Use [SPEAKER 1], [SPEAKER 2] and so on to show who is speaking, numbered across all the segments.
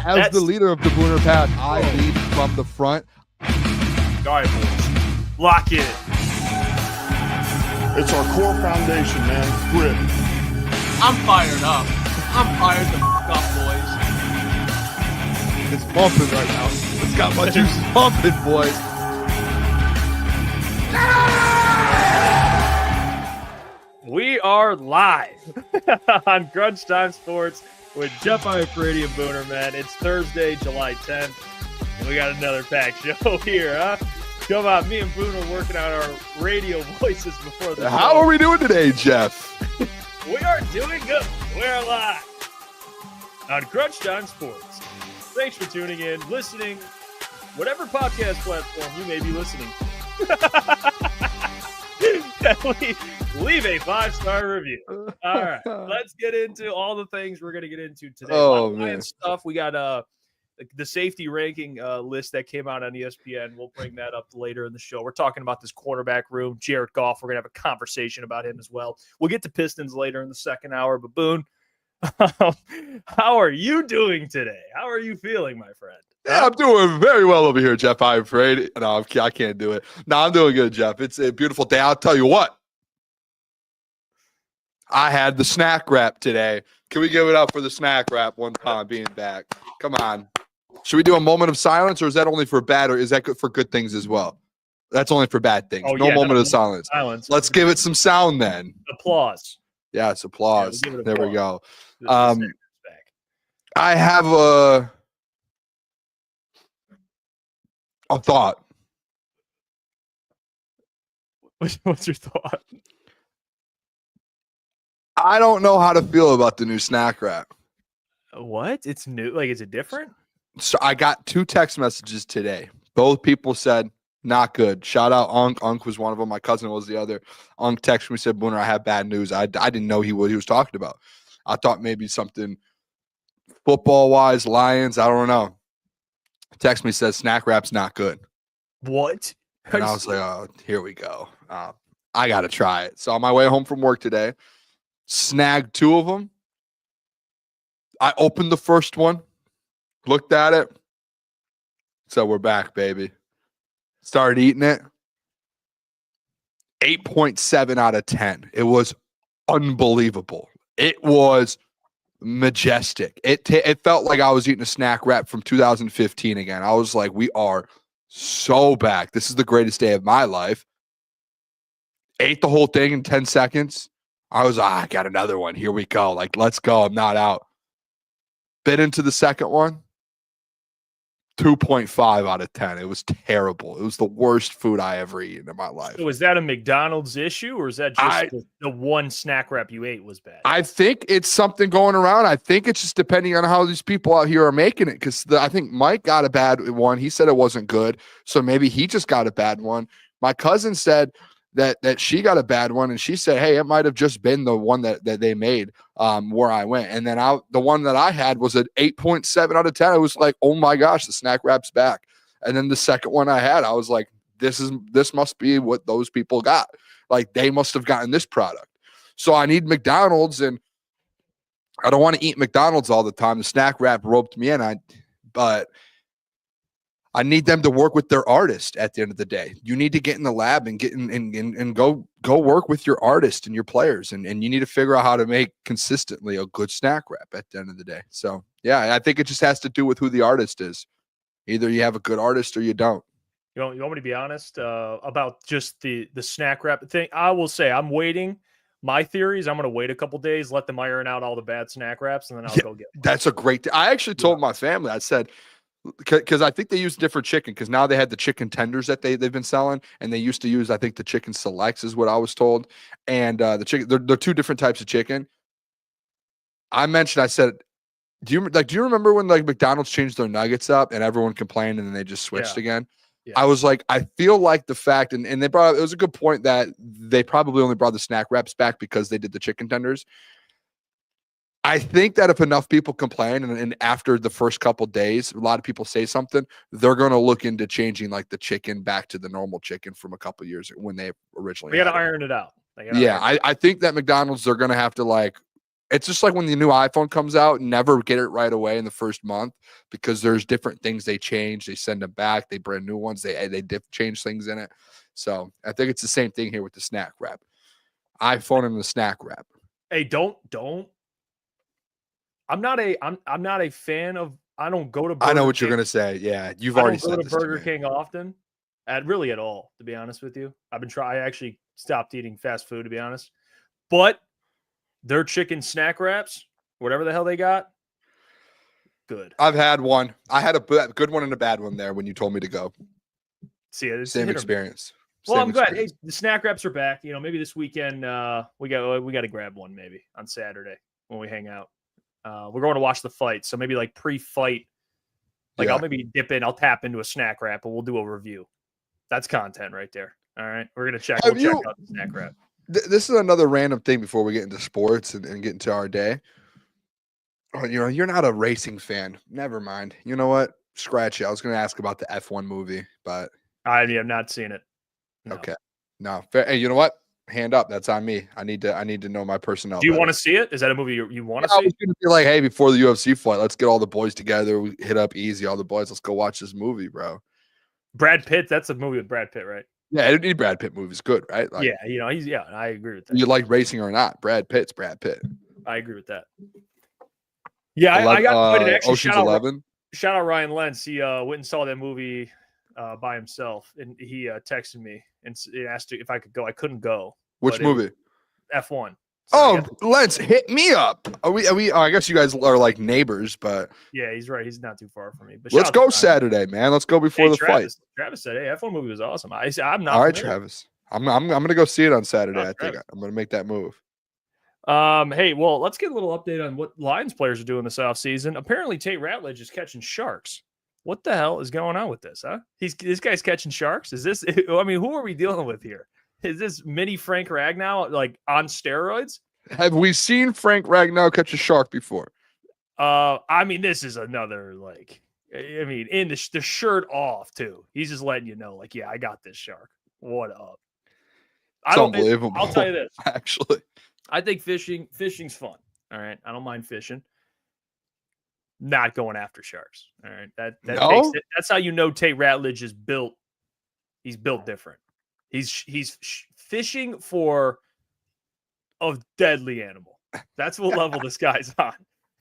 [SPEAKER 1] As the leader of the Booner Pack, I lead from the front.
[SPEAKER 2] All right, boys. Lock in.
[SPEAKER 3] It's our core foundation, man. Grit.
[SPEAKER 4] I'm fired up. I'm fired the up, boys.
[SPEAKER 1] It's pumping right now. It's got my juices pumping, boys.
[SPEAKER 2] We are live on Crunch Time Sports with Jeff Iafrate and Booner, man. It's Thursday, July 10th, and we got another packed show here, huh? Come on, me and Booner working on our radio voices before the
[SPEAKER 1] How
[SPEAKER 2] show.
[SPEAKER 1] are we doing today, Jeff?
[SPEAKER 2] We are doing good. We're live on Crunch Time Sports. Thanks for tuning in, listening, whatever podcast platform you may be listening to. Leave a 5-star review. All right, let's get into all the things we're going to get into today.
[SPEAKER 1] Oh, man.
[SPEAKER 2] Stuff. We got the safety ranking list that came out on ESPN. We'll bring that up later in the show. We're talking about this cornerback room, Jared Goff. We're going to have a conversation about him as well. We'll get to Pistons later in the second hour. But Boone, how are you doing today? How are you feeling, my friend?
[SPEAKER 1] Yeah, I'm doing very well over here, Jeff. I'm afraid. No, I can't do it. No, I'm doing good, Jeff. It's a beautiful day. I'll tell you what. I had the snack wrap today. Can we give it up for the snack wrap one time being back? Come on. Should we do a moment of silence, or is that only for bad, or is that good for good things as well? That's only for bad things. No moment of silence. Let's give it some sound then.
[SPEAKER 2] Applause.
[SPEAKER 1] Yes, applause.
[SPEAKER 2] Yeah,
[SPEAKER 1] there we go.
[SPEAKER 2] Back.
[SPEAKER 1] I have a thought.
[SPEAKER 2] What's your thought?
[SPEAKER 1] I don't know how to feel about the new snack wrap.
[SPEAKER 2] What? It's new? Like, is it different?
[SPEAKER 1] So I got 2 text messages today. Both people said, not good. Shout out Unk. Unk was one of them. My cousin was the other. Unk texted me, said, Booner, I have bad news. I didn't know what he was talking about. I thought maybe something football-wise, Lions, I don't know. Text me, says, snack wrap's not good.
[SPEAKER 2] What?
[SPEAKER 1] And I was like, oh, here we go. I got to try it. So on my way home from work today, snagged 2 of them. I opened the first one, looked at it, said, we're back, baby. Started eating it. 8.7 out of 10. It was unbelievable. It was majestic. It felt like I was eating a snack wrap from 2015 again. I was like, we are so back. This is the greatest day of my life. Ate the whole thing in 10 seconds. I was, I got another one. Here we go. Like, let's go. I'm not out. Bit into the second one. 2.5 out of 10. It was terrible. It was the worst food I ever eaten in my life.
[SPEAKER 2] So was that a McDonald's issue, or is that just the one snack wrap you ate was bad?
[SPEAKER 1] I think it's something going around. I think it's just depending on how these people out here are making it. Because I think Mike got a bad one. He said it wasn't good. So maybe he just got a bad one. My cousin said that she got a bad one, and she said, hey, it might have just been the one that they made where I went. And then the one that I had was an 8.7 out of 10. I was like, oh my gosh, the snack wrap's back. And then the second one I had, I was like, this must be what those people got. Like, they must have gotten this product. So I need McDonald's, and I don't want to eat McDonald's all the time. The snack wrap roped me in, but I need them to work with their artist at the end of the day. You need to get in the lab and get in and go work with your artist and your players. And you need to figure out how to make consistently a good snack wrap at the end of the day. So, yeah, I think it just has to do with who the artist is. Either you have a good artist or you don't.
[SPEAKER 2] You want me to be honest about just the snack wrap thing? I will say I'm waiting. My theory is I'm going to wait a couple days, let them iron out all the bad snack wraps, and then I'll go get them.
[SPEAKER 1] That's a great I actually told my family, I said, because I think they use different chicken, because now they had the chicken tenders that they've been selling, and they used to use, I think, the chicken selects is what I was told. And the chicken, they're 2 different types of chicken. I said, do you remember when like McDonald's changed their nuggets up and everyone complained and then they just switched again? Yeah. I was like, I feel like the fact, and they brought, it was a good point that they probably only brought the snack wraps back because they did the chicken tenders. I think that if enough people complain and after the first couple days, a lot of people say something, they're going to look into changing like the chicken back to the normal chicken from a couple years when they originally.
[SPEAKER 2] We got to iron it out.
[SPEAKER 1] Yeah, I think that McDonald's, they're going to have to like It's just like when the new iPhone comes out, never get it right away in the first month because there's different things they change. They send them back. They bring new ones. They change things in it. So I think it's the same thing here with the snack wrap. iPhone and the snack wrap.
[SPEAKER 2] Hey, don't. I'm not a fan of. I don't go to. Burger
[SPEAKER 1] I know what
[SPEAKER 2] King.
[SPEAKER 1] you're gonna say. Yeah, you've
[SPEAKER 2] I
[SPEAKER 1] already
[SPEAKER 2] don't
[SPEAKER 1] said
[SPEAKER 2] go
[SPEAKER 1] this
[SPEAKER 2] to Burger
[SPEAKER 1] me.
[SPEAKER 2] King often, at all. To be honest with you, I actually stopped eating fast food. To be honest, but their chicken snack wraps, whatever the hell they got, good.
[SPEAKER 1] I've had one. I had a good one and a bad one there when you told me to go.
[SPEAKER 2] See, it's
[SPEAKER 1] Same experience.
[SPEAKER 2] Well,
[SPEAKER 1] Same
[SPEAKER 2] I'm glad. Hey,
[SPEAKER 1] experience.
[SPEAKER 2] the snack wraps are back. You know, maybe this weekend we got to grab one maybe on Saturday when we hang out. We're going to watch the fight, so maybe like pre-fight. Like I'll maybe I'll tap into a snack wrap and we'll do a review. That's content right there. All right, we're gonna check. We'll check out the snack wrap.
[SPEAKER 1] This is another random thing before we get into sports and get into our day. Oh, you're not a racing fan. Never mind. You know what? Scratch it. I was going to ask about the F1 movie, but
[SPEAKER 2] I have not seen it. No.
[SPEAKER 1] Okay. No. Hey, you know what? Hand up. That's on me. I need to know my personnel.
[SPEAKER 2] Do you want to see it? Is that a movie you want to
[SPEAKER 1] I
[SPEAKER 2] see?
[SPEAKER 1] was going to be like, hey, before the UFC fight, let's get all the boys together. We hit up easy. All the boys. Let's go watch this movie, bro.
[SPEAKER 2] Brad Pitt. That's a movie with Brad Pitt, right?
[SPEAKER 1] Yeah, any Brad Pitt movie is good, right? Like,
[SPEAKER 2] yeah, I agree with that.
[SPEAKER 1] You like racing or not? Brad Pitt's Brad Pitt.
[SPEAKER 2] I agree with that. Yeah, I got invited. Actually,
[SPEAKER 1] Ocean's 11.
[SPEAKER 2] Shout out Ryan Lentz. He went and saw that movie by himself, and he texted me and asked if I could go. I couldn't go.
[SPEAKER 1] Which movie?
[SPEAKER 2] F1.
[SPEAKER 1] So Lentz, hit me up. Are we? I guess you guys are like neighbors, but
[SPEAKER 2] yeah, he's right. He's not too far from me. But
[SPEAKER 1] let's go Saturday, man. Let's go before the fight.
[SPEAKER 2] Travis said, "Hey, F1 movie was awesome." I'm not.
[SPEAKER 1] All right, Travis. I'm gonna go see it on Saturday. I think I'm gonna make that move.
[SPEAKER 2] Hey, well, let's get a little update on what Lions players are doing this offseason. Apparently, Tate Ratledge is catching sharks. What the hell is going on with this, huh? This guy's catching sharks? Is this, I mean, who are we dealing with here? Is this mini Frank Ragnow, like, on steroids?
[SPEAKER 1] Have we seen Frank Ragnow catch a shark before?
[SPEAKER 2] I mean, this is another, like, I mean, in the shirt off, too. He's just letting you know, like, yeah, I got this shark. What up?
[SPEAKER 1] It's unbelievable.
[SPEAKER 2] I'll tell you this.
[SPEAKER 1] Actually.
[SPEAKER 2] I think fishing's fun. All right. I don't mind fishing. Not going after sharks. All right. That's how you know Tate Ratledge is built. He's built different. He's fishing for a deadly animal. That's what level this guy's on.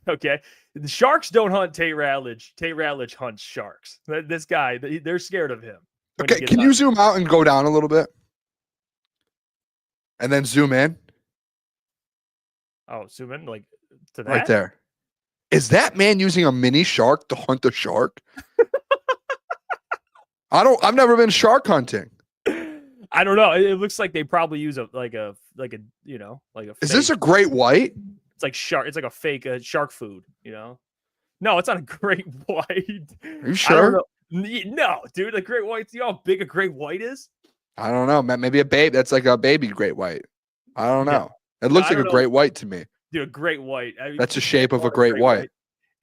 [SPEAKER 2] Okay. The sharks don't hunt Tate Ratledge. Tate Ratledge hunts sharks. This guy, they're scared of him.
[SPEAKER 1] Okay. Can you zoom out and go down a little bit? And then zoom in.
[SPEAKER 2] Oh, zoom in like to that?
[SPEAKER 1] Right there. Is that man using a mini shark to hunt a shark? I've never been shark hunting.
[SPEAKER 2] I don't know. It looks like they probably use a
[SPEAKER 1] Is this a great white?
[SPEAKER 2] It's like shark. It's like a fake shark food, you know? No, it's not a great white.
[SPEAKER 1] Are you sure?
[SPEAKER 2] No, dude. A great white. You know how big a great white is?
[SPEAKER 1] I don't know. Maybe a babe. That's like a baby great white. I don't know. Yeah. It looks like a great white to me.
[SPEAKER 2] Dude, a great white. I mean,
[SPEAKER 1] that's the shape of a great white.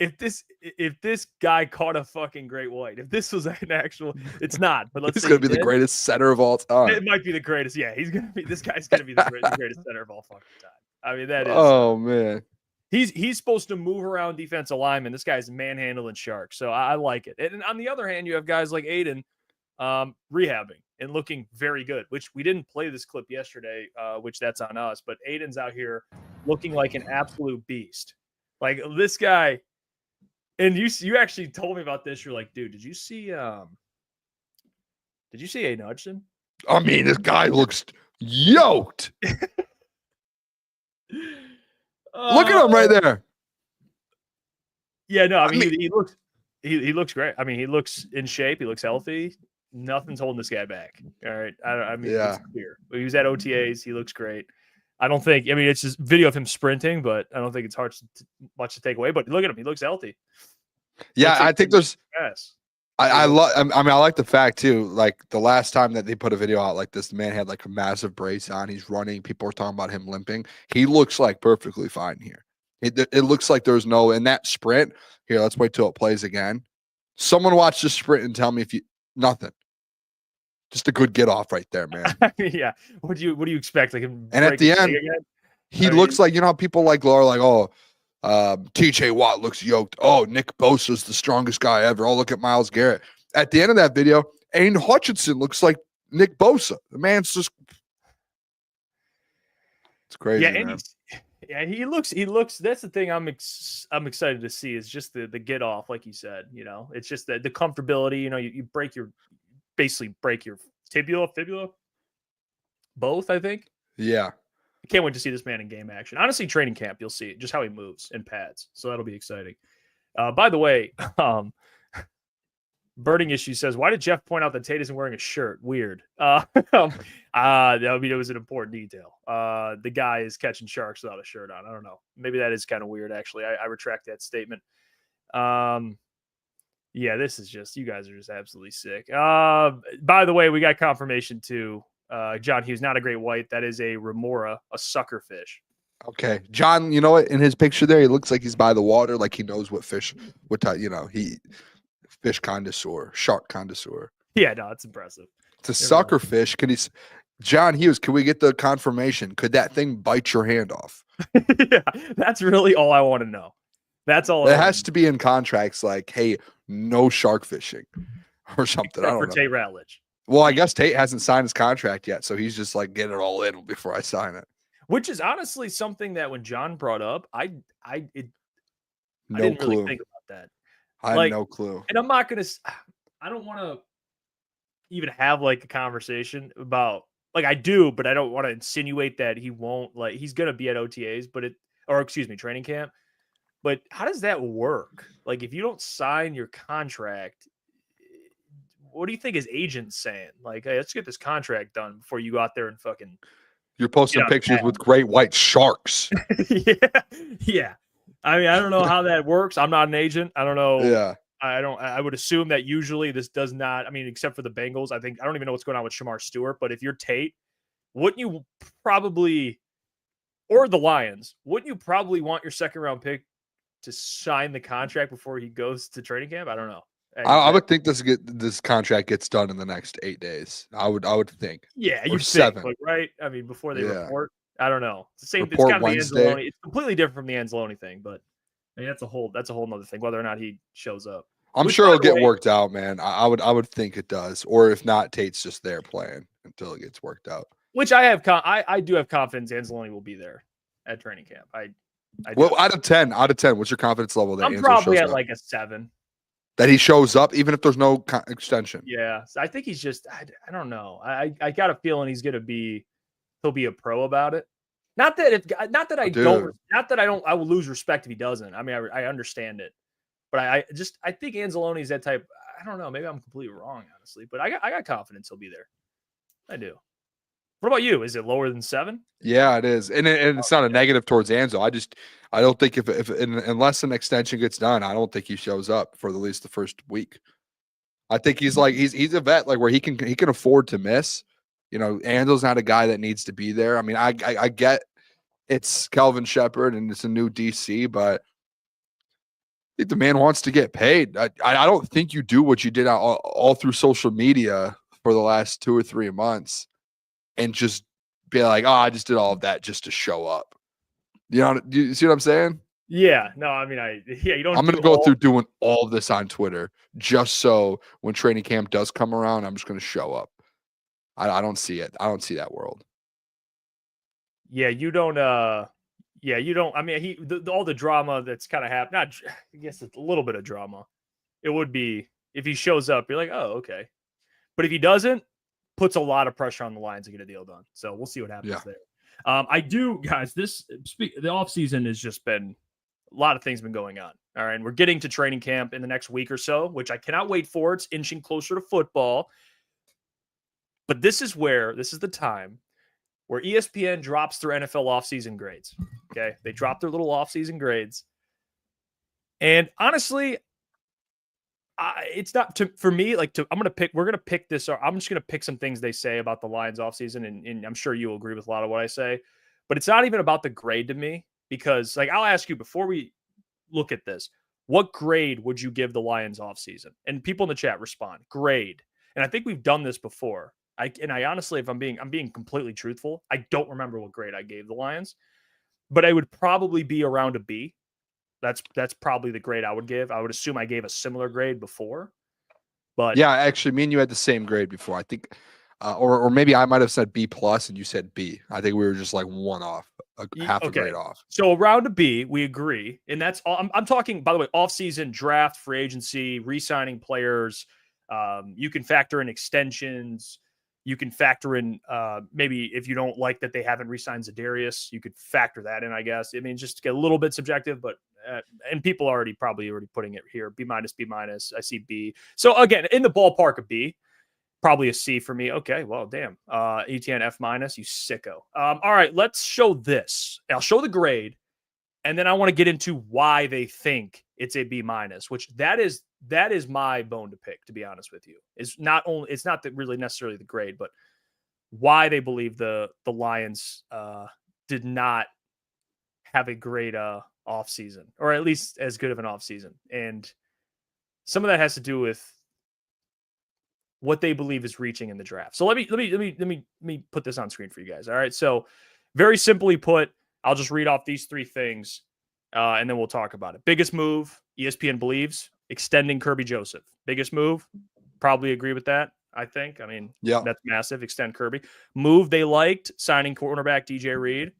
[SPEAKER 2] If this guy caught a fucking great white, if this was an actual, it's not. But let's.
[SPEAKER 1] He's gonna be the greatest center of all time.
[SPEAKER 2] It might be the greatest. Yeah, this guy's gonna be the greatest center of all fucking time. I mean, that is.
[SPEAKER 1] Oh man.
[SPEAKER 2] He's supposed to move around defensive linemen. This guy's manhandling sharks, so I like it. And on the other hand, you have guys like Aiden rehabbing and looking very good, which we didn't play this clip yesterday, which that's on us. But Aiden's out here looking like an absolute beast. Like this guy, and you actually told me about this. You're like, dude, did you see Aiden Hutchinson?
[SPEAKER 1] I mean, this guy looks yoked. Look at him right there.
[SPEAKER 2] Yeah, no, I mean he looks great. I mean, he looks in shape. He looks healthy. Nothing's holding this guy back. All right. I mean, it's clear. He was at OTAs. He looks great. I don't think, I mean, it's just video of him sprinting, but I don't think it's much to take away. But look at him. He looks healthy.
[SPEAKER 1] Yeah, I think there's. Yes. I like the fact too. Like the last time that they put a video out like this, the man had like a massive brace on. He's running. People are talking about him limping. He looks like perfectly fine here. It looks like there's no in that sprint. Here, let's wait till it plays again. Someone watch the sprint and tell me if you nothing. Just a good get off right there, man.
[SPEAKER 2] Yeah. What do you expect? Like him
[SPEAKER 1] and at the end, He looks like, how people are like, oh, TJ Watt looks yoked. Oh, Nick Bosa's the strongest guy ever. Oh, look at Myles Garrett. At the end of that video, Aiden Hutchinson looks like Nick Bosa. The man's just, it's crazy.
[SPEAKER 2] Yeah, he looks. That's the thing I'm excited to see is just the get off, like you said. It's just the comfortability. You basically break your fibula, both. I think.
[SPEAKER 1] Yeah.
[SPEAKER 2] I can't wait to see this man in game action. Honestly, training camp, you'll see just how he moves in pads. So that'll be exciting. By the way, Birding Issue says, why did Jeff point out that Tate isn't wearing a shirt? Weird. It was an important detail. The guy is catching sharks without a shirt on. I don't know. Maybe that is kind of weird, actually. I retract that statement. Yeah, this is just, you guys are just absolutely sick. By the way, we got confirmation too. John Hughes, not a great white. That is a remora, a sucker fish.
[SPEAKER 1] Okay. John, you know what? In his picture there, he looks like he's by the water, like he knows what fish, fish connoisseur, shark connoisseur.
[SPEAKER 2] Yeah, no, it's impressive.
[SPEAKER 1] It's a sucker fish. John Hughes, can we get the confirmation? Could that thing bite your hand off?
[SPEAKER 2] Yeah, that's really all I want to know. That's all.
[SPEAKER 1] It has to be in contracts like, hey, no shark fishing or something. I don't know.
[SPEAKER 2] Tate Ratledge.
[SPEAKER 1] Well, I guess Tate hasn't signed his contract yet, so he's just like, get it all in before I sign it.
[SPEAKER 2] Which is honestly something that when John brought up, I didn't
[SPEAKER 1] clue.
[SPEAKER 2] really think about that.
[SPEAKER 1] I had no clue.
[SPEAKER 2] And I don't want to even have like a conversation about, like I do, but I don't want to insinuate that he won't, like he's going to be at OTAs, training camp. But how does that work? Like if you don't sign your contract, what do you think his agent's saying? Like, hey, let's get this contract done before you go out there and fucking.
[SPEAKER 1] You're posting pictures with great white sharks.
[SPEAKER 2] Yeah. I mean, I don't know how that works. I'm not an agent. I don't know.
[SPEAKER 1] Yeah.
[SPEAKER 2] I would assume that usually this does not, except for the Bengals. I don't even know what's going on with Shamar Stewart, but if you're Tate, wouldn't you probably, or the Lions, wouldn't you probably want your second round pick to sign the contract before he goes to training camp? I don't know.
[SPEAKER 1] I would think this contract gets done in the next 8 days. I would think.
[SPEAKER 2] Yeah, you
[SPEAKER 1] 7,
[SPEAKER 2] think, right? Before they report. I don't know. It's the same.
[SPEAKER 1] Report
[SPEAKER 2] it's kind of
[SPEAKER 1] Wednesday.
[SPEAKER 2] the Anzalone. It's completely different from the Anzalone thing, but that's a whole nother thing. Whether or not he shows up,
[SPEAKER 1] I'm sure it'll get worked out, man. I would think it does, or if not, Tate's just there playing until it gets worked out.
[SPEAKER 2] Which I have. I do have confidence Anzalone will be there at training camp.
[SPEAKER 1] Well, out of 10, what's your confidence level? That
[SPEAKER 2] I'm
[SPEAKER 1] Ansel
[SPEAKER 2] probably
[SPEAKER 1] shows
[SPEAKER 2] at
[SPEAKER 1] up?
[SPEAKER 2] like a 7.
[SPEAKER 1] That he shows up, even if there's no extension.
[SPEAKER 2] Yeah, I think he's just. I don't know. I got a feeling he'll be a pro about it. Not that I will lose respect if he doesn't. I understand it, but I think Anzalone is that type. I don't know. Maybe I'm completely wrong, honestly, but I got confidence he'll be there. I do. What about you? Is it lower than 7?
[SPEAKER 1] Yeah, it is, and it's not a negative towards Anzo. I don't think unless an extension gets done, I don't think he shows up for at least the first week. I think he's a vet, like where he can afford to miss. Anzo's not a guy that needs to be there. I get it's Kelvin Shepard and it's a new DC, but I think the man wants to get paid. I don't think you do what you did all through social media for the last 2 or 3 months and just be like, oh, I just did all of that just to show up. Do you see what I'm saying?
[SPEAKER 2] Yeah. No, you don't.
[SPEAKER 1] I'm going to go through doing all of this on Twitter just so when training camp does come around, I'm just going to show up. I don't see it. I don't see that world.
[SPEAKER 2] Yeah, you don't. You don't. All the drama that's kind of happened. I guess it's a little bit of drama. It would be if he shows up. You're like, oh, okay. But if he doesn't, puts a lot of pressure on the Lions to get a deal done. So we'll see what happens there. I do, guys. The offseason has just been a lot of things been going on. All right, and we're getting to training camp in the next week or so, which I cannot wait for. It's inching closer to football. But this is the time where ESPN drops their NFL offseason grades. Okay. They drop their little offseason grades. And honestly, it's not for me, we're going to pick this. I'm just going to pick some things they say about the Lions offseason. And I'm sure you'll agree with a lot of what I say, but it's not even about the grade to me because I'll ask you before we look at this, what grade would you give the Lions offseason? And people in the chat respond grade. And I think we've done this before. I honestly, if I'm being completely truthful, I don't remember what grade I gave the Lions. but I would probably be around a B. That's probably the grade I would give. I would assume I gave a similar grade before. But
[SPEAKER 1] yeah, actually, me and you had the same grade before. I think, or maybe I might have said B plus and you said B. I think we were just like one off, half a grade off.
[SPEAKER 2] So around a B, we agree, and that's all. I'm talking, by the way, off-season draft, free agency, re-signing players. You can factor in extensions. You can factor in maybe if you don't like that they haven't re-signed Zadarius, you could factor that in, I guess. I mean, just to get a little bit subjective, but and people are probably already putting it here. B minus, B minus. I see B. So again, in the ballpark of B, probably a C for me. Okay, well, damn. ETN F minus, you sicko. All right, let's show this. I'll show the grade, and then I want to get into why they think it's a B minus, which that is my bone to pick, to be honest with you. It's not really necessarily the grade, but why they believe the Lions did not have a great off season, or at least as good of an off season. And some of that has to do with what they believe is reaching in the draft. So let me put this on screen for you guys. All right. So very simply put, I'll just read off these three things and then we'll talk about it. Biggest move, ESPN believes, extending Kerby Joseph. Biggest move, probably agree with that, I think. I mean,
[SPEAKER 1] yeah,
[SPEAKER 2] that's massive. Extend Kerby. Move they liked, signing cornerback DJ Reed.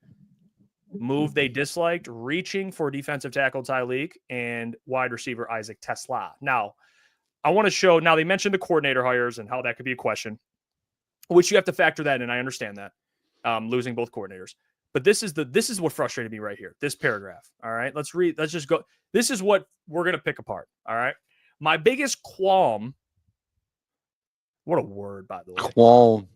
[SPEAKER 2] Move they disliked, reaching for defensive tackle Tyleek and wide receiver Isaac Tesla. Now, I want to show, now they mentioned the coordinator hires and how that could be a question, which you have to factor that in. I understand that, losing both coordinators. But this is what frustrated me right here, this paragraph. All right, let's just go. This is what we're going to pick apart. All right. My biggest qualm, what a word, by the way.
[SPEAKER 1] Qualm.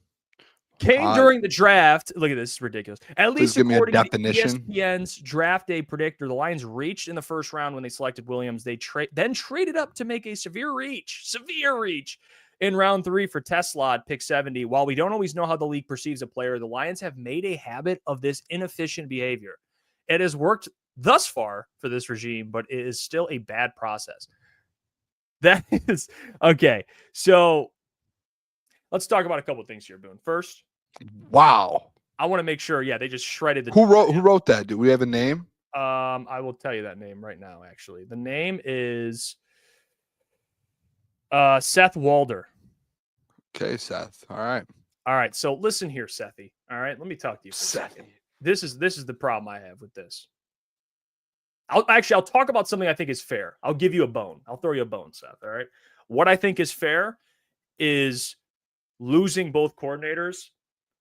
[SPEAKER 2] Came during the draft. Look at this, it's ridiculous. At least
[SPEAKER 1] give me a
[SPEAKER 2] according to
[SPEAKER 1] definition.
[SPEAKER 2] ESPN's draft day predictor, the Lions reached in the first round when they selected Williams. They then traded up to make a severe reach in round 3 for Tesla at pick 70. While we don't always know how the league perceives a player, the Lions have made a habit of this inefficient behavior. It has worked thus far for this regime, but it is still a bad process. That is okay. So let's talk about a couple of things here, Boone. First,
[SPEAKER 1] wow,
[SPEAKER 2] I want to make sure. Yeah, they just shredded the.
[SPEAKER 1] Who wrote that? Do we have a name?
[SPEAKER 2] I will tell you that name right now. Actually, the name is Seth Walder.
[SPEAKER 1] Okay, Seth. All right.
[SPEAKER 2] So listen here, Sethy. All right, let me talk to you for a second. This is the problem I have with this. I'll talk about something I think is fair. I'll give you a bone. I'll throw you a bone, Seth. All right. What I think is fair is losing both coordinators.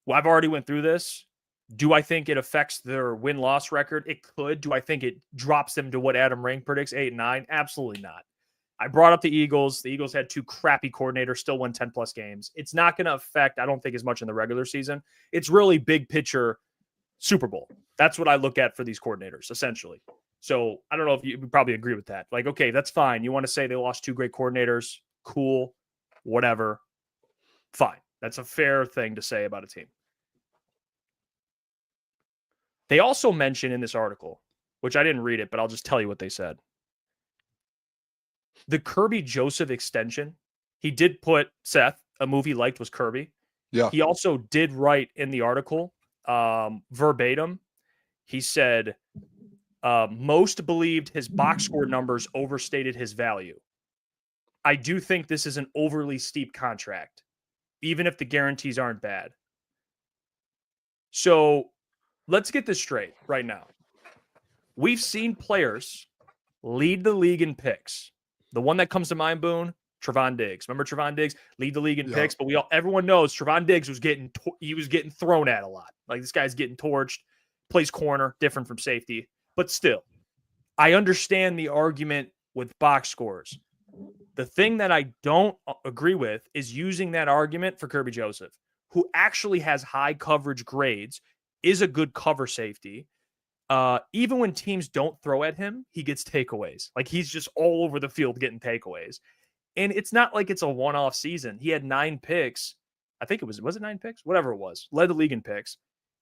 [SPEAKER 2] Well, I've already went through this. Do I think it affects their win-loss record? It could. Do I think it drops them to what Adam Rank predicts, 8-9? Absolutely not. I brought up the Eagles. The Eagles had 2 crappy coordinators, still won 10-plus games. It's not going to affect, I don't think, as much in the regular season. It's really big picture Super Bowl. That's what I look at for these coordinators, essentially. So I don't know if you probably agree with that. Like, okay, that's fine. You want to say they lost 2 great coordinators. Cool. Whatever. Fine. That's a fair thing to say about a team. They also mention in this article, which I didn't read it, but I'll just tell you what they said. The Kerby Joseph extension, he did put, Seth, a move he liked was Kerby.
[SPEAKER 1] Yeah.
[SPEAKER 2] He also did write in the article, verbatim, he said, most believed his box score numbers overstated his value. I do think this is an overly steep contract, even if the guarantees aren't bad. So let's get this straight right now. We've seen players lead the league in picks. The one that comes to mind, Boone, Trevon Diggs. Remember Trevon Diggs lead the league in picks, but everyone knows Trevon Diggs was getting thrown at a lot. Like, this guy's getting torched, plays corner, different from safety, but still, I understand the argument with box scores. The thing that I don't agree with is using that argument for Kerby Joseph, who actually has high coverage grades, is a good cover safety. Even when teams don't throw at him, he gets takeaways. Like, he's just all over the field getting takeaways. And it's not like it's a one-off season. He had 9 picks. I think was it 9 picks? Whatever it was. Led the league in picks.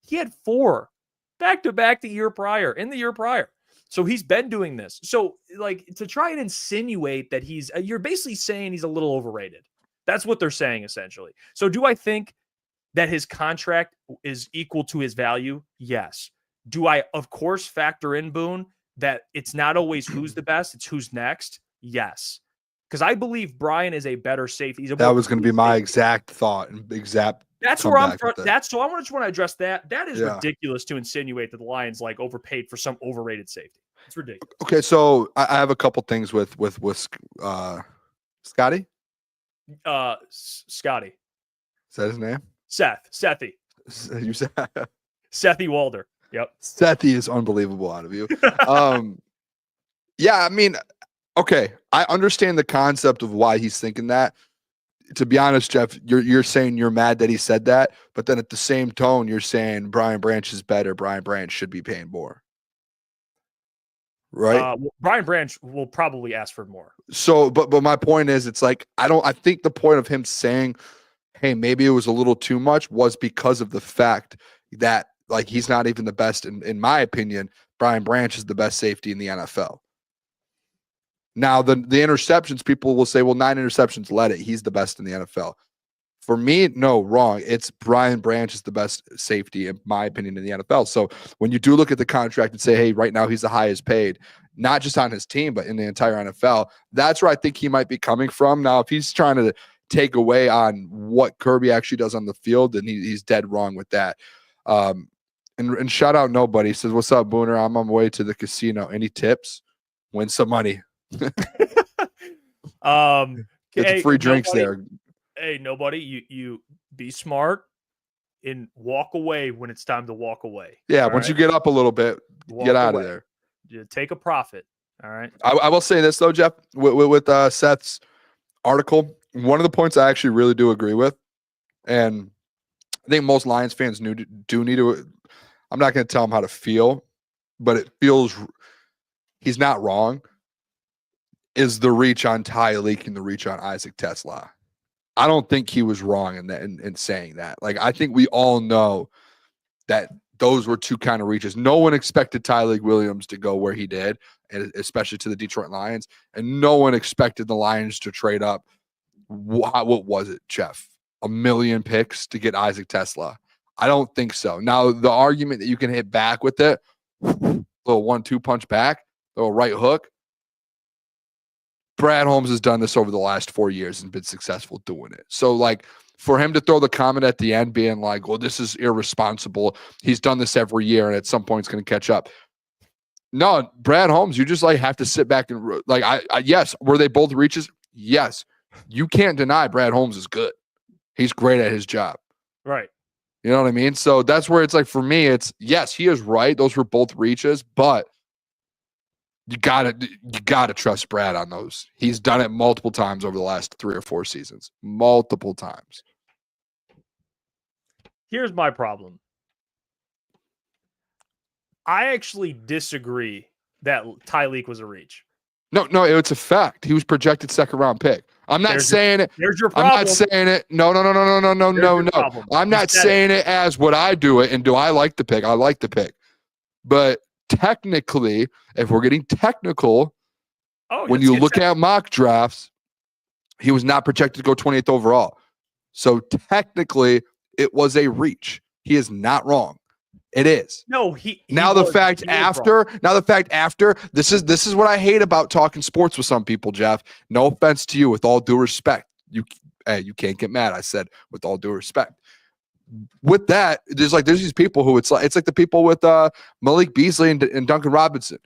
[SPEAKER 2] He had 4 back-to-back in the year prior. So he's been doing this. So, like, to try and insinuate that you're basically saying he's a little overrated. That's what they're saying, essentially. So do I think that his contract is equal to his value? Yes. Do I, of course, factor in, Boone, that it's not always who's the best, it's who's next? Yes. Because I believe Brian is a better safety.
[SPEAKER 1] That was going to be my exact thought and exact.
[SPEAKER 2] That's where I'm from. So I just want to address that. That is ridiculous to insinuate that the Lions like overpaid for some overrated safety. It's ridiculous.
[SPEAKER 1] Okay, so I have a couple things with Scotty.
[SPEAKER 2] Scotty.
[SPEAKER 1] Is that his name?
[SPEAKER 2] Sethi.
[SPEAKER 1] You said
[SPEAKER 2] Sethi Walder. Yep.
[SPEAKER 1] Sethi is unbelievable out of you. Yeah, I mean, okay, I understand the concept of why he's thinking that. To be honest, Jeff, you're saying you're mad that he said that, but then at the same tone, you're saying Brian Branch is better. Brian Branch should be paying more. Right?
[SPEAKER 2] Well, Brian Branch will probably ask for more.
[SPEAKER 1] So, but my point is, it's like, I think the point of him saying, hey, maybe it was a little too much was because of the fact that, like, he's not even the best. In my opinion, Brian Branch is the best safety in the NFL. Now, the interceptions, people will say, well, 9 interceptions, let it. He's the best in the NFL. For me, no, wrong. It's Brian Branch is the best safety, in my opinion, in the NFL. So when you do look at the contract and say, hey, right now he's the highest paid, not just on his team, but in the entire NFL, that's where I think he might be coming from. Now, if he's trying to take away on what Kerby actually does on the field, then he's dead wrong with that. And shout out Nobody. He says, what's up, Booner? I'm on my way to the casino. Any tips? Win some money. Get the free drinks there.
[SPEAKER 2] Hey, Nobody, you be smart and walk away when it's time to walk away.
[SPEAKER 1] Yeah, once you get up a little bit, get out of there.
[SPEAKER 2] You take a profit. All right.
[SPEAKER 1] I will say this though, Jeff, with Seth's article, one of the points I actually really do agree with, and I think most Lions fans do need to. I'm not going to tell him how to feel, but it feels he's not wrong. Is the reach on Tyreek and the reach on Isaac Tesla? I don't think he was wrong in saying that. Like, I think we all know that those were two kind of reaches. No one expected Tyreek Williams to go where he did, and especially to the Detroit Lions, and no one expected the Lions to trade up. What was it, Jeff? 1 million picks to get Isaac Tesla? I don't think so. Now, the argument that you can hit back with it, little 1-2 punch back, little right hook. Brad Holmes has done this over the last 4 years and been successful doing it. So, like, for him to throw the comment at the end being like, well, this is irresponsible. He's done this every year, and at some point it's going to catch up. No, Brad Holmes, you just, like, have to sit back and, like, yes, were they both reaches? Yes. You can't deny Brad Holmes is good. He's great at his job.
[SPEAKER 2] Right.
[SPEAKER 1] You know what I mean? So that's where it's like, for me, it's, yes, he is right. Those were both reaches, but you gotta trust Brad on those. He's done it multiple times over the last 3 or 4 seasons. Multiple times.
[SPEAKER 2] Here's my problem. I actually disagree that Tyreek was a reach.
[SPEAKER 1] No, it's a fact. He was projected 2nd round pick. I'm not saying it.
[SPEAKER 2] There's your problem.
[SPEAKER 1] I'm not saying it. No. I'm not saying it as would I do it, and do I like the pick? I like the pick. But technically, if we're getting technical, when you look at mock drafts, he was not projected to go 28th overall. So technically, it was a reach. He is not wrong. It is.
[SPEAKER 2] No, he
[SPEAKER 1] now the fact after, this is what I hate about talking sports with some people, Jeff. No offense to you, with all due respect. You can't get mad. I said with all due respect. With that, there's these people who it's like the people with Malik Beasley and Duncan Robinson.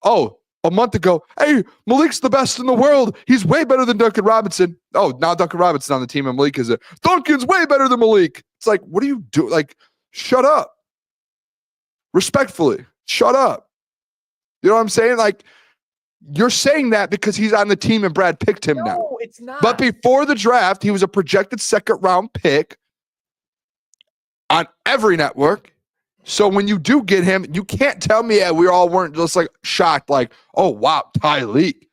[SPEAKER 1] Oh, a month ago, hey, Malik's the best in the world. He's way better than Duncan Robinson. Oh, now Duncan Robinson on the team and Malik is it. Duncan's way better than Malik. It's like, what do you do? Like, shut up. Respectfully, shut up. You know what I'm saying? Like, you're saying that because he's on the team and Brad picked him now.
[SPEAKER 2] No, it's not.
[SPEAKER 1] But before the draft, he was a projected 2nd round pick on every network. So when you do get him, you can't tell me we all weren't just like shocked, like, oh, wow, Tyreek.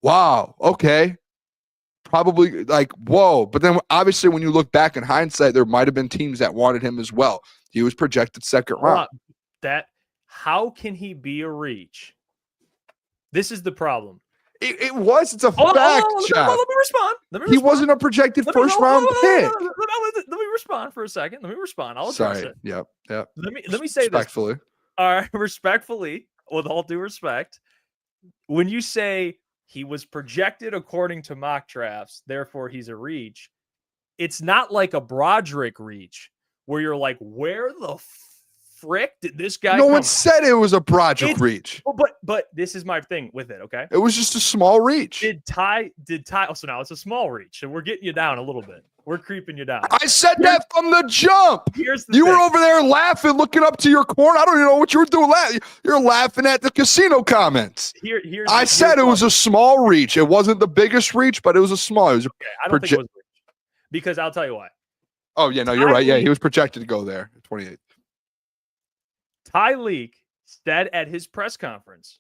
[SPEAKER 1] Wow, okay. Probably like, whoa. But then obviously when you look back in hindsight, there might have been teams that wanted him as well. He was projected 2nd round.
[SPEAKER 2] How can he be a reach? This is the problem.
[SPEAKER 1] It was. It's a fact, Jeff.
[SPEAKER 2] Let me respond.
[SPEAKER 1] He wasn't a projected first-round pick.
[SPEAKER 2] Let me respond for a second. Let me respond. I'll address it.
[SPEAKER 1] Yep.
[SPEAKER 2] Let me say
[SPEAKER 1] respectfully.
[SPEAKER 2] this. All right, respectfully, with all due respect, when you say he was projected according to mock drafts, therefore he's a reach, it's not like a Broderick reach where you're like, where the frick did this guy
[SPEAKER 1] No
[SPEAKER 2] come
[SPEAKER 1] one said it was a Broderick
[SPEAKER 2] It's-
[SPEAKER 1] reach.
[SPEAKER 2] But this is my thing with it, okay?
[SPEAKER 1] It was just a small reach.
[SPEAKER 2] Did Ty so now it's a small reach, and we're getting you down a little bit. We're creeping you down.
[SPEAKER 1] I said that from the jump.
[SPEAKER 2] Here's the
[SPEAKER 1] You
[SPEAKER 2] thing.
[SPEAKER 1] were over there laughing, looking up to your corner. I don't even know what you were doing. You're laughing at the casino comments. I said it was a small reach. It wasn't the biggest reach, but it was a small. It was
[SPEAKER 2] Okay, I don't think it was a reach. Because I'll tell you why.
[SPEAKER 1] Oh, yeah, no, you're right. Yeah, he was projected to go there, 28th.
[SPEAKER 2] Tyreek said at his press conference,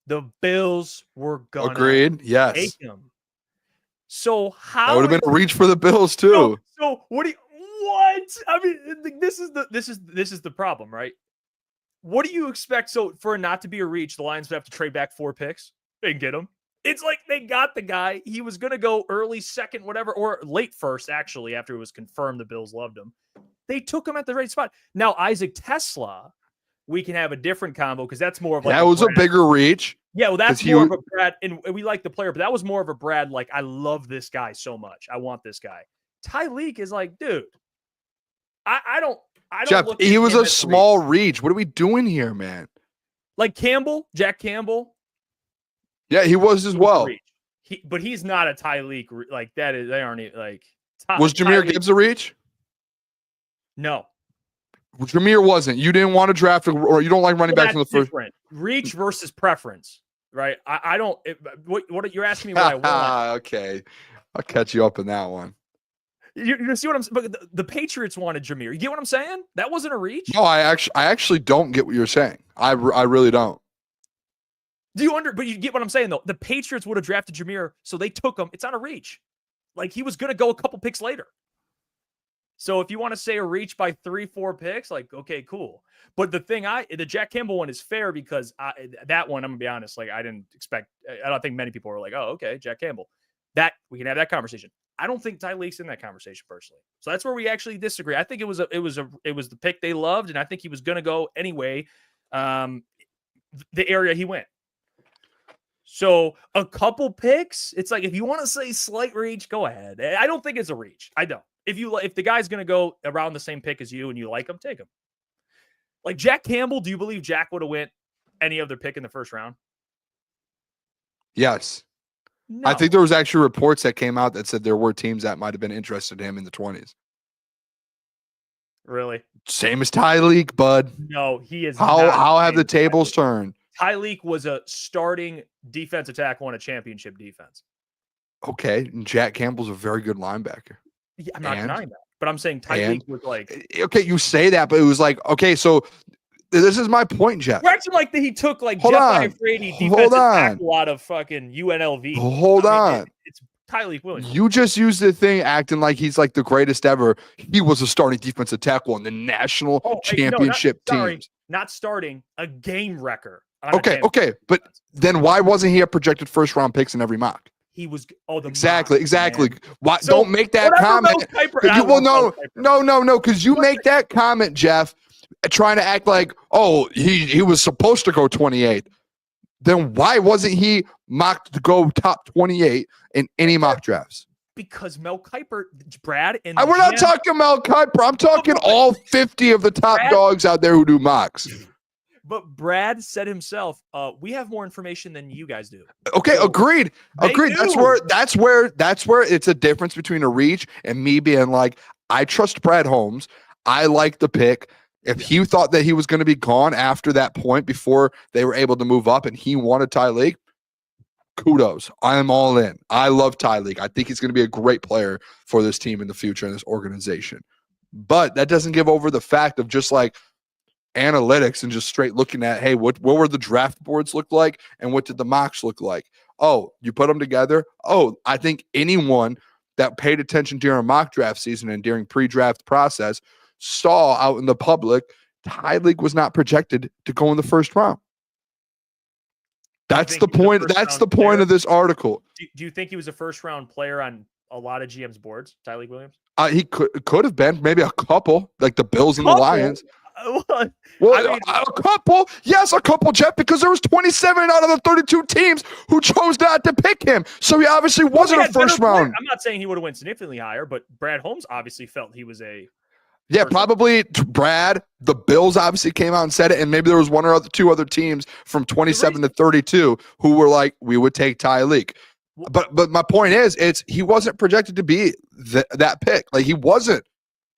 [SPEAKER 2] the Bills were going to
[SPEAKER 1] Agreed. Yes.
[SPEAKER 2] take him. So how
[SPEAKER 1] That would have been a reach for the Bills, too.
[SPEAKER 2] So what? I mean, this is the problem, right? What do you expect? So for it not to be a reach, the Lions would have to trade back 4 picks and get him. It's like they got the guy. He was going to go early second, whatever, or late first, actually, after it was confirmed the Bills loved him. They took him at the right spot. Now, Isaac Tesla, we can have a different combo because that's more of like
[SPEAKER 1] that was a bigger reach.
[SPEAKER 2] Yeah, well, that's more of a Brad, and we like the player, but that was more of a Brad, like, I love this guy so much. I want this guy. Tyreek is like, dude, I don't
[SPEAKER 1] Jeff,
[SPEAKER 2] look at
[SPEAKER 1] he was
[SPEAKER 2] him
[SPEAKER 1] a
[SPEAKER 2] as
[SPEAKER 1] small reach. What are we doing here, man?
[SPEAKER 2] Like Campbell, Jack Campbell.
[SPEAKER 1] Yeah, he was as well.
[SPEAKER 2] But he's not a Tyreek. Like, that is, they aren't like.
[SPEAKER 1] Was Jahmyr Gibbs a reach?
[SPEAKER 2] No.
[SPEAKER 1] Jahmyr wasn't. You didn't want to draft, or you don't like running backs in the first.
[SPEAKER 2] Different. Reach versus preference, right? I don't. What you're asking me? What I want?
[SPEAKER 1] Okay, I'll catch you up in that one.
[SPEAKER 2] You see what I'm saying? But the Patriots wanted Jahmyr. You get what I'm saying? That wasn't a reach.
[SPEAKER 1] No, I actually don't get what you're saying. I really don't.
[SPEAKER 2] But you get what I'm saying though. The Patriots would have drafted Jahmyr, so they took him. It's not a reach. Like, he was going to go a couple picks later. So if you want to say a reach by 3-4 picks, like, okay, cool. But the Jack Campbell one is fair because that one, I'm gonna be honest, like, I didn't expect. I don't think many people were like, oh, okay, Jack Campbell. That we can have that conversation. I don't think Tyreek's in that conversation personally. So that's where we actually disagree. I think it was the pick they loved, and I think he was going to go anyway. The area he went. So a couple picks, it's like, if you want to say slight reach, go ahead. I don't think it's a reach. I don't. If the guy's going to go around the same pick as you and you like him, take him. Like Jack Campbell, do you believe Jack would have went any other pick in the first round?
[SPEAKER 1] Yes.
[SPEAKER 2] No.
[SPEAKER 1] I think there was actually reports that came out that said there were teams that might have been interested in him in the 20s.
[SPEAKER 2] Really?
[SPEAKER 1] Same as Tyreek, bud.
[SPEAKER 2] No, he is.
[SPEAKER 1] How have the tables turned?
[SPEAKER 2] Tyreek was a starting defensive tackle on a championship defense.
[SPEAKER 1] Okay, and Jack Campbell's a very good linebacker.
[SPEAKER 2] Yeah, I'm not denying that, but I'm saying Tyreek was like.
[SPEAKER 1] Okay, you say that, but it was like, okay, so this is my point, Jeff.
[SPEAKER 2] We're acting like he took like Jeff Iafrate defensive tackle out of fucking UNLV.
[SPEAKER 1] Hold on.
[SPEAKER 2] It's Tyreek Williams.
[SPEAKER 1] You just used the thing acting like he's like the greatest ever. He was a starting defensive tackle on the national championship teams.
[SPEAKER 2] Not starting, a game wrecker.
[SPEAKER 1] Okay, but then why wasn't he a projected first round picks in every mock?
[SPEAKER 2] He was
[SPEAKER 1] exactly.
[SPEAKER 2] Man.
[SPEAKER 1] Why don't make that comment? No, because you make that comment, Jeff, trying to act like, oh, he was supposed to go 28. Then why wasn't he mocked to go top 28 in any mock drafts?
[SPEAKER 2] Because Mel Kiper, Brad, and
[SPEAKER 1] we're not talking Mel Kiper. I'm talking all 50 of the top dogs out there who do mocks.
[SPEAKER 2] But Brad said himself, we have more information than you guys do.
[SPEAKER 1] Okay, so agreed. That's where it's a difference between a reach and me being like, I trust Brad Holmes. I like the pick. If he thought that he was going to be gone after that point before they were able to move up and he wanted Tyreek, kudos. I'm all in. I love Tyreek. I think he's going to be a great player for this team in the future and this organization. But that doesn't give over the fact of just like analytics and just straight looking at, hey, what were the draft boards look like and what did the mocks look like? Oh, you put them together? Oh, I think anyone that paid attention during mock draft season and during pre-draft process saw out in the public, Tyreek was not projected to go in the first round. That's the point. That's the point of this article.
[SPEAKER 2] Do you think he was a first round player on a lot of GM's boards, Tyreek Williams?
[SPEAKER 1] He could have been maybe a couple, like the Bills and the Lions. Well,
[SPEAKER 2] I mean,
[SPEAKER 1] a couple, yes, a couple, Jeff, because there was 27 out of the 32 teams who chose not to pick him. So he obviously wasn't a first round.
[SPEAKER 2] I'm not saying he would have went significantly higher, but Brad Holmes obviously felt he was a.
[SPEAKER 1] Yeah, probably Brad. The Bills obviously came out and said it, and maybe there was one or two other teams from 27 to 32 who were like, we would take Tyreek. But my point is, he wasn't projected to be that pick. Like, he wasn't.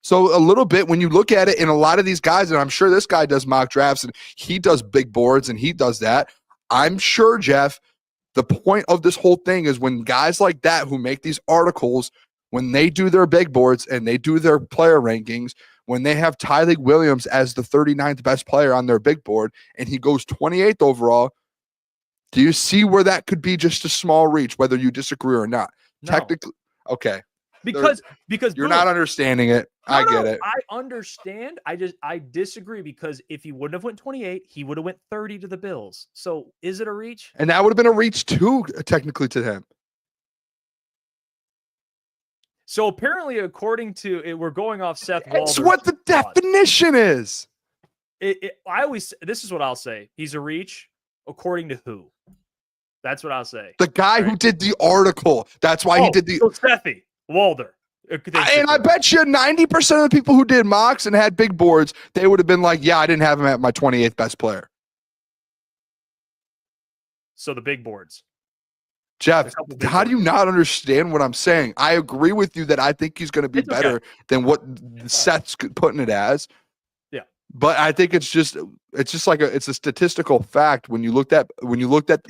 [SPEAKER 1] So a little bit when you look at it, and a lot of these guys, and I'm sure this guy does mock drafts and he does big boards and he does that. I'm sure, Jeff, the point of this whole thing is when guys like that who make these articles, when they do their big boards and they do their player rankings, when they have Tyreek Williams as the 39th best player on their big board and he goes 28th overall, do you see where that could be just a small reach, whether you disagree or not?
[SPEAKER 2] No.
[SPEAKER 1] Technically, okay.
[SPEAKER 2] Because
[SPEAKER 1] you're not understanding it. I get it.
[SPEAKER 2] I understand. I disagree because if he wouldn't have went 28, he would have went 30 to the Bills. So is it a reach?
[SPEAKER 1] And that would have been a reach too, technically, to him.
[SPEAKER 2] So apparently, according to it, we're going off Seth Walder's.
[SPEAKER 1] It's what the definition is.
[SPEAKER 2] This is what I'll say. He's a reach according to who? That's what I'll say.
[SPEAKER 1] The guy who did the article. That's why he did the.
[SPEAKER 2] So Sethy Walder.
[SPEAKER 1] And I bet you 90% of the people who did mocks and had big boards, they would have been like, yeah, I didn't have him at my 28th best player. So
[SPEAKER 2] the big boards.
[SPEAKER 1] Jeff, how do you not understand what I'm saying? I agree with you that I think he's going to be better than what Seth's putting it as.
[SPEAKER 2] Yeah.
[SPEAKER 1] But I think it's just like it's a statistical fact when you looked at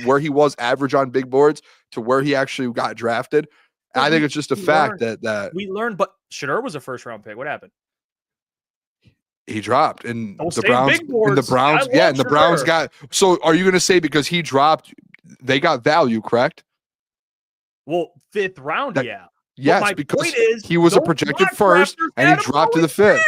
[SPEAKER 1] where he was average on big boards to where he actually got drafted. I think it's just a fact that
[SPEAKER 2] we learned. But Shedeur was a first round pick. What happened?
[SPEAKER 1] He dropped, and the Browns got. So are you going to say because he dropped, they got value? Correct.
[SPEAKER 2] Well, fifth round, yeah.
[SPEAKER 1] Yes, because he was a projected first, and he dropped to the fifth.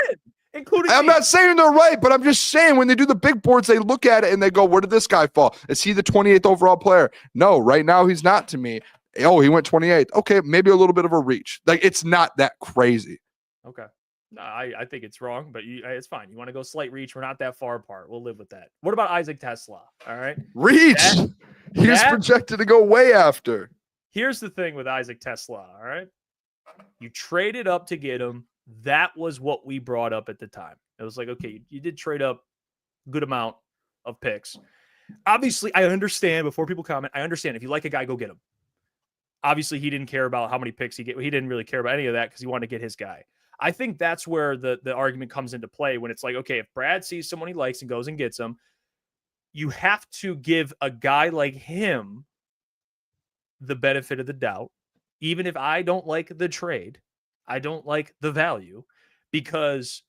[SPEAKER 1] I'm not saying they're right, but I'm just saying when they do the big boards, they look at it and they go, where did this guy fall? Is he the 28th overall player? No, right now he's not to me. Oh, he went 28th. Okay, maybe a little bit of a reach. Like, it's not that crazy.
[SPEAKER 2] Okay. No, I think it's wrong, but it's fine. You want to go slight reach? We're not that far apart. We'll live with that. What about Isaac Tesla? All right.
[SPEAKER 1] Reach. He's projected to go way after.
[SPEAKER 2] Here's the thing with Isaac Tesla. All right. You traded up to get him. That was what we brought up at the time. It was like, okay, you did trade up a good amount of picks. Obviously, I understand before people comment. I understand if you like a guy, go get him. Obviously, he didn't care about how many picks he get. He didn't really care about any of that because he wanted to get his guy. I think that's where the argument comes into play when it's like, okay, if Brad sees someone he likes and goes and gets him, you have to give a guy like him the benefit of the doubt. Even if I don't like the trade, I don't like the value, because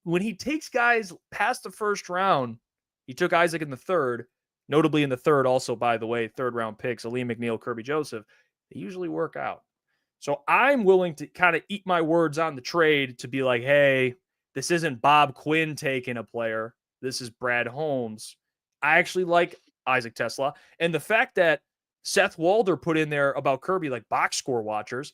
[SPEAKER 2] when he takes guys past the first round, he took Isaac in the third, notably in the third also, by the way, third round picks, Aleem McNeil, Kerby Joseph, they usually work out. So I'm willing to kind of eat my words on the trade to be like, hey, this isn't Bob Quinn taking a player. This is Brad Holmes. I actually like Isaac Tesla. And the fact that Seth Walder put in there about Kerby, like box score watchers,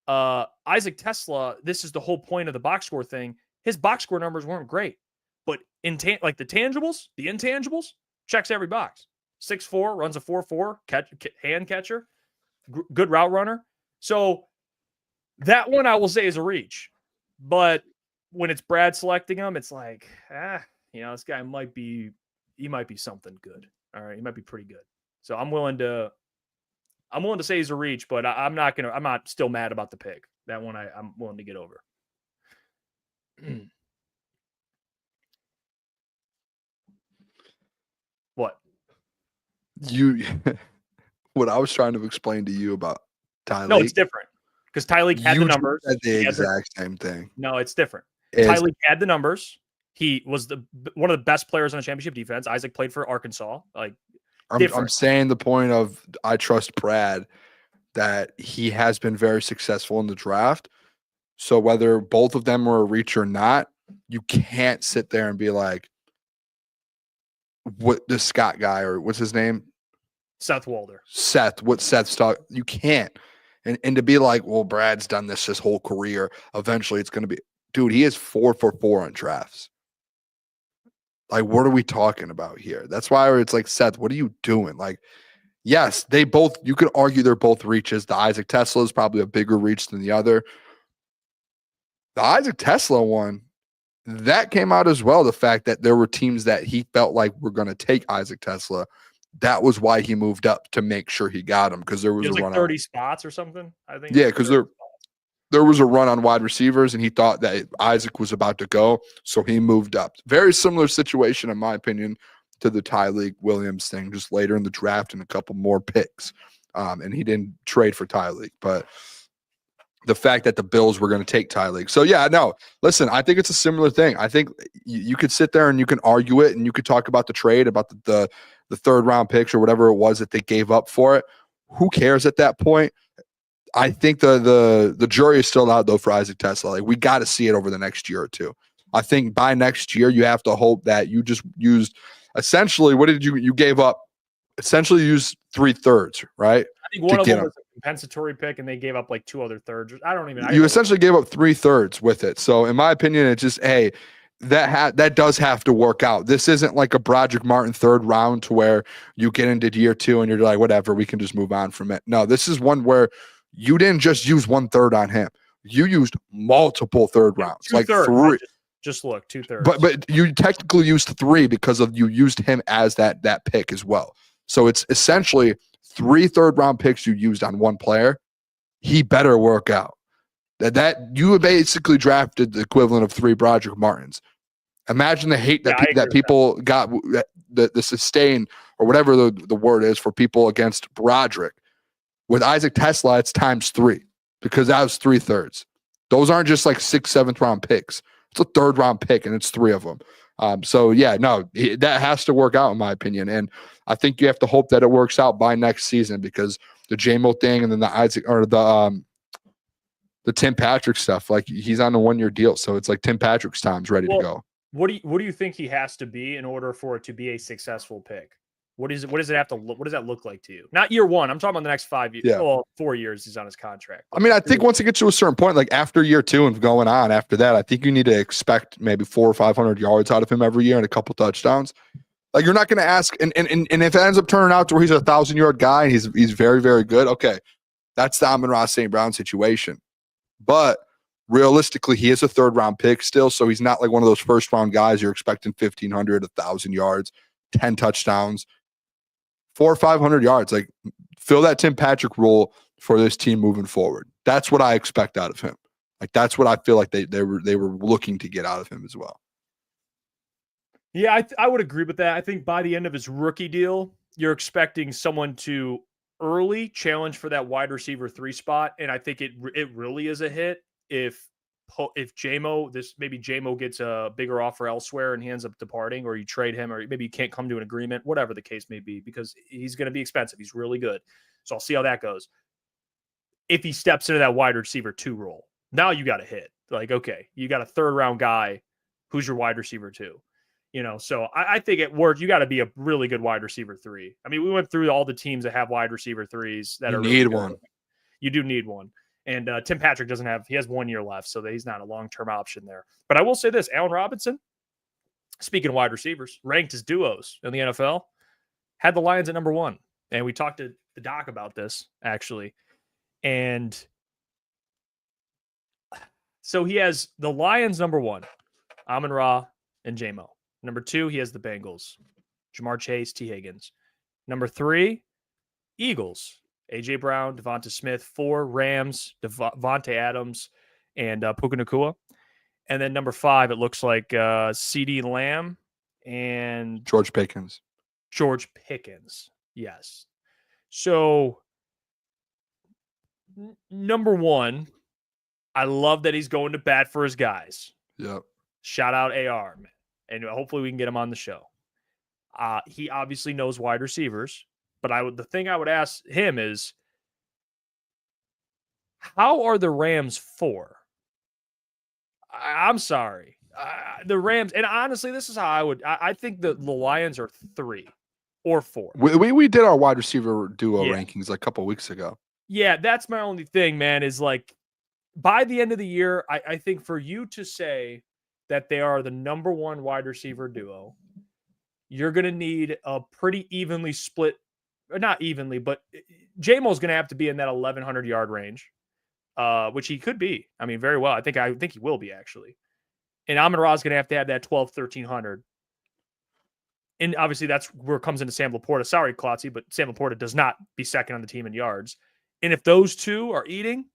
[SPEAKER 2] Isaac Tesla, this is the whole point of the box score thing. His box score numbers weren't great, but like the tangibles, the intangibles, checks every box. 6'4", runs a 4.4, hand catcher, good route runner. So that one I will say is a reach. But when it's Brad selecting him, it's like, this guy might be something good. All right, he might be pretty good. So I'm willing to say he's a reach, but I'm not still mad about the pick. That one I'm willing to get over. What?
[SPEAKER 1] What I was trying to explain to you about Tyreek.
[SPEAKER 2] No, it's different. Because Tyreek had the numbers.
[SPEAKER 1] The exact same thing.
[SPEAKER 2] No, it's different. Tyreek had the numbers. He was one of the best players on the championship defense. Isaac played for Arkansas.
[SPEAKER 1] I'm saying the point of I trust Brad that he has been very successful in the draft. So whether both of them were a reach or not, you can't sit there and be like, what the Scott guy or what's his name?
[SPEAKER 2] Seth Walder.
[SPEAKER 1] What Seth's talking. You can't. And to be like, well, Brad's done this his whole career. Eventually it's going to be. dude, he is 4 for 4 on drafts. Like, what are we talking about here? That's why it's like, Seth, what are you doing? Like, yes, you could argue they're both reaches. The Isaac Tesla is probably a bigger reach than the other. The Isaac Tesla one, that came out as well. The fact that there were teams that he felt like were going to take Isaac Tesla. That was why he moved up to make sure he got him, because there was a
[SPEAKER 2] like
[SPEAKER 1] run
[SPEAKER 2] 30 spots or something, I think.
[SPEAKER 1] Yeah, because there was a run on wide receivers, and he thought that Isaac was about to go, so he moved up. Very similar situation, in my opinion, to the Tyreek Williams thing, just later in the draft and a couple more picks. And he didn't trade for Tyreek, but the fact that the Bills were going to take Tyreek. So, yeah, no, listen, I think it's a similar thing. I think you could sit there and you can argue it, and you could talk about the trade, about the third-round picks or whatever it was that they gave up for it. Who cares at that point? I think the jury is still out, though, for Isaac Tesla. Like, we got to see it over the next year or two. I think by next year, you have to hope that you just used essentially, what did you gave up? Essentially used 3/3, right?
[SPEAKER 2] I think one of them was a compensatory pick, and they gave up like 2 other thirds. You
[SPEAKER 1] essentially gave up 3/3 with it. So in my opinion, it's just, hey, that does have to work out. This isn't like a Broderick Martin third round to where you get into year 2 and you're like, whatever, we can just move on from it. No, this is one where you didn't just use 1/3 on him. You used multiple third rounds, like 3.
[SPEAKER 2] Just look, 2/3.
[SPEAKER 1] But you technically used 3 because of you used him as that pick as well. So it's essentially 3 third-round picks you used on one player. He better work out. That you basically drafted the equivalent of 3 Broderick Martins. Imagine the hate that people got, the sustain or whatever the word is for people against Broderick. With Isaac Tesla, it's times 3 because that was 3/3. Those aren't just like 6th, 7th round picks. It's a 3rd round pick, and it's 3 of them. So yeah, no, that has to work out in my opinion. And I think you have to hope that it works out by next season, because the J-Mo thing and then the Isaac or the Tim Patrick stuff, like he's on a 1-year deal. So it's like Tim Patrick's time's ready to go.
[SPEAKER 2] What do you think he has to be in order for it to be a successful pick? What does it have to look? What does that look like to you? Not year 1. I'm talking about the next 5 years.
[SPEAKER 1] Yeah.
[SPEAKER 2] Well, 4 years he's on his contract.
[SPEAKER 1] I mean, I think once it gets to a certain point, like after year 2 and going on after that, I think you need to expect maybe 400 or 500 yards out of him every year and a couple touchdowns. Like, you're not going to ask, and if it ends up turning out to where he's a 1,000-yard guy and he's very, very good, okay, that's the Amon-Ra St. Brown situation. But realistically, he is a 3rd-round pick still, so he's not like one of those first-round guys you're expecting 1,500, 1,000 yards, 10 touchdowns. 400 or 500 yards, like fill that Tim Patrick role for this team moving forward. That's what I expect out of him. Like, that's what I feel like they were looking to get out of him as well.
[SPEAKER 2] Yeah, I would agree with that. I think by the end of his rookie deal, you're expecting someone to early challenge for that wide receiver 3 spot, and I think it really is a hit if J-Mo gets a bigger offer elsewhere and he ends up departing, or you trade him, or maybe you can't come to an agreement, whatever the case may be, because he's going to be expensive. He's really good. So I'll see how that goes. If he steps into that wide receiver 2 role, now you got to hit. Like, okay, you got a 3rd-round guy who's your wide receiver 2. So I think it worked. You got to be a really good wide receiver 3. I mean, we went through all the teams that have wide receiver 3s that
[SPEAKER 1] you need one.
[SPEAKER 2] You do need one. And Tim Patrick he has 1 year left, so he's not a long-term option there. But I will say this, Allen Robinson, speaking of wide receivers, ranked as duos in the NFL, had the Lions at number 1. And we talked to the doc about this, actually. And so he has the Lions number 1, Amon-Ra and J-Mo. Number 2, he has the Bengals, Jamar Chase, T. Higgins. Number 3, Eagles, A.J. Brown, Devonta Smith. 4, Rams, Devontae Adams, and Puka Nacua. And then number 5, it looks like CeeDee Lamb and
[SPEAKER 1] George Pickens.
[SPEAKER 2] Yes. So, number 1, I love that he's going to bat for his guys.
[SPEAKER 1] Yep.
[SPEAKER 2] Shout out AR, man. And hopefully we can get him on the show. He obviously knows wide receivers. But the thing I would ask him is, how are the Rams 4? I'm sorry. The Rams, and honestly, this is how I think the Lions are 3 or 4.
[SPEAKER 1] We did our wide receiver duo rankings like a couple weeks ago.
[SPEAKER 2] Yeah, that's my only thing, man, is like, by the end of the year, I think for you to say that they are the number one wide receiver duo, you're going to need a pretty evenly split, or not evenly, but J-Mo's going to have to be in that 1,100 yard range, which he could be. I mean, very well. I think he will be, actually. And Amon-Ra is going to have that 1,200-1,300. And obviously that's where it comes into Sam Laporta. Sorry, Klotzy, but Sam Laporta does not be second on the team in yards. And if those two are eating,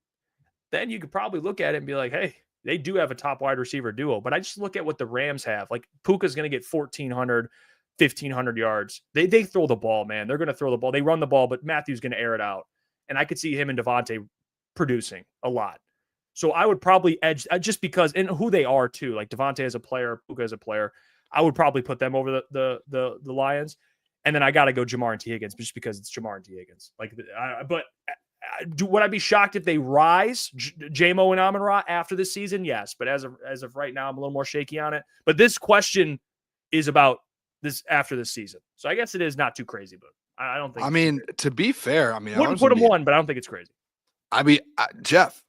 [SPEAKER 2] then you could probably look at it and be like, hey, they do have a top wide receiver duo. But I just look at what the Rams have. Like, Puka's going to get 1,400, 1,500 yards. They throw the ball, man. They're going to throw the ball. They run the ball, but Matthew's going to air it out. And I could see him and Devontae producing a lot. So I would probably edge, just because, and who they are too. Like, Devontae as a player, Puka as a player, I would probably put them over the Lions. And then I got to go Jamar and T. Higgins just because it's Jamar and T. Higgins. Like, would I be shocked if they rise, J-Mo and Amon-Ra, after this season? Yes. But as of right now, I'm a little more shaky on it. But this question is about this after this season. So I guess it is not too crazy, but I don't think.
[SPEAKER 1] I mean, to be fair, I mean,
[SPEAKER 2] wouldn't put them one, but I don't think it's crazy.
[SPEAKER 1] I mean, Jeff,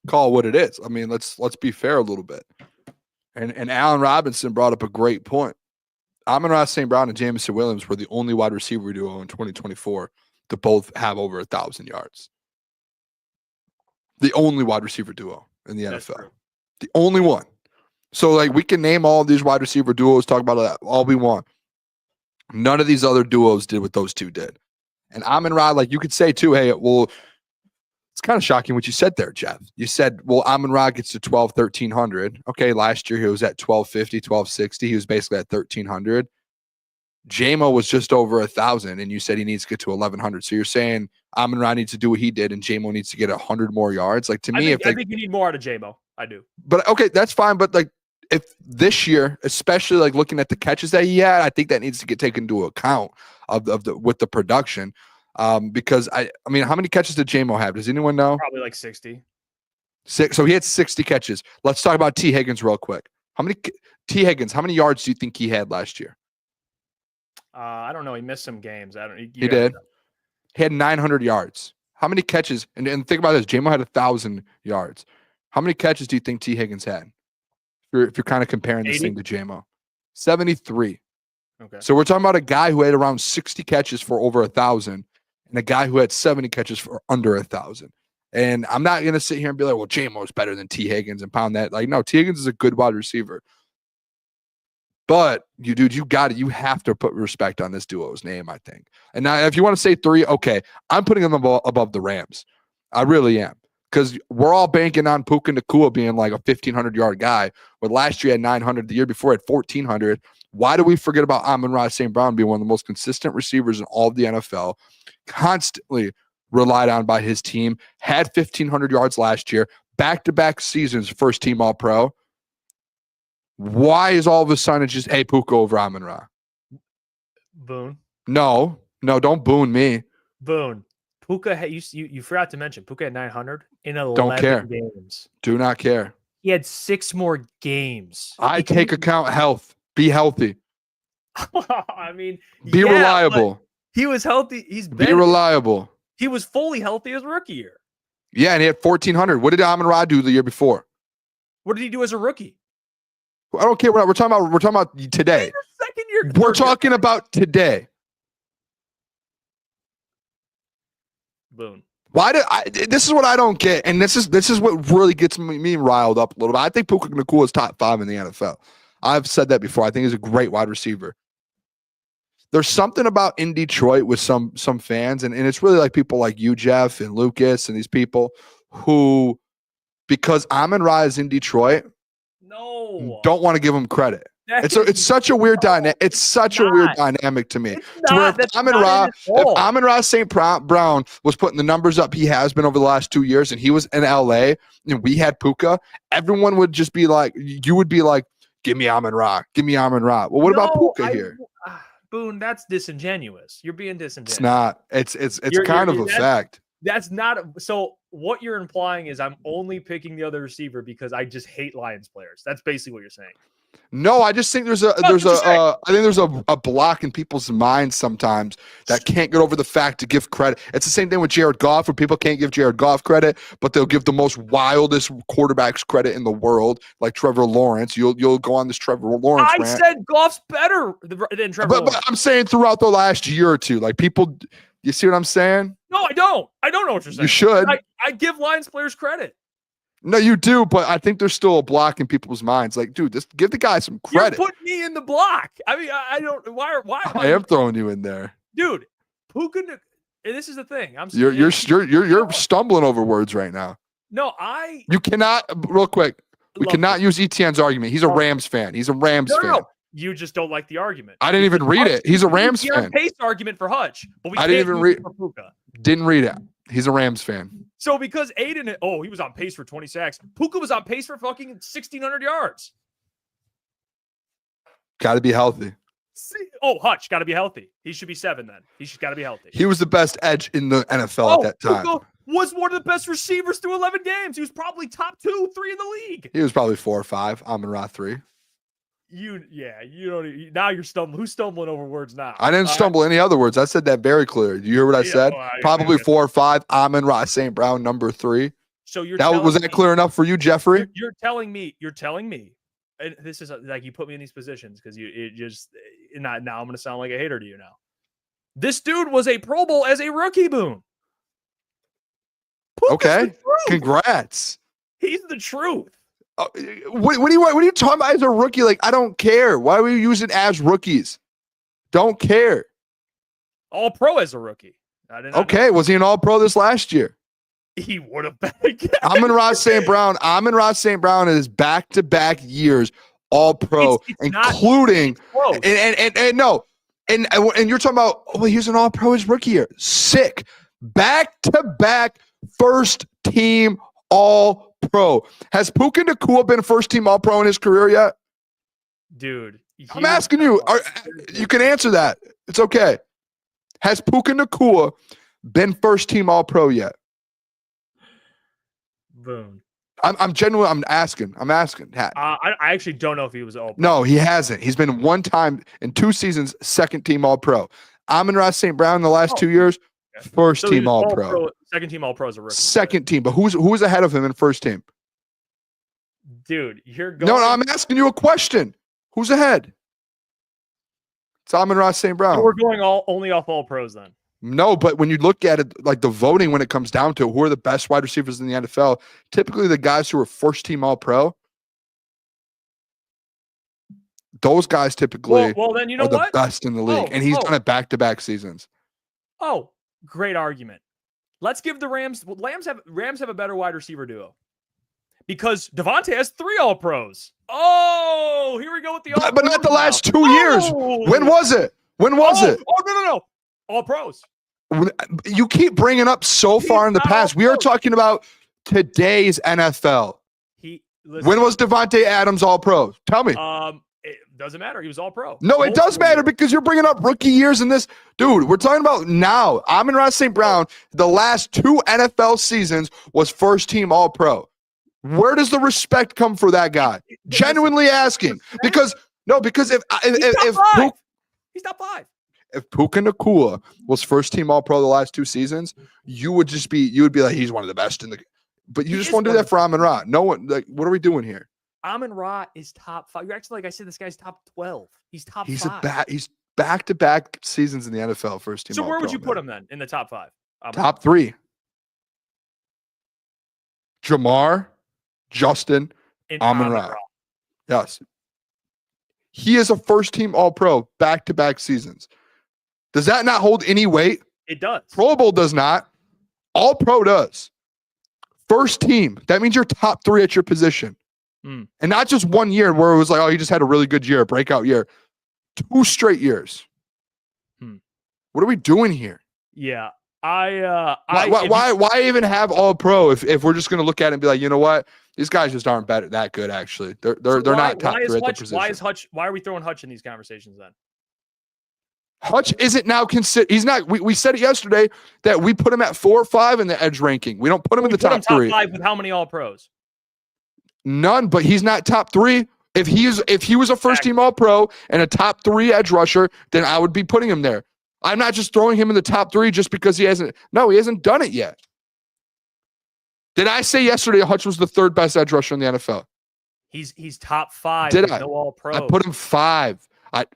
[SPEAKER 1] call it what it is. I mean, let's be fair a little bit. And Allen Robinson brought up a great point. Amon-Ra St. Brown and Jameson Williams were the only wide receiver duo in 2024 to both have over 1,000 yards. The only wide receiver duo in the NFL. The only one. So, like, we can name all these wide receiver duos, talk about that all we want. None of these other duos did what those two did. And Amon-Ra, like, you could say too, hey, well, it's kind of shocking what you said there, Jeff. You said, well, Amon-Ra gets to 1,300. Okay, last year he was at 1,250, 1,260. He was basically at 1,300. J-Mo was just over 1,000, and you said he needs to get to 1,100. So you're saying Amon-Ra needs to do what he did, and J-Mo needs to get 100 more yards? Like, to me,
[SPEAKER 2] I think you need more out of J-Mo. I do.
[SPEAKER 1] But okay, that's fine. But like, if this year, especially like looking at the catches that he had, I think that needs to get taken into account with the production. Because I mean, how many catches did J-Mo have? Does anyone know?
[SPEAKER 2] Probably like 60.
[SPEAKER 1] So he had 60 catches. Let's talk about T. Higgins real quick. How many yards do you think he had last year?
[SPEAKER 2] I don't know. He missed some games.
[SPEAKER 1] He did. He had 900 yards. How many catches? And think about this. J-Mo had 1,000 yards. How many catches do you think T. Higgins had? If you're kind of comparing this
[SPEAKER 2] 80?
[SPEAKER 1] thing to J-Mo, 73.
[SPEAKER 2] Okay.
[SPEAKER 1] So we're talking about a guy who had around 60 catches for over 1,000. And a guy who had 70 catches for under 1,000. And I'm not going to sit here and be like, well, J-Mo is better than T. Higgins and pound that. Like, no, T. Higgins is a good wide receiver. But you have to put respect on this duo's name, I think. And now if you want to say 3, okay, I'm putting them above the Rams. I really am. Because we're all banking on Puka Nacua being like a 1,500 yard guy. But last year he had 900. The year before he had 1,400. Why do we forget about Amon-Ra St. Brown being one of the most consistent receivers in all of the NFL? Constantly relied on by his team, had 1,500 yards last year, back-to-back seasons, first team All-Pro. Why is all of a sudden just, hey, Puka over Amon-Ra?
[SPEAKER 2] Boone.
[SPEAKER 1] No, don't boon me.
[SPEAKER 2] Boone. Puka, you forgot to mention, Puka had 900 in 11
[SPEAKER 1] Don't care.
[SPEAKER 2] games.
[SPEAKER 1] Do not care.
[SPEAKER 2] He had 6 more games.
[SPEAKER 1] I take account health. Be healthy.
[SPEAKER 2] I mean,
[SPEAKER 1] be reliable.
[SPEAKER 2] He was healthy.
[SPEAKER 1] Be reliable.
[SPEAKER 2] He was fully healthy his rookie year.
[SPEAKER 1] Yeah, and he had 1,400. What did Amon-Ra do the year before?
[SPEAKER 2] What did he do as a rookie?
[SPEAKER 1] I don't care. We're talking about today.
[SPEAKER 2] Second year.
[SPEAKER 1] We're talking about today.
[SPEAKER 2] Boom.
[SPEAKER 1] This is what I don't get, and this is what really gets me riled up a little bit. I think Puka Nacua is top 5 in the NFL. I've said that before. I think he's a great wide receiver. There's something about in Detroit with some fans, and it's really like people like you, Jeff, and Lucas, and these people who, because Amon-Ra is in Detroit, don't want to give him credit. It's such a weird dynamic. It's such a weird dynamic to me. If Amon-Ra St. Brown was putting the numbers up he has been over the last 2 years, and he was in LA, and we had Puka, everyone would just be like, you would be like, give me Amon-Ra. Give me Amon-Ra. Well, what about Puka here?
[SPEAKER 2] Boone, that's disingenuous. You're being disingenuous.
[SPEAKER 1] It's not. It's kind of a fact.
[SPEAKER 2] That's not. So what you're implying is I'm only picking the other receiver because I just hate Lions players. That's basically what you're saying.
[SPEAKER 1] No, I just think I think there's a block in people's minds sometimes that can't get over the fact to give credit. It's the same thing with Jared Goff, where people can't give Jared Goff credit, but they'll give the most wildest quarterbacks credit in the world, like Trevor Lawrence. You'll go on this Trevor Lawrence
[SPEAKER 2] I
[SPEAKER 1] rant.
[SPEAKER 2] said Goff's better than Trevor Lawrence.
[SPEAKER 1] But I'm saying throughout the last year or two, like people, you see what I'm saying?
[SPEAKER 2] No, I don't. I don't know what you're saying.
[SPEAKER 1] You should.
[SPEAKER 2] I give Lions players credit.
[SPEAKER 1] No, you do, but I think there's still a block in people's minds. Like, dude, just give the guy some credit.
[SPEAKER 2] You're putting me in the block. I mean, I don't. Why?
[SPEAKER 1] I am throwing you in there,
[SPEAKER 2] dude. Puka. And this is the thing.
[SPEAKER 1] You're stumbling over words right now.
[SPEAKER 2] No,
[SPEAKER 1] You cannot. Real quick, we cannot use Etienne's argument. He's a Rams fan. He's a Rams fan.
[SPEAKER 2] No. You just don't like the argument.
[SPEAKER 1] I didn't even read it. He's a Rams fan.
[SPEAKER 2] Pace argument for Hutch, but we
[SPEAKER 1] I didn't even read.
[SPEAKER 2] For Puka.
[SPEAKER 1] Didn't read it. He's a Rams fan.
[SPEAKER 2] So because Aiden, he was on pace for 20 sacks. Puka was on pace for fucking 1,600 yards.
[SPEAKER 1] Got to be healthy.
[SPEAKER 2] Hutch got to be healthy. He should be 7 then. He should got to be healthy.
[SPEAKER 1] He was the best edge in the NFL at that time.
[SPEAKER 2] Puka was one of the best receivers through 11 games. He was probably top 2, 3 in the league.
[SPEAKER 1] He was probably 4 or 5. Amon-Ra 3.
[SPEAKER 2] You don't. Now you're stumbling. Who's stumbling over words now?
[SPEAKER 1] I didn't stumble any other words. I said that very clear. Do you hear what I said? Probably 4 or 5. Amon-Ra St. Brown, number 3.
[SPEAKER 2] So
[SPEAKER 1] was that clear enough for you, Jeffrey?
[SPEAKER 2] You're telling me, and this is like you put me in these positions because now I'm going to sound like a hater to you now. This dude was a Pro Bowl as a rookie, Boone.
[SPEAKER 1] Okay, congrats.
[SPEAKER 2] He's the truth.
[SPEAKER 1] What are you talking about as a rookie? Like, I don't care. Why are we using as rookies? Don't care.
[SPEAKER 2] All Pro as a rookie.
[SPEAKER 1] Okay, was he an All Pro this last year?
[SPEAKER 2] He would have been again.
[SPEAKER 1] Amon-Ra St. Brown is back-to-back years All Pro, including and you're talking about he's an All Pro his rookie year. Sick. Back-to-back first team All Pro. Has Puka Nacua been first team All Pro in his career yet?
[SPEAKER 2] Dude,
[SPEAKER 1] I'm asking you. You can answer that. It's okay. Has Puka Nacua been first team All Pro yet?
[SPEAKER 2] Boom.
[SPEAKER 1] I'm genuinely. I'm asking.
[SPEAKER 2] I actually don't know if he was All Pro.
[SPEAKER 1] No, he hasn't. He's been one time in 2 seasons, second team All Pro. Amon-Ra St. Brown in the last 2 years, first team All Pro.
[SPEAKER 2] Second team All Pro as a rookie.
[SPEAKER 1] Second team, but who's ahead of him in first team?
[SPEAKER 2] Dude, you're going.
[SPEAKER 1] No, I'm asking you a question. Who's ahead? It's Amon-Ra St. Brown.
[SPEAKER 2] So we're going only off All Pros then.
[SPEAKER 1] No, but when you look at it, like the voting, when it comes down to who are the best wide receivers in the NFL, typically the guys who are first team All Pro, those guys typily
[SPEAKER 2] well then you know
[SPEAKER 1] are the
[SPEAKER 2] what?
[SPEAKER 1] best in the league, and he's done it back-to-back seasons.
[SPEAKER 2] Oh, great argument. Let's give the Rams have a better wide receiver duo because Devontae has 3 All Pros. Oh, here we go with the All
[SPEAKER 1] but not the last 2 years. When was it? Oh,
[SPEAKER 2] no. All Pros.
[SPEAKER 1] You keep bringing up so far in the past. We are talking about today's NFL. When was Devontae Adams All Pro? Tell me.
[SPEAKER 2] It doesn't matter. He was All Pro.
[SPEAKER 1] No, it does matter because you're bringing up rookie years in this. Dude, we're talking about now. Amon-Ra St. Brown, the last 2 NFL seasons was first team All Pro. Where does the respect come for that guy? Genuinely asking. Because if
[SPEAKER 2] he's top 5.
[SPEAKER 1] If Puka Nacua was first team All Pro the last 2 seasons, you would be like, he's one of the best in the. But you just won't do that for Amon-Ra. No one. Like, what are we doing here?
[SPEAKER 2] Amon-Ra is top 5. You're acting like I said this guy's top 12. He's top 5.
[SPEAKER 1] He's back-to-back seasons in the NFL first team.
[SPEAKER 2] So where would
[SPEAKER 1] All-Pro,
[SPEAKER 2] you put him then in the top 5?
[SPEAKER 1] Top 3. Jamar, Justin, Amon-Ra. Yes. He is a first team All Pro back-to-back seasons. Does that not hold any weight?
[SPEAKER 2] It does.
[SPEAKER 1] Pro Bowl does not. All Pro does. First team. That means you're top 3 at your position. And not just 1 year where it was like, oh, he just had a really good year, breakout year. 2 straight years. What are we doing here?
[SPEAKER 2] Yeah.
[SPEAKER 1] Why even have All Pro if we're just going to look at it and be like, you know what? These guys just aren't that good, actually. They're not top 3 at their position.
[SPEAKER 2] Why are we throwing Hutch in these conversations then?
[SPEAKER 1] Hutch isn't now considered. He's not. We said it yesterday that we put him at 4 or 5 in the edge ranking. We don't put him in the top 3.
[SPEAKER 2] Top 5 with how many All Pros?
[SPEAKER 1] None, but he's not top 3. If he was a first team All-Pro and a top 3 edge rusher, then I would be putting him there. I'm not just throwing him in the top 3 just because he hasn't done it yet. Did I say yesterday Hutch was the 3rd best edge rusher in the NFL?
[SPEAKER 2] He's top 5.
[SPEAKER 1] Did I?
[SPEAKER 2] No All-Pro.
[SPEAKER 1] I put him 5.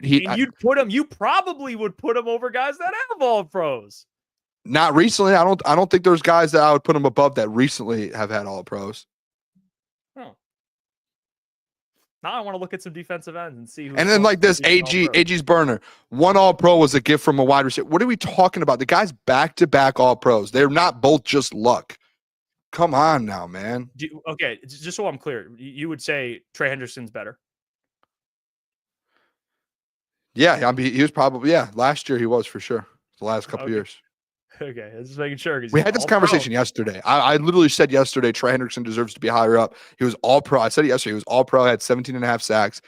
[SPEAKER 2] You probably would put him over guys that have All-Pros.
[SPEAKER 1] Not recently. I don't think there's guys that I would put him above that recently have had All-Pros.
[SPEAKER 2] Oh. Now I want to look at some defensive ends and see who.
[SPEAKER 1] And then like this, AG's burner. 1 All-Pro was a gift from a wide receiver. What are we talking about? The guy's back-to-back All-Pros. They're not both just luck. Come on now, man.
[SPEAKER 2] Okay, just so I'm clear, you would say Trey Hendrickson's better.
[SPEAKER 1] Yeah, I mean, he was probably, last year he was for sure. The last couple years.
[SPEAKER 2] Okay, just making sure.
[SPEAKER 1] We had this conversation yesterday. I literally said yesterday Trey Hendrickson deserves to be higher up. He was All-Pro. I said it yesterday. He was All-Pro, had 17 and a half sacks.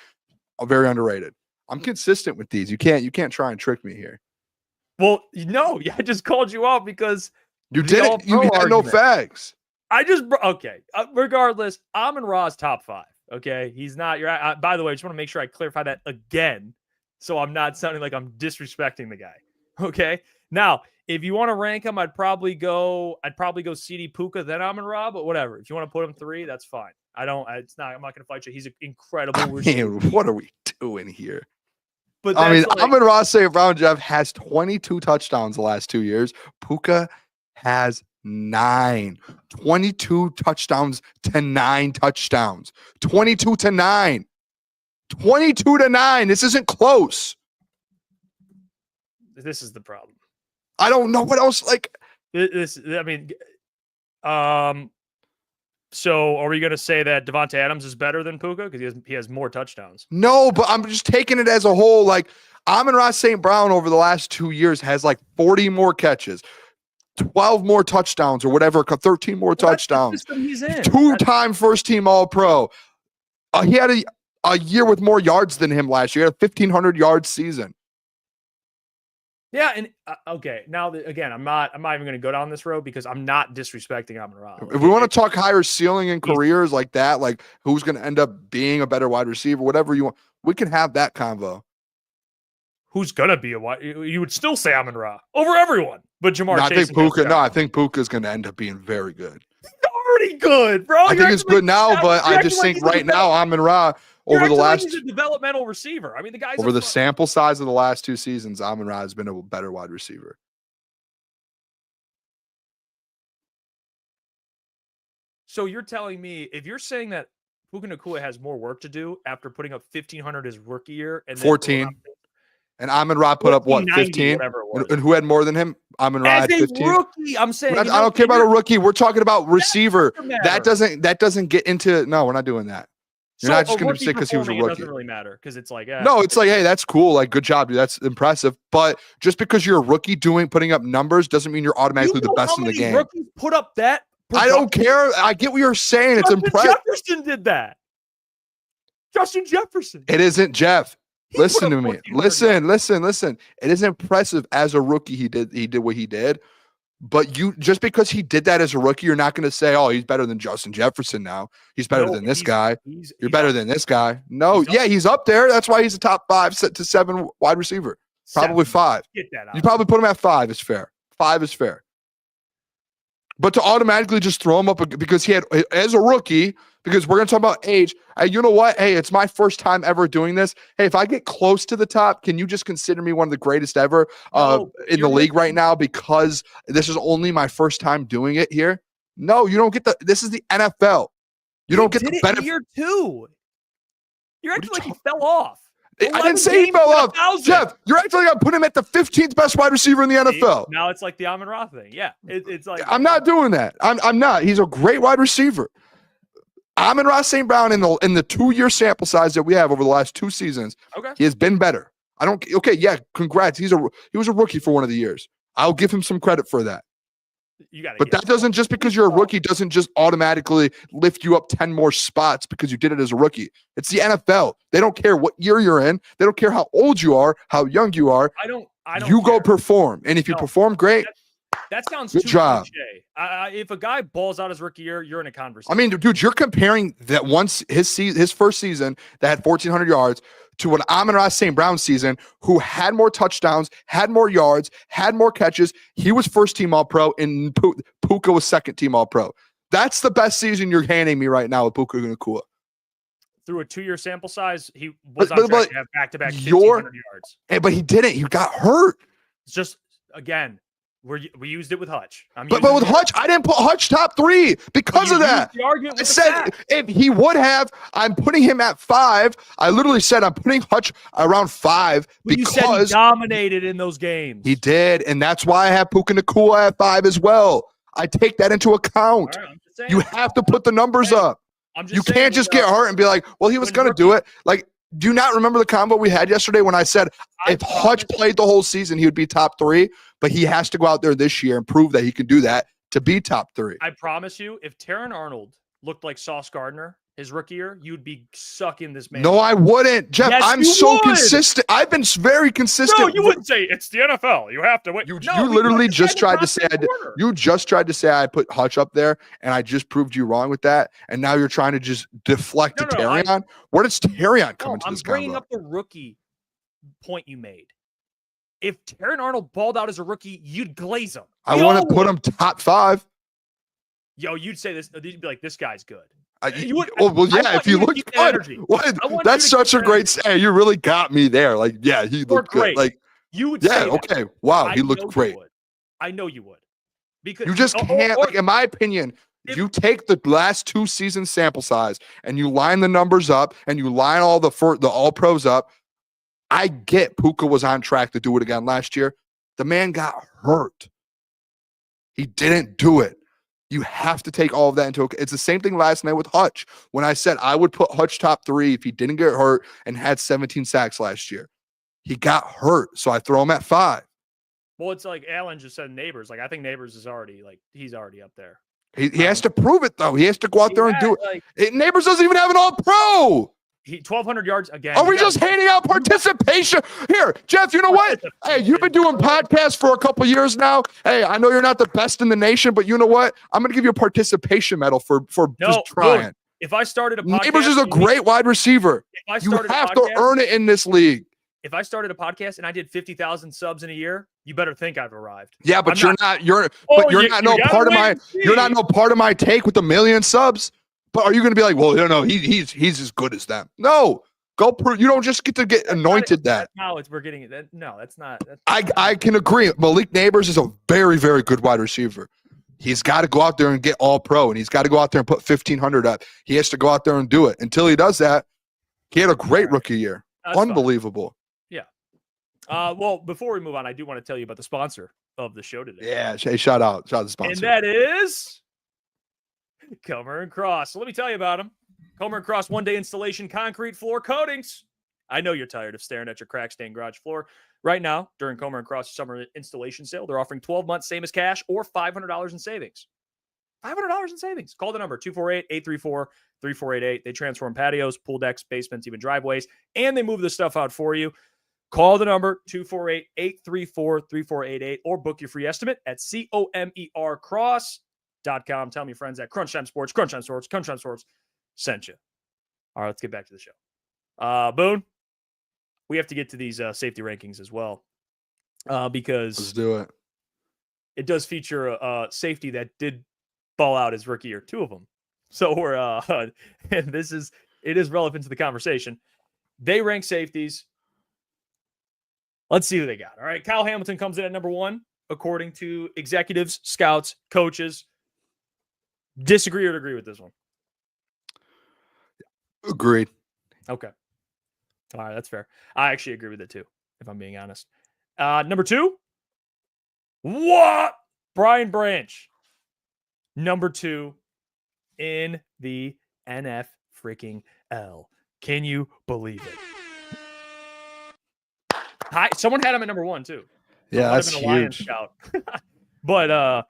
[SPEAKER 1] Very underrated. I'm consistent with these. You can't try and trick me here.
[SPEAKER 2] Well, no, I just called you out because
[SPEAKER 1] you didn't. You had no facts.
[SPEAKER 2] Regardless, Amon-Ra's top 5. Okay, he's not. By the way, I just want to make sure I clarify that again, so I'm not sounding like I'm disrespecting the guy. Okay, now if you want to rank him, I'd probably go CD Puka, then Amon-Ra, but whatever. If you want to put him 3, that's fine. I'm not going to fight you. He's an incredible receiver.
[SPEAKER 1] What are we doing here?
[SPEAKER 2] But
[SPEAKER 1] Amon-Ra St. Brown, Jeff, has 22 touchdowns the last 2 years. Puka has 9. 22 touchdowns to 9 touchdowns. 22 to 9. 22 to 9. This isn't close.
[SPEAKER 2] This is the problem.
[SPEAKER 1] I don't know what else.
[SPEAKER 2] So are we going to say that Devontae Adams is better than Puka because he has more touchdowns?
[SPEAKER 1] No, but I'm just taking it as a whole. Like Amon-Ra St. Brown over the last 2 years has like 40 more catches, 12 more touchdowns or whatever, 13 more touchdowns.
[SPEAKER 2] He's in.
[SPEAKER 1] 2-time first team All-Pro. He had a year with more yards than him last year. He had a 1,500 yard season.
[SPEAKER 2] Yeah, and okay. Now, again, I'm not even going to go down this road because I'm not disrespecting Amon-Ra.
[SPEAKER 1] If we want to talk higher ceiling in careers like that, like who's going to end up being a better wide receiver, whatever you want, we can have that convo.
[SPEAKER 2] Who's going to be a wide? You would still say Amon-Ra over everyone, but Jamar.
[SPEAKER 1] No, I think Puka is going to end up being very good.
[SPEAKER 2] He's already good, bro.
[SPEAKER 1] I think it's good now, but I just think right now Amon-Ra. Over the last,
[SPEAKER 2] he's a developmental receiver. I mean, the guy's
[SPEAKER 1] over the sample size of the last 2 seasons, Amon-Ra has been a better wide receiver.
[SPEAKER 2] So you're telling me if you're saying that Puka Nacua has more work to do after putting up 1,500 his rookie year and
[SPEAKER 1] 14, and Amon-Ra put up what 15, and who had more than him? Amon-Ra had 15.
[SPEAKER 2] Rookie, I'm saying.
[SPEAKER 1] I don't care about a rookie. We're talking about receiver. That doesn't get into. No, we're not doing that. You're not just going to say because he was a rookie. It
[SPEAKER 2] doesn't really matter because it's like
[SPEAKER 1] no, it's like, hey, that's cool, like good job, dude, that's impressive. But just because you're a rookie putting up numbers doesn't mean you're automatically the best in the game.
[SPEAKER 2] Rookies put up that.
[SPEAKER 1] I don't care. I get what you're saying. It's impressive.
[SPEAKER 2] Jefferson did that. Justin Jefferson.
[SPEAKER 1] It isn't Jeff. Listen to me. Listen. It is impressive as a rookie. He did what he did. But just because he did that as a rookie, you're not going to say, oh, he's better than Justin Jefferson now. He's better than this guy. You're better than this guy. No, he's up there. That's why he's a top 5 to 7 wide receiver. Probably 5.
[SPEAKER 2] Get that out.
[SPEAKER 1] You probably put him at 5 is fair. 5 is fair. But to automatically just throw him up because he had, as a rookie, because we're going to talk about age. You know what? Hey, it's my first time ever doing this. Hey, if I get close to the top, can you just consider me one of the greatest ever in the league right now because this is only my first time doing it here? No, you don't get this is the NFL. You don't get the benefit.
[SPEAKER 2] Year 2. You're acting like he fell off.
[SPEAKER 1] I didn't say he fell off. Jeff, you're acting like I put him at the 15th best wide receiver in the NFL.
[SPEAKER 2] Now it's like the Amon-Ra thing. Yeah, it's like
[SPEAKER 1] I'm not doing that. I'm not. He's a great wide receiver. Amon-Ra St. Brown in the 2-year sample size that we have over the last 2 seasons, he has been better. Congrats. He was a rookie for one of the years. I'll give him some credit for that. But that doesn't, just because you're a rookie doesn't just automatically lift you up 10 more spots because you did it as a rookie. It's the NFL. They don't care what year you're in. They don't care how old you are, how young you are.
[SPEAKER 2] I don't
[SPEAKER 1] you
[SPEAKER 2] care.
[SPEAKER 1] go perform. And if you perform great,
[SPEAKER 2] That sounds
[SPEAKER 1] Good
[SPEAKER 2] too
[SPEAKER 1] job.
[SPEAKER 2] cliche. If a guy balls out his rookie year, you're in a conversation.
[SPEAKER 1] I mean, dude, you're comparing that once his first season that had 1,400 yards to what Amon-Ra St. Brown season, who had more touchdowns, had more yards, had more catches. He was first team All-Pro, and Puka was second team All-Pro. That's the best season you're handing me right now with Puka Nacua.
[SPEAKER 2] Through a 2-year sample size, he was on track to have back-to-back 1,500 yards.
[SPEAKER 1] But he didn't. He got hurt.
[SPEAKER 2] It's just, again, we used it with Hutch.
[SPEAKER 1] But with Hutch, I didn't put Hutch top 3 because of that. I said if he would have, I'm putting him at 5. I literally said I'm putting Hutch around 5
[SPEAKER 2] because you said he dominated in those games.
[SPEAKER 1] He did, and that's why I have Puka Nacua at 5 as well. I take that into account. Right, you have to put the numbers up. You can't just get hurt and be like, well, he was going to do it. Like, do you not remember the combo we had yesterday when I said if Hutch played the whole season, he would be top 3, but he has to go out there this year and prove that he can do that to be top 3.
[SPEAKER 2] I promise you, if Terron Arnold looked like Sauce Gardner his rookie year, you'd be sucking this man.
[SPEAKER 1] No, I wouldn't. Jeff,
[SPEAKER 2] yes,
[SPEAKER 1] I'm so consistent. I've been very consistent.
[SPEAKER 2] No, you wouldn't say it's the NFL. You have to win.
[SPEAKER 1] You literally just tried to say I put Hutch up there, and I just proved you wrong with that. And now you're trying to just deflect to Terrion. Where does Terrion come into this convo?
[SPEAKER 2] I'm bringing up the rookie point you made. If Terron Arnold balled out as a rookie, you'd glaze him.
[SPEAKER 1] I want to put him top 5.
[SPEAKER 2] Yo, you'd say this. You'd be like, this guy's good.
[SPEAKER 1] If you look good, that's such a great say. You really got me there. Like, yeah, he looked good. Like,
[SPEAKER 2] you would say
[SPEAKER 1] okay, wow, he looked great.
[SPEAKER 2] I know you would. Because
[SPEAKER 1] you just can't, like, in my opinion, you take the last 2 season sample size and you line the numbers up and you line all the All-Pros up. I get Puka was on track to do it again last year. The man got hurt. He didn't do it. You have to take all of that into account. It's the same thing last night with Hutch. When I said I would put Hutch top 3 if he didn't get hurt and had 17 sacks last year. He got hurt, so I throw him at 5.
[SPEAKER 2] Well, it's like Alan just said Neighbors. Like, I think Neighbors is already, like, he's already up there.
[SPEAKER 1] He has to prove it, though. He has to go out there and do it. Neighbors doesn't even have an All-Pro.
[SPEAKER 2] 1,200 yards again.
[SPEAKER 1] Are we just handing out participation? Here, Jeff, you know what? Hey, you've been doing podcasts for a couple years now. Hey, I know you're not the best in the nation, but you know what? I'm going to give you a participation medal for just trying.
[SPEAKER 2] Look, if I started a podcast.
[SPEAKER 1] Neighbors is a great wide receiver. You have to earn it in this league.
[SPEAKER 2] If I started a podcast and I did 50,000 subs in a year, you better think I've arrived.
[SPEAKER 1] Yeah, but you're not no part of my take with 1 million subs. But are you going to be like, well, he's as good as them? No, go prove. You don't just get to get anointed that.
[SPEAKER 2] Now we're getting it. No, that's not.
[SPEAKER 1] I can agree. Malik Neighbors is a very, very good wide receiver. He's got to go out there and get All-Pro, and he's got to go out there and put 1,500 up. He has to go out there and do it. Until he does that, he had a great rookie year. That's unbelievable.
[SPEAKER 2] Fine. Yeah. Well, before we move on, I do want to tell you about the sponsor of the show today.
[SPEAKER 1] Yeah. Hey, shout out the sponsor.
[SPEAKER 2] And that is Comer & Cross. So let me tell you about them. Comer & Cross one-day installation concrete floor coatings. I know you're tired of staring at your crack-stained garage floor. Right now, during Comer & Cross summer installation sale, they're offering 12 months, same as cash, or $500 in savings. $500 in savings. Call the number, 248-834-3488. They transform patios, pool decks, basements, even driveways, and they move the stuff out for you. Call the number, 248-834-3488, or book your free estimate at ComerCross.com. Tell me your friends at Crunch Time Sports sent you. All right, let's get back to the show. Boone, we have to get to these safety rankings as well because
[SPEAKER 1] let's do it.
[SPEAKER 2] It does feature a safety that did ball out his rookie year, 2 of them. So we're and it is relevant to the conversation. They rank safeties. Let's see who they got. All right, Kyle Hamilton comes in at number 1 according to executives, scouts, coaches. Disagree or agree with this one?
[SPEAKER 1] Agreed.
[SPEAKER 2] Okay. All right, that's fair. I actually agree with it too, if I'm being honest. Number 2. What? Brian Branch. Number 2 in the NF freaking L. Can you believe it? Someone had him at number 1 too.
[SPEAKER 1] Yeah, that's huge.
[SPEAKER 2] But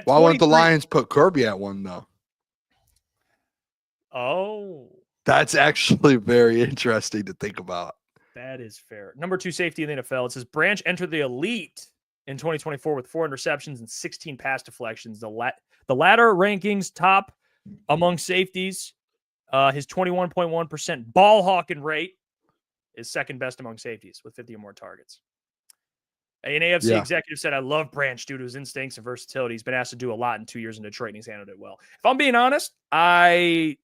[SPEAKER 1] why wouldn't the Lions put Kerby at 1 though?
[SPEAKER 2] Oh,
[SPEAKER 1] that's actually very interesting to think about.
[SPEAKER 2] That is fair. Number 2 safety in the NFL. It says Branch entered the elite in 2024 with 4 interceptions and 16 pass deflections. The latter rankings top among safeties. His 21.1% ball hawking rate is second best among safeties with 50 or more targets. An AFC executive said, I love Branch due to his instincts and versatility. He's been asked to do a lot in 2 years in Detroit, and he's handled it well. If I'm being honest, I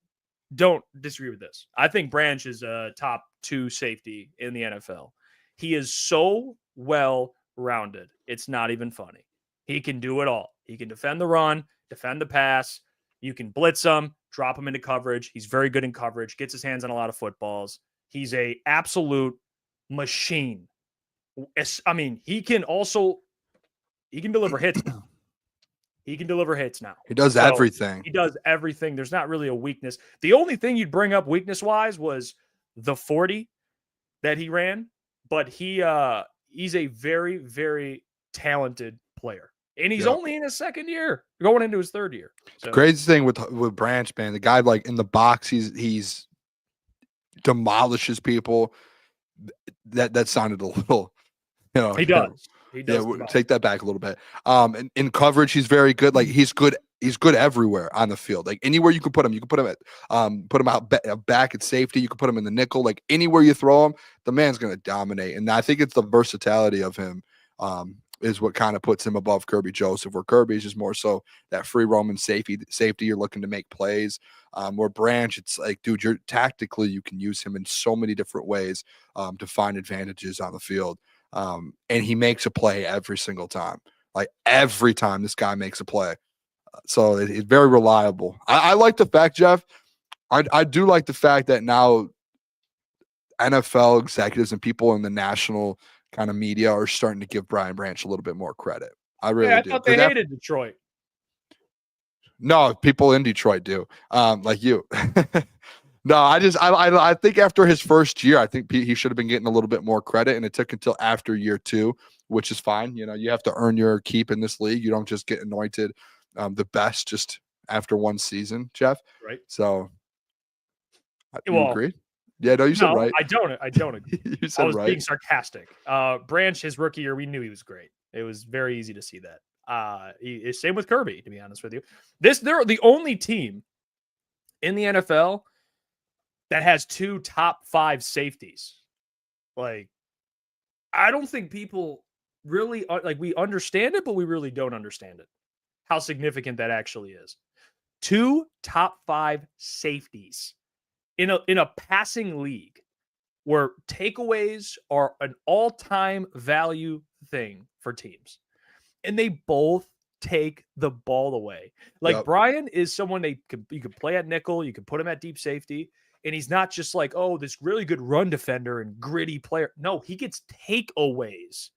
[SPEAKER 2] don't disagree with this. I think Branch is a top 2 safety in the NFL. He is so well-rounded. It's not even funny. He can do it all. He can defend the run, defend the pass. You can blitz him, drop him into coverage. He's very good in coverage, gets his hands on a lot of footballs. He's a absolute machine. I mean, he can deliver hits now. He
[SPEAKER 1] does everything.
[SPEAKER 2] He does everything. There's not really a weakness. The only thing you'd bring up weakness-wise was the 40 that he ran, but he's a very, very talented player. And he's only in his second year, going into his third year. So.
[SPEAKER 1] Crazy thing with Branch, man, the guy like in the box, he's demolishes people. That sounded a little,
[SPEAKER 2] He does.
[SPEAKER 1] Yeah, take that back a little bit. In coverage, he's very good. Like he's good everywhere on the field. Like anywhere you can put him, put him out back at safety. You can put him in the nickel. Like anywhere you throw him, the man's gonna dominate. And I think it's the versatility of him. Is what kind of puts him above Kerby Joseph, where Kerby is just more so that free roaming safety you're looking to make plays. Where Branch, it's like, dude, tactically you can use him in so many different ways to find advantages on the field. And he makes a play every single time. Like every time this guy makes a play. So it's very reliable. I like the fact, Jeff, I do like the fact that now NFL executives and people in the national kind of media are starting to give Brian Branch a little bit more credit. I really do.
[SPEAKER 2] I thought they hated Detroit.
[SPEAKER 1] No, people in Detroit do. Like you. No, I think after his first year, I think he should have been getting a little bit more credit, and it took until after year 2, which is fine. You have to earn your keep in this league. You don't just get anointed the best just after one season, Jeff.
[SPEAKER 2] Right.
[SPEAKER 1] So, you agree? Yeah, no, you said right.
[SPEAKER 2] I don't agree.
[SPEAKER 1] You said
[SPEAKER 2] I was
[SPEAKER 1] right.
[SPEAKER 2] being sarcastic. Branch, his rookie year, we knew he was great. It was very easy to see that. Same with Kerby, to be honest with you. They're the only team in the NFL that has 2 top 5 safeties. Like, I don't think people really we understand it, but we really don't understand it. How significant that actually is. 2 top 5 safeties in a passing league where takeaways are an all-time value thing for teams. And they both take the ball away. Like, yep. Brian is someone you could play at nickel, you could put him at deep safety, and he's not just like, oh, this really good run defender and gritty player. No, he gets takeaways.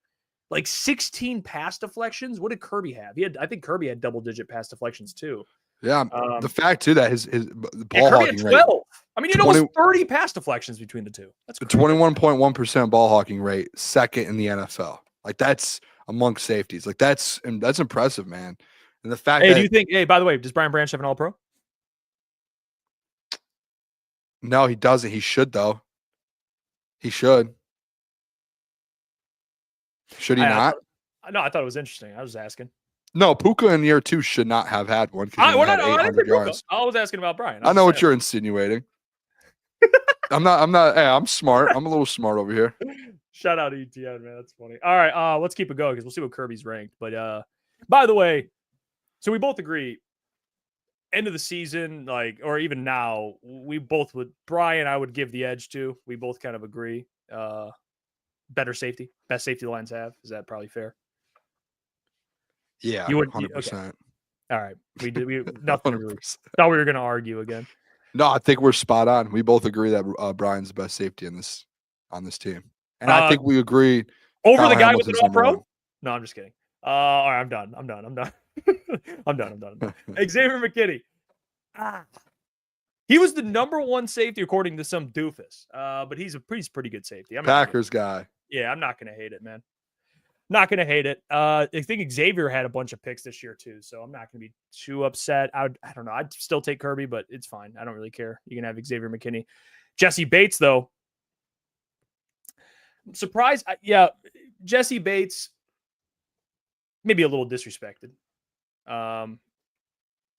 [SPEAKER 2] Like 16 pass deflections. What did Kerby have? I think Kerby had double-digit pass deflections too.
[SPEAKER 1] Yeah, the fact too that his ball hawking rate.
[SPEAKER 2] 12. I mean, he had almost 30 pass deflections between the two. That's
[SPEAKER 1] 21.1% ball hawking rate, second in the NFL. Like that's amongst safeties. Like that's impressive, man. And the fact that,
[SPEAKER 2] do you think? Hey, by the way, does Brian Branch have an All-Pro?
[SPEAKER 1] No, he doesn't. He should though. He should. Should he not?
[SPEAKER 2] I thought it was interesting. I was asking.
[SPEAKER 1] No, Puka in year 2 should not have had one.
[SPEAKER 2] I was asking about Brian.
[SPEAKER 1] I know what you're insinuating. I'm not. Hey, I'm smart. I'm a little smart over here.
[SPEAKER 2] Shout out to ETN, man. That's funny. All right, let's keep it going because we'll see what Kerby's ranked. But by the way, so we both agree. End of the season, or even now, we both would. Brian, I would give the edge to. We both kind of agree. Better safety, best safety the Lions have. Is that probably fair?
[SPEAKER 1] Yeah, 100%.
[SPEAKER 2] Okay. All right, we did. We nothing. Really, thought we were going to argue again.
[SPEAKER 1] No, I think we're spot on. We both agree that Brian's the best safety on this team, and I think we agree
[SPEAKER 2] over the guy with an All-Pro. No, I'm just kidding. All right, I'm done. I'm done. Xavier McKinney. He was the number 1 safety according to some doofus. But he's a pretty good safety.
[SPEAKER 1] Packers guy.
[SPEAKER 2] Yeah, I'm not going to hate it, man. Not going to hate it. I think Xavier had a bunch of picks this year too, so I'm not going to be too upset. I don't know. I'd still take Kerby, but it's fine. I don't really care. You can have Xavier McKinney. Jesse Bates, though. I'm surprised. Yeah, Jesse Bates. maybe a little disrespected.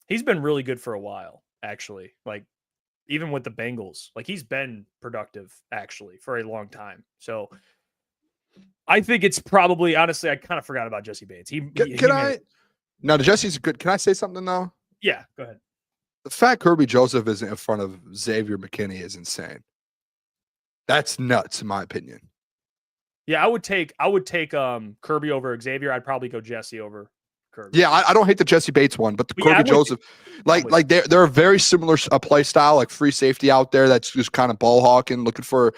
[SPEAKER 2] He's been really good for a while, actually. Like, even with the Bengals, like he's been productive actually for a long time. So I think it's probably, honestly, I kind of forgot about Jesse Bates.
[SPEAKER 1] No, Jesse's good. Can I say something though?
[SPEAKER 2] Yeah, go ahead.
[SPEAKER 1] The fact Kerby Joseph isn't in front of Xavier McKinney is insane. That's nuts, in my opinion.
[SPEAKER 2] Yeah, I would take Kerby over Xavier. I'd probably go Jesse over Kerby.
[SPEAKER 1] Yeah, I don't hate the Jesse Bates one, but the Kerby Joseph, like they're a very similar play style, like free safety out there that's just kind of ball hawking, looking for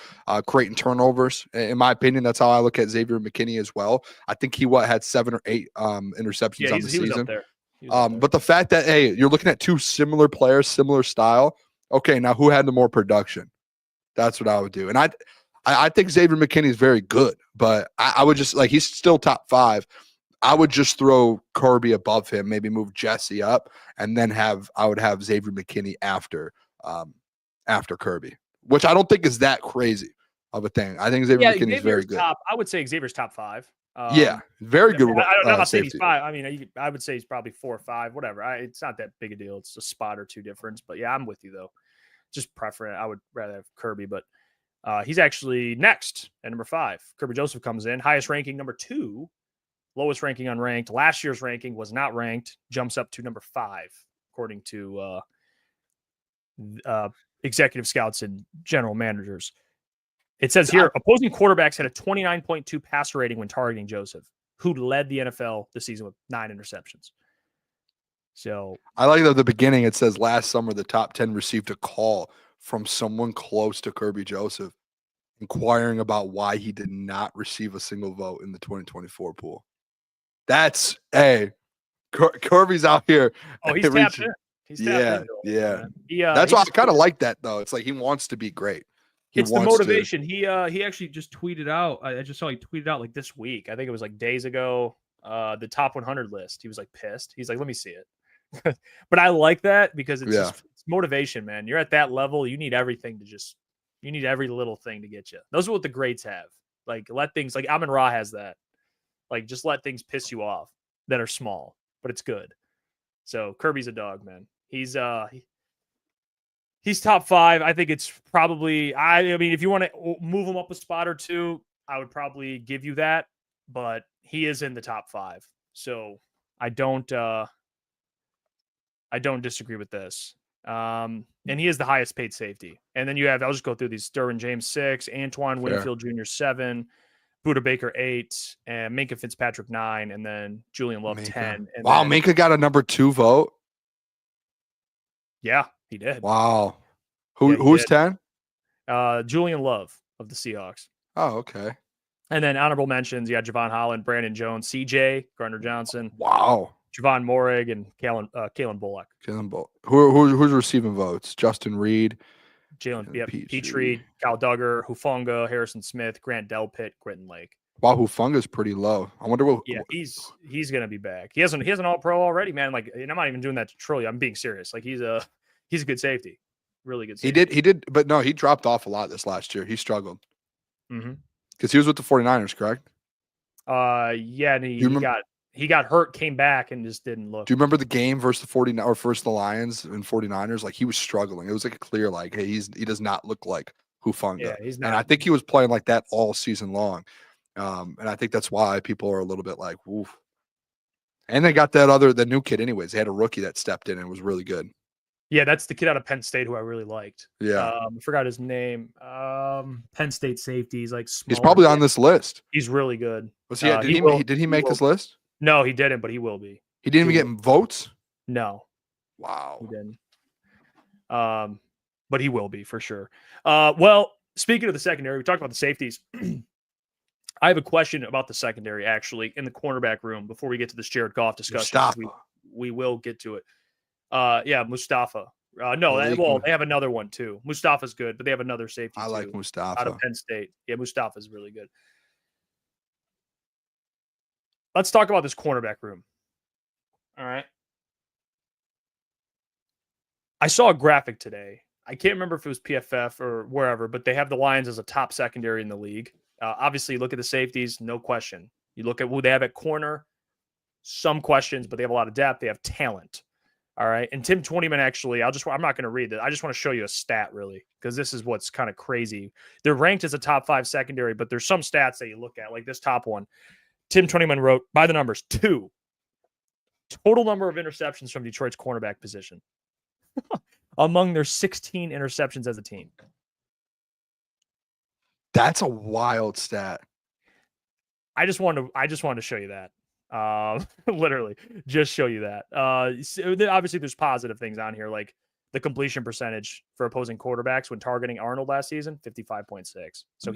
[SPEAKER 1] creating turnovers. In my opinion, that's how I look at Xavier McKinney as well. I think he had 7 or 8 interceptions on the season.
[SPEAKER 2] Was up there.
[SPEAKER 1] But the fact that, hey, you're looking at 2 similar players, similar style. Okay, now who had the more production? That's what I would do. And I think Xavier McKinney is very good, but I would just, like, he's still top 5. I would just throw Kerby above him, maybe move Jesse up, and then I would have Xavier McKinney after Kerby, which I don't think is that crazy of a thing. I think Xavier McKinney is very good.
[SPEAKER 2] I would say Xavier's top 5.
[SPEAKER 1] Yeah, very good.
[SPEAKER 2] I'm not saying he's 5. I mean, I would say he's probably 4 or 5, whatever. It's not that big a deal. It's a spot or 2 difference. But yeah, I'm with you though. Just preference. I would rather have Kerby, but he's actually next at number 5. Kerby Joseph comes in, highest ranking number 2, lowest ranking unranked. Last year's ranking was not ranked, jumps up to number 5 according to executive scouts and general managers. It says here, opposing quarterbacks had a 29.2 passer rating when targeting Joseph, who led the NFL this season with 9 interceptions. So
[SPEAKER 1] I like that at the beginning it says last summer the top 10 received a call from someone close to Kerby Joseph inquiring about why he did not receive a single vote in the 2024 pool. That's Kerby's out here.
[SPEAKER 2] Oh, he's tapped in. He's tapped
[SPEAKER 1] in. Yeah. That's why I kind of like that though. It's like he wants to be great.
[SPEAKER 2] It's the motivation. He actually just tweeted out. I just saw he tweeted out like this week. I think it was like days ago. The top 100 list. He was like pissed. He's like, let me see it. But I like that because it's motivation, man. You're at that level. You need everything you need every little thing to get you. Those are what the greats have. Like let things like Amon Ra has that. Like just let things piss you off that are small, but it's good. So Kerby's a dog, man. He's top 5. I think it's probably, I mean, if you want to move him up a spot or 2, I would probably give you that, but he is in the top 5. So I don't disagree with this. And he is the highest paid safety. And then you have, I'll just go through these: Derwin James 6, Antoine Winfield Jr. 7, Buda Baker 8, and Minkah Fitzpatrick 9, and then Julian Love 10. And
[SPEAKER 1] wow, Minkah got a number 2 vote.
[SPEAKER 2] Yeah, he did.
[SPEAKER 1] Wow. Who's 10?
[SPEAKER 2] Julian Love of the Seahawks.
[SPEAKER 1] Oh, okay.
[SPEAKER 2] And then honorable mentions, you got Javon Holland, Brandon Jones, CJ, Gardner Johnson.
[SPEAKER 1] Wow.
[SPEAKER 2] Javon Morig and Kalen Bullock.
[SPEAKER 1] Who's receiving votes? Justin Reed,
[SPEAKER 2] Jalen Petrie, Kyle Duggar, Hufanga, Harrison Smith, Grant Delpit, Quentin Lake.
[SPEAKER 1] Wow, Hufanga's pretty low. I wonder what.
[SPEAKER 2] Yeah, he's gonna be back. He has an All-Pro already, man. Like, and I'm not even doing that to troll you. I'm being serious. Like, he's a good safety, really good safety.
[SPEAKER 1] He did, but no, he dropped off a lot this last year. He struggled. Because he was with the 49ers, correct?
[SPEAKER 2] Yeah, and he got hurt, came back, and just didn't look.
[SPEAKER 1] Do you remember the game versus the 49 or versus the Lions and 49ers? Like, he was struggling. It was like a clear, like, hey, he does not look like Hufanga. Yeah,
[SPEAKER 2] he's not.
[SPEAKER 1] And I think he was playing like that all season long. And I think that's why people are a little bit like, woof. And they got the new kid anyways. They had a rookie that stepped in and was really good.
[SPEAKER 2] Yeah, that's the kid out of Penn State who I really liked.
[SPEAKER 1] Yeah.
[SPEAKER 2] I forgot his name. Penn State safety. He's like
[SPEAKER 1] smaller. He's probably on this list.
[SPEAKER 2] He's really good.
[SPEAKER 1] Was he? Did he make this list?
[SPEAKER 2] No, he didn't, but he will be.
[SPEAKER 1] He didn't even get votes?
[SPEAKER 2] No.
[SPEAKER 1] Wow.
[SPEAKER 2] He didn't. But he will be for sure. Well, speaking of the secondary, we talked about the safeties. I have a question about the secondary, actually, in the cornerback room before we get to this Jared Goff discussion. We will get to it. Yeah, Mustafa. They have another one too. Mustafa's good, but they have another safety.
[SPEAKER 1] I like Mustafa
[SPEAKER 2] out of Penn State. Yeah, Mustafa's really good. Let's talk about this cornerback room. All right. I saw a graphic today. I can't remember if it was PFF or wherever, but they have the Lions as a top secondary in the league. Obviously, look at the safeties, no question. You look at who they have at corner. some questions, but they have a lot of depth. They have talent. All right. And Tim Twentyman, actually, I'm not going to read it. I just want to show you a stat, really, because this is what's kind of crazy. They're ranked as a top 5 secondary, but there's some stats that you look at, like this top one. Tim Twentyman wrote, by the numbers, 2. Total number of interceptions from Detroit's cornerback position among their 16 interceptions as a team.
[SPEAKER 1] That's a wild stat.
[SPEAKER 2] I just wanted to show you that. Literally just show you that. Obviously there's positive things on here, like the completion percentage for opposing quarterbacks when targeting Arnold last season, 55.6. So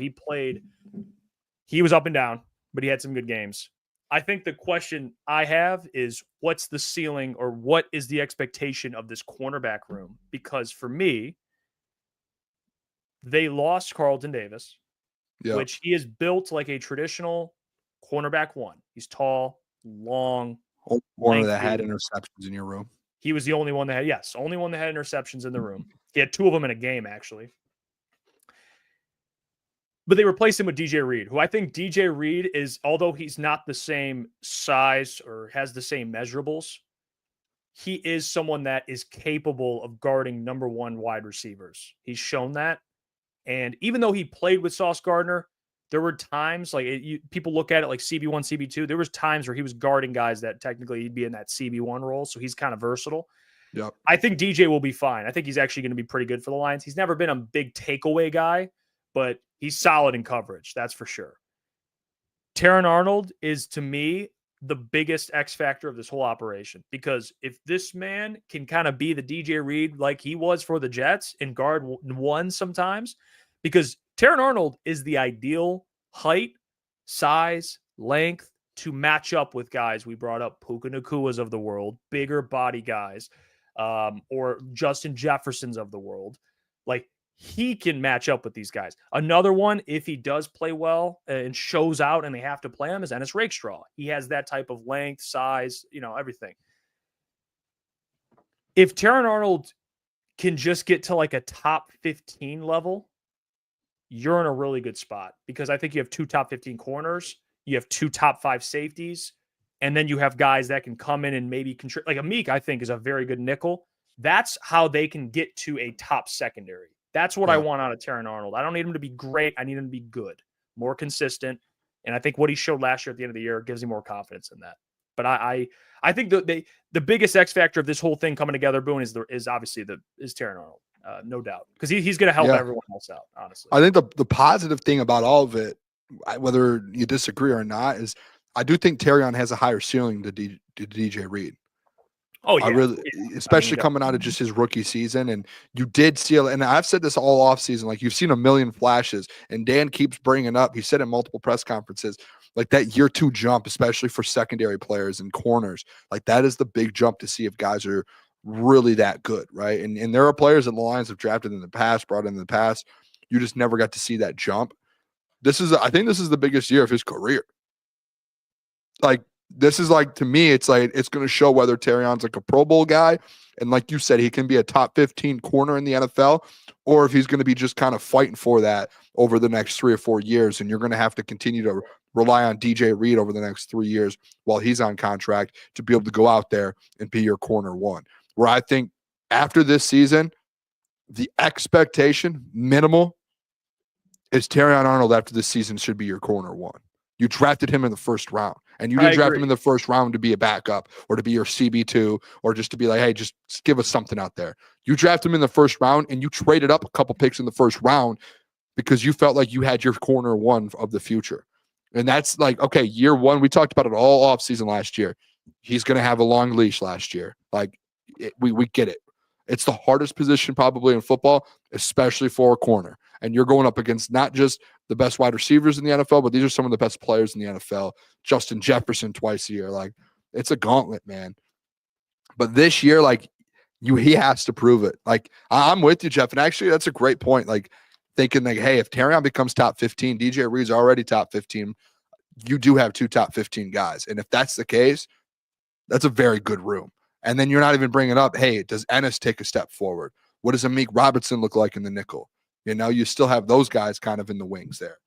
[SPEAKER 2] he was up and down, but he had some good games. I think the question I have is, what's the ceiling, or what is the expectation of this cornerback room? Because for me, they lost Carlton Davis, which he is built like a traditional cornerback one. He's tall, long.
[SPEAKER 1] One that had interceptions in your room.
[SPEAKER 2] He was the only one that had, only one that had interceptions in the room. He had 2 of them in a game, actually. But they replaced him with DJ Reed, who I think DJ Reed is, although he's not the same size or has the same measurables, he is someone that is capable of guarding number 1 wide receivers. He's shown that. And even though he played with Sauce Gardner, there were times, like people look at it like CB1, CB2. There was times where he was guarding guys that technically he'd be in that CB1 role. So he's kind of versatile.
[SPEAKER 1] Yep.
[SPEAKER 2] I think DJ will be fine. I think he's actually going to be pretty good for the Lions. He's never been a big takeaway guy, but he's solid in coverage. That's for sure. Terran Arnold is, to me, the biggest X factor of this whole operation, because if this man can kind of be the DJ Reed like he was for the Jets and guard 1 sometimes, because Terran Arnold is the ideal height, size, length to match up with guys we brought up, Puka Nakuas of the world, bigger body guys, or Justin Jeffersons of the world. Like, he can match up with these guys. Another one, if he does play well and shows out and they have to play him, is Ennis Rakestraw. He has that type of length, size, everything. If Terran Arnold can just get to like a top 15 level, you're in a really good spot, because I think you have 2 top 15 corners, you have 2 top 5 safeties, and then you have guys that can come in and maybe contribute. Like Amik, I think, is a very good nickel. That's how they can get to a top secondary. That's what I want out of Terran Arnold. I don't need him to be great. I need him to be good, more consistent. And I think what he showed last year at the end of the year gives him more confidence in that. But I think the biggest X factor of this whole thing coming together, Boone, is obviously Terran Arnold. No doubt. Because he's going to help everyone else out, honestly.
[SPEAKER 1] I think the positive thing about all of it, whether you disagree or not, is I do think Terrion has a higher ceiling to DJ Reed.
[SPEAKER 2] Oh, yeah.
[SPEAKER 1] I really, especially coming out of just his rookie season. And you did see, and I've said this all offseason, like you've seen a million flashes, and Dan keeps bringing up, he said in multiple press conferences, like that year 2 jump, especially for secondary players and corners, like that is the big jump to see if guys are really that good, right? And there are players that the Lions have drafted in the past, brought in the past. You just never got to see that jump. I think this is the biggest year of his career. Like, this is like, to me, it's like, it's going to show whether Terrion's like a Pro Bowl guy. And like you said, he can be a top 15 corner in the NFL, or if he's going to be just kind of fighting for that over the next 3 or 4 years. And you're going to have to continue to rely on DJ Reed over the next 3 years while he's on contract to be able to go out there and be your corner 1. Where I think after this season, the expectation minimal is Terrion Arnold after this season should be your corner 1. You drafted him in the first round, and you didn't draft him in the first round to be a backup or to be your CB2 or just to be like, hey, just give us something out there. You drafted him in the first round, and you traded up a couple picks in the first round because you felt like you had your corner 1 of the future. And that's like, okay, year 1, we talked about it all offseason last year. He's going to have a long leash last year. Like, we get it. It's the hardest position probably in football, especially for a corner. And you're going up against not just the best wide receivers in the NFL, but these are some of the best players in the NFL. Justin Jefferson twice a year. Like, it's a gauntlet, man. But this year, like, he has to prove it. Like, I'm with you, Jeff. And actually, that's a great point. Like, thinking like, hey, if Terrion becomes top 15, DJ Reed's already top 15, you do have 2 top 15 guys. And if that's the case, that's a very good room. And then you're not even bringing up, hey, does Ennis take a step forward? What does Amik Robertson look like in the nickel? You know, you still have those guys kind of in the wings there.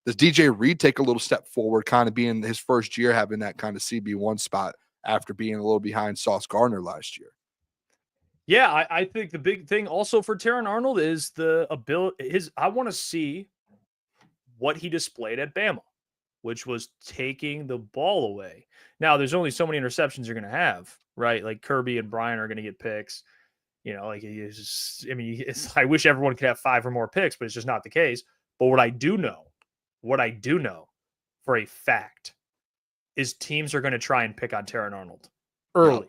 [SPEAKER 1] Does DJ Reed take a little step forward, kind of being his first year having that kind of CB1 spot after being a little behind Sauce Gardner last year?
[SPEAKER 2] Yeah, I think the big thing also for Terran Arnold is the ability. I want to see what he displayed at Bama, which was taking the ball away. Now, there's only so many interceptions you're going to have, right? Like Kerby and Brian are going to get picks. Like I wish everyone could have 5 or more picks, but it's just not the case. But what I do know for a fact is teams are going to try and pick on Terran Arnold early.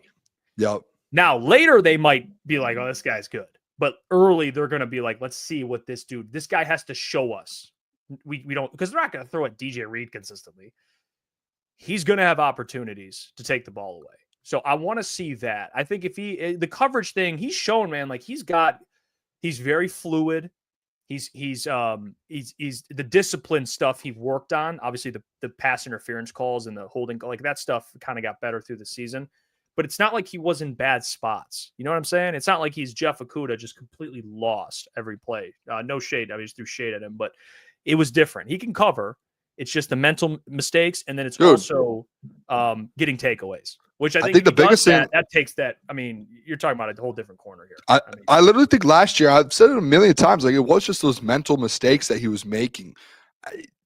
[SPEAKER 1] Yep.
[SPEAKER 2] Now, later they might be like, oh, this guy's good. But early they're going to be like, let's see what this guy has to show us. We don't, because they're not going to throw at DJ Reed consistently. He's going to have opportunities to take the ball away. So I want to see that. I think if the coverage thing, he's shown, man, like he's very fluid. He's the discipline stuff he worked on. Obviously the pass interference calls and the holding, like that stuff kind of got better through the season, but it's not like he was in bad spots. You know what I'm saying? It's not like he's Jeff Okudah just completely lost every play. No shade. I just threw shade at him, but it was different. He can cover. It's just the mental mistakes. And then it's also getting takeaways, which I think
[SPEAKER 1] the biggest thing
[SPEAKER 2] that takes that. I mean, you're talking about a whole different corner here.
[SPEAKER 1] I literally think last year, I've said it a million times, like it was just those mental mistakes that he was making.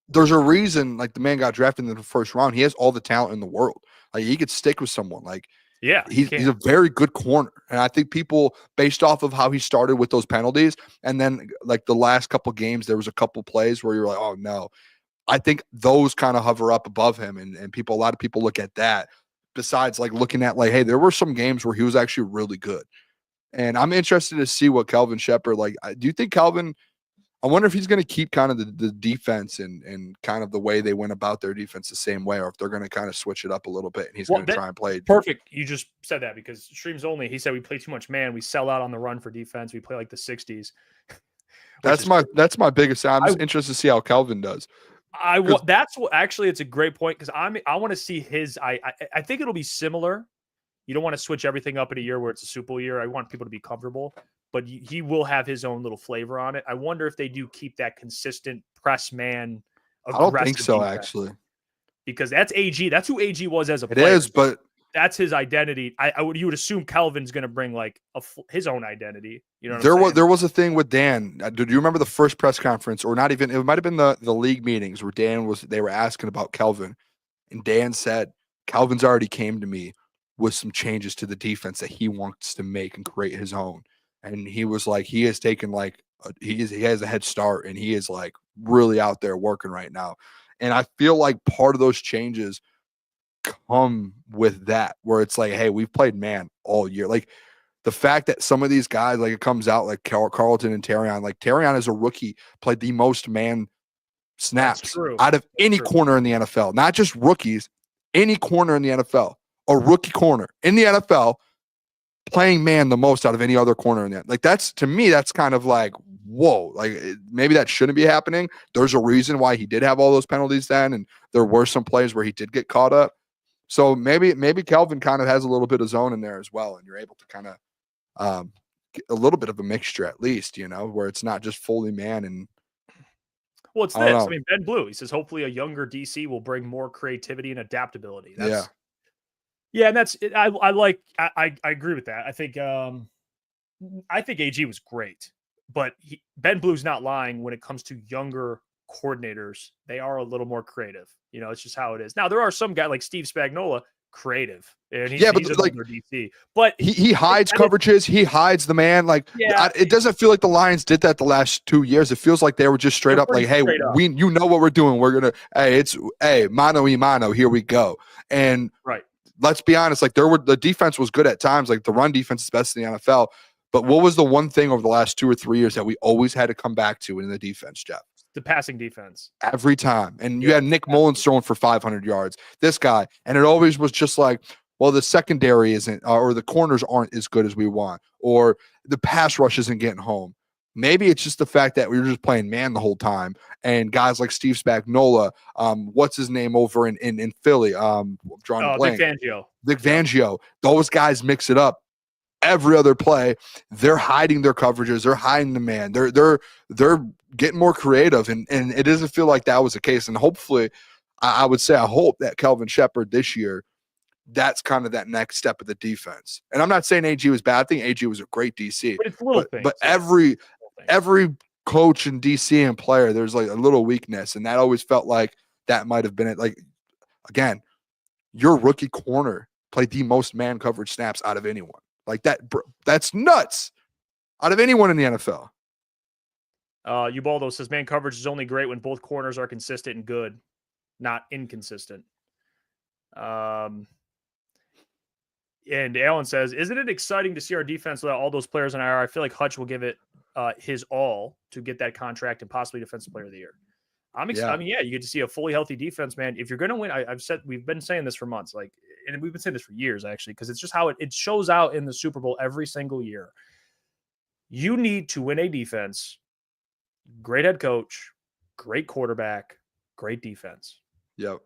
[SPEAKER 1] There's a reason, like the man got drafted in the first round. He has all the talent in the world. Like he could stick with someone. Like,
[SPEAKER 2] yeah,
[SPEAKER 1] he's a very good corner. And I think people, based off of how he started with those penalties, and then like the last couple games, there was a couple plays where you're like, oh no. I think those kind of hover up above him, and a lot of people look at that. Besides, like looking at like, hey, there were some games where he was actually really good, and I'm interested to see what Kelvin Shepherd like. Do you think Kelvin? I wonder if he's going to keep kind of the defense and kind of the way they went about their defense the same way, or if they're going to kind of switch it up a little bit and he's going to try and play.
[SPEAKER 2] Perfect. You just said that because streams only. He said we play too much man. We sell out on the run for defense. We play like the 60s.
[SPEAKER 1] That's my biggest. I'm just interested to see how Kelvin does.
[SPEAKER 2] It's a great point because I want to see his. I think it'll be similar. You don't want to switch everything up in a year where it's a Super Bowl year. I want people to be comfortable, but he will have his own little flavor on it. I wonder if they do keep that consistent press man.
[SPEAKER 1] I don't think so, actually,
[SPEAKER 2] because that's AG. That's who AG was as a player.
[SPEAKER 1] It is, but
[SPEAKER 2] that's his identity. You would assume Kelvin's going to bring like his own identity. You know,
[SPEAKER 1] there was a thing with Dan. Do you remember the first press conference, or not even? It might have been the league meetings where they were asking about Kelvin, and Dan said Kelvin's already came to me with some changes to the defense that he wants to make and create his own. And he was like, he has taken like he has a head start, and he is like really out there working right now. And I feel like part of those changes come with that, where it's like, hey, we've played man all year. Like the fact that some of these guys, like it comes out like Carlton and Terrion, like Terrion as a rookie played the most man snaps out of any corner in the NFL, not just rookies, any corner in the NFL, a rookie corner in the NFL playing man the most out of any other corner in that. Like that's, to me, that's kind of like, whoa, like maybe that shouldn't be happening. There's a reason why he did have all those penalties then, and there were some plays where he did get caught up. So maybe Kelvin kind of has a little bit of zone in there as well, and you're able to kind of get a little bit of a mixture at least, you know, where it's not just fully man. And
[SPEAKER 2] well, it's this. I mean, Ben Blue, he says hopefully a younger DC will bring more creativity and adaptability. Yeah, and that's it. I agree with that. I think AG was great, but Ben Blue's not lying when it comes to younger coordinators. They are a little more creative. You know, it's just how it is. Now there are some guy like Steve Spagnuolo, creative, and he's like DC, but
[SPEAKER 1] he hides coverages. He hides the man. Like it doesn't feel like the Lions did that the last 2 years. It feels like they were just straight up like, hey, you know what we're doing. We're gonna mano y mano. Here we go. And let's be honest, like the defense was good at times. Like the run defense is best in the NFL. But what was the one thing over the last 2 or 3 years that we always had to come back to in the defense, Jeff?
[SPEAKER 2] The passing defense. Every
[SPEAKER 1] time. And you had Nick Mullins throwing for 500 yards. This guy. And it always was just like, well, the secondary isn't, or the corners aren't as good as we want, or the pass rush isn't getting home. Maybe it's just the fact that we were just playing man the whole time. And guys like Steve Spagnuolo, what's his name over in Philly?
[SPEAKER 2] Vic
[SPEAKER 1] Fangio. Those guys mix it up. Every other play, they're hiding their coverages. They're hiding the man. They're getting more creative, and it doesn't feel like that was the case. And hopefully, I would say I hope that Kelvin Shepherd this year, that's kind of that next step of the defense. And I'm not saying AG was bad. I think AG was a great DC.
[SPEAKER 2] But it's little things.
[SPEAKER 1] But every coach and DC and player, there's like a little weakness, and that always felt like that might have been it. Like, again, your rookie corner played the most man coverage snaps out of anyone. Like that's nuts. Out of anyone in the NFL.
[SPEAKER 2] Ubaldo says man coverage is only great when both corners are consistent and good, not inconsistent. And Alan says, isn't it exciting to see our defense without all those players in IR? I feel like Hutch will give it his all to get that contract and possibly Defensive Player of the Year. I'm excited. I mean, yeah, you get to see a fully healthy defense, man. If you're going to win, we've been saying this for months, like, and we've been saying this for years, actually, because it's just how it shows out in the Super Bowl every single year. You need to win a defense, great head coach, great quarterback, great defense.
[SPEAKER 1] Yep.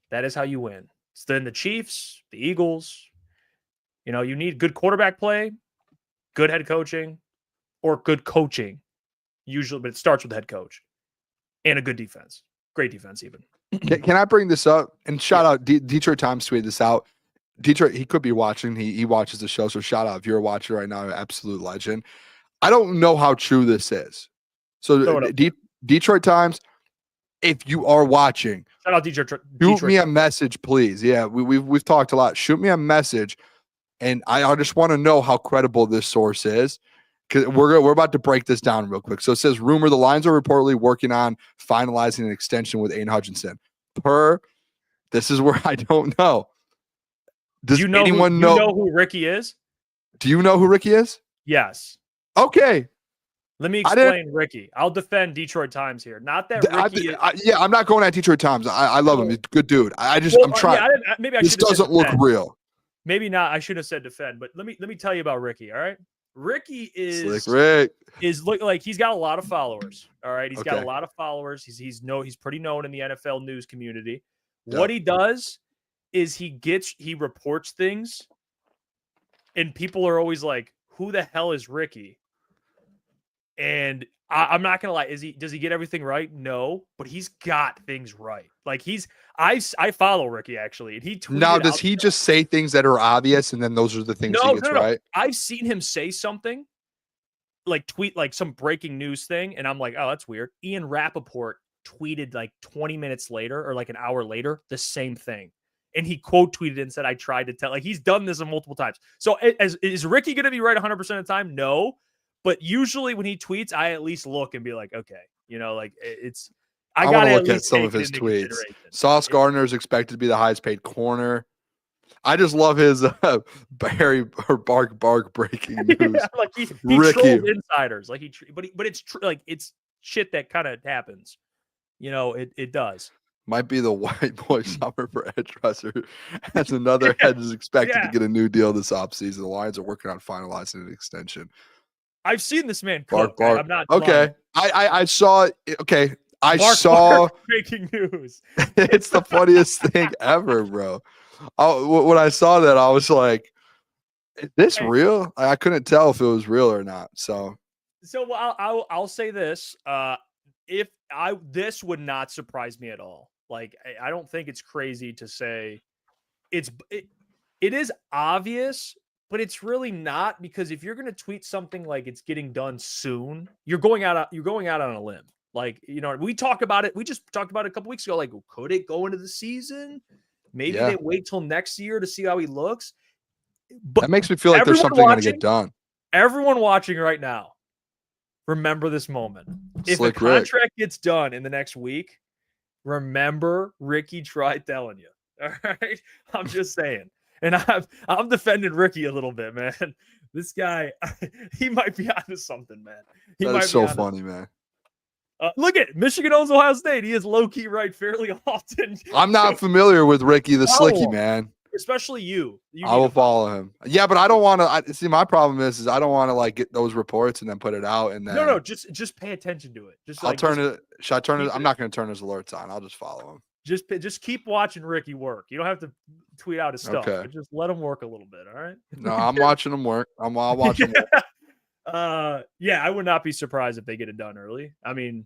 [SPEAKER 2] That is how you win. It's then the Chiefs, the Eagles. You know, you need good quarterback play, good head coaching, or good coaching, usually, but it starts with the head coach and a good defense. Great defense, even.
[SPEAKER 1] Can I bring this up? And shout out, Detroit Times tweeted this out. Detroit, he could be watching. He watches the show, so shout out if you're watching right now, absolute legend. I don't know how true this is. So Detroit Times, if you are watching,
[SPEAKER 2] shout out Detroit.
[SPEAKER 1] Shoot me a message, please. Yeah, we've talked a lot. Shoot me a message, and I just want to know how credible this source is, because we're about to break this down real quick. So it says, rumor the Lions are reportedly working on finalizing an extension with Aiden Hutchinson. This is where I don't know. Does anyone know
[SPEAKER 2] who Ricky is?
[SPEAKER 1] Do you know who Ricky is?
[SPEAKER 2] Yes.
[SPEAKER 1] Okay.
[SPEAKER 2] Let me explain Ricky. I'll defend Detroit Times here. Not that Ricky
[SPEAKER 1] I'm not going at Detroit Times. I love him. He's a good dude. I'm trying.
[SPEAKER 2] Yeah,
[SPEAKER 1] this doesn't look real.
[SPEAKER 2] Maybe not. I should have said defend, but let me tell you about Ricky. All right. Ricky is look like he's got a lot of followers. All right. He's got a lot of followers. He's pretty known in the NFL news community. Yep. What he does is he reports things, and people are always like, who the hell is Ricky? And I'm not gonna lie, does he get everything right? No, but he's got things right. Like I follow Ricky actually, and he tweeted.
[SPEAKER 1] Now, does he just say things that are obvious, and then those are the things he gets right?
[SPEAKER 2] I've seen him say something, like tweet like some breaking news thing, and I'm like, oh, that's weird. Ian Rappaport tweeted like 20 minutes later or like an hour later the same thing, and he quote tweeted and said, "I tried to tell." Like he's done this multiple times. So is Ricky going to be right 100% of the time? No. But usually when he tweets, I at least look and be like, okay, you know, like I got to look at some of his tweets.
[SPEAKER 1] Sauce Gardner is expected to be the highest paid corner. I just love his Barry or bark breaking news.
[SPEAKER 2] Yeah, like he trolls insiders, like but it's like it's shit that kind of happens. You know, it does.
[SPEAKER 1] Might be the white boy summer for edge rusher, as another head is expected to get a new deal this offseason. The Lions are working on finalizing an extension.
[SPEAKER 2] I've seen this man cook.
[SPEAKER 1] Bark.
[SPEAKER 2] I'm not
[SPEAKER 1] okay. I saw it. Okay. I
[SPEAKER 2] saw breaking news.
[SPEAKER 1] It's the funniest thing ever, bro. When I saw that, I was like, is this real? I couldn't tell if it was real or not. So
[SPEAKER 2] I'll say this. This would not surprise me at all. Like, I don't think it's crazy to say it is obvious, but it's really not, because if you're going to tweet something like it's getting done soon, you're going out on a limb. Like, you know, we talk about it. We just talked about it a couple weeks ago. Like, could it go into the season? Maybe they wait till next year to see how he looks. But
[SPEAKER 1] that makes me feel like there's something going to get done.
[SPEAKER 2] Everyone watching right now, remember this moment. If the contract gets done in the next week, remember Ricky tried telling you. All right. I'm just saying. And I'm defending Ricky a little bit, man. This guy, he might be onto something, man.
[SPEAKER 1] That is so funny, man.
[SPEAKER 2] Look at Michigan owns Ohio State. He is low-key right fairly often.
[SPEAKER 1] I'm not familiar with Ricky the Slicky, man.
[SPEAKER 2] Especially you.
[SPEAKER 1] I will follow him. Yeah, but I don't want to. See, my problem is I don't want to like get those reports and then put it out and then.
[SPEAKER 2] No, just pay attention to it. Should I turn
[SPEAKER 1] it? I'm not going to turn his alerts on. I'll just follow him.
[SPEAKER 2] Just keep watching Ricky work. You don't have to tweet out his stuff. Okay. Just let him work a little bit. All right.
[SPEAKER 1] No, I'm watching him work. I'll watch him work.
[SPEAKER 2] Yeah, I would not be surprised if they get it done early. I mean,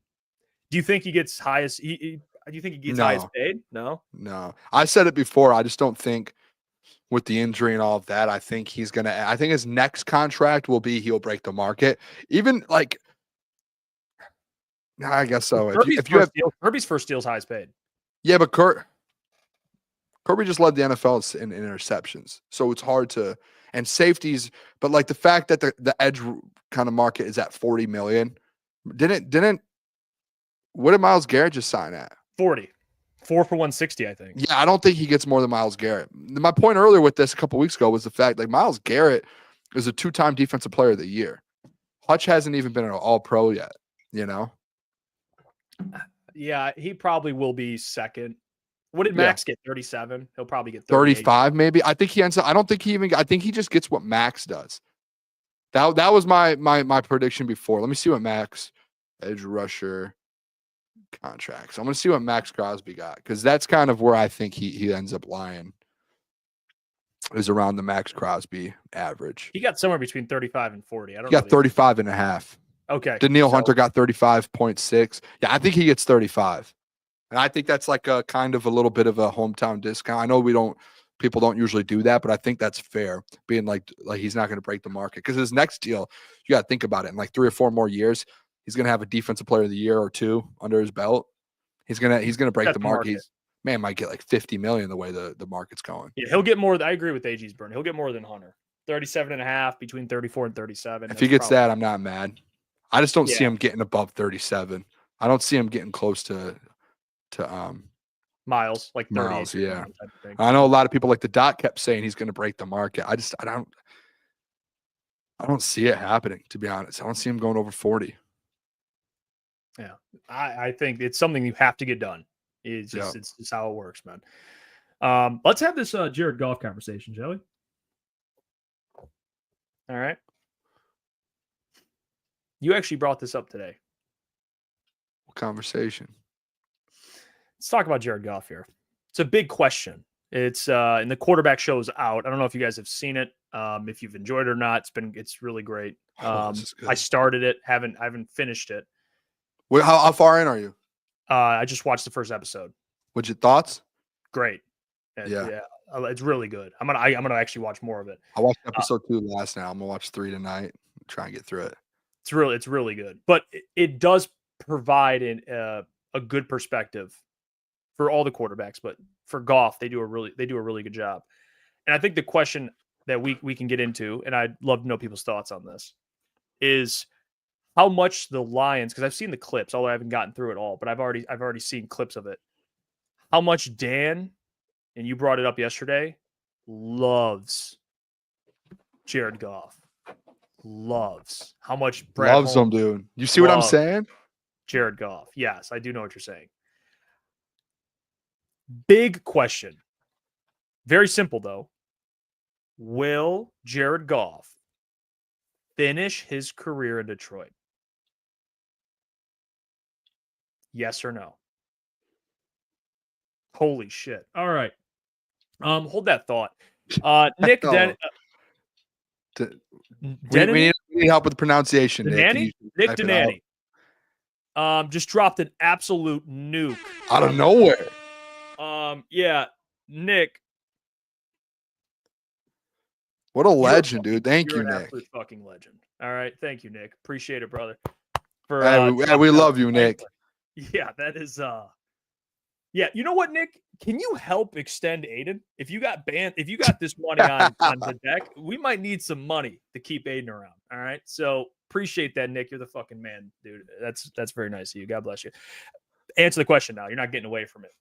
[SPEAKER 2] do you think he gets highest? Do you think he gets highest paid? No.
[SPEAKER 1] I said it before. I just don't think with the injury and all of that, I think he's gonna. I think his next contract will be he'll break the market. Even like, I guess so. If you have
[SPEAKER 2] Kirby's first deal's highest paid.
[SPEAKER 1] Yeah, but Kerby just led the NFL in interceptions, so it's hard to and safeties. But like the fact that the edge kind of market is at 40 million, what did Myles Garrett just sign at?
[SPEAKER 2] 40, 4 for 160, I think.
[SPEAKER 1] Yeah, I don't think he gets more than Myles Garrett. My point earlier with this a couple weeks ago was the fact like Myles Garrett is a 2-time Defensive Player of the Year. Hutch hasn't even been an All-Pro yet. You know.
[SPEAKER 2] Yeah, he probably will be second. What did Max get? 37. He'll probably get
[SPEAKER 1] 35, maybe. I think he ends up. I don't think he even. I think he just gets what Max does. That was my prediction before. Let me see what Max edge rusher contracts. I'm gonna see what Max Crosby got because that's kind of where I think he ends up lying. Is around the Max Crosby average.
[SPEAKER 2] He got somewhere between 35 and 40. I don't.
[SPEAKER 1] He got 35 and a half.
[SPEAKER 2] Okay.
[SPEAKER 1] Daniil Hunter got 35.6. Yeah, I think he gets 35. And I think that's like a kind of a little bit of a hometown discount. I know people don't usually do that, but I think that's fair. Being like he's not going to break the market because his next deal, you got to think about it. In like 3 or 4 more years, he's going to have a Defensive Player of the Year or 2 under his belt. He's gonna break the market. Man might get like 50 million the way the market's going.
[SPEAKER 2] Yeah, he'll get more. I agree with AG's burn. He'll get more than Hunter. 37 and a half between 34 and 37.
[SPEAKER 1] If he gets that, I'm not mad. I just don't see him getting above 37. I don't see him getting close to
[SPEAKER 2] Miles, like 38.
[SPEAKER 1] Miles, yeah. I know a lot of people like the Dot kept saying he's going to break the market. I don't see it happening, to be honest. I don't see him going over 40.
[SPEAKER 2] Yeah. I think it's something you have to get done. It's just it's how it works, man. Let's have this Jared Goff conversation, shall we? All right. You actually brought this up today.
[SPEAKER 1] What conversation?
[SPEAKER 2] Let's talk about Jared Goff here. It's a big question. It's and the quarterback show's out. I don't know if you guys have seen it. If you've enjoyed it or not, it's really great. I started it, I haven't finished it.
[SPEAKER 1] Wait, how far in are you?
[SPEAKER 2] I just watched the first episode.
[SPEAKER 1] What's your thoughts?
[SPEAKER 2] Great. Yeah. It's really good. I'm gonna actually watch more of it.
[SPEAKER 1] I watched episode 2 last night. I'm gonna watch 3 tonight. Try and get through it.
[SPEAKER 2] It's really good. But it does provide a good perspective for all the quarterbacks, but for Goff, they do a really good job. And I think the question that we can get into, and I'd love to know people's thoughts on this, is how much the Lions, because I've seen the clips, although I haven't gotten through it all, but I've already seen clips of it. How much Dan, and you brought it up yesterday, loves Jared Goff. Loves. How much Brad
[SPEAKER 1] loves him, dude. You see what I'm saying?
[SPEAKER 2] Jared Goff. Yes, I do know what you're saying. Big question. Very simple, though. Will Jared Goff finish his career in Detroit? Yes or no? Holy shit. All right. Hold that thought. Nick,
[SPEAKER 1] we need help with the pronunciation.
[SPEAKER 2] Nick Denani. Just dropped an absolute nuke
[SPEAKER 1] out of nowhere.
[SPEAKER 2] Yeah, Nick.
[SPEAKER 1] What a legend, dude. Thank you,
[SPEAKER 2] Nick.
[SPEAKER 1] Absolute
[SPEAKER 2] fucking legend. All right. Thank you, Nick. Appreciate it, brother.
[SPEAKER 1] We love you, Nick.
[SPEAKER 2] Yeah, that is yeah, you know what, Nick? Can you help extend Aiden? If you got this money on the deck, we might need some money to keep Aiden around. All right. So appreciate that, Nick. You're the fucking man, dude. That's very nice of you. God bless you. Answer the question now. You're not getting away from it.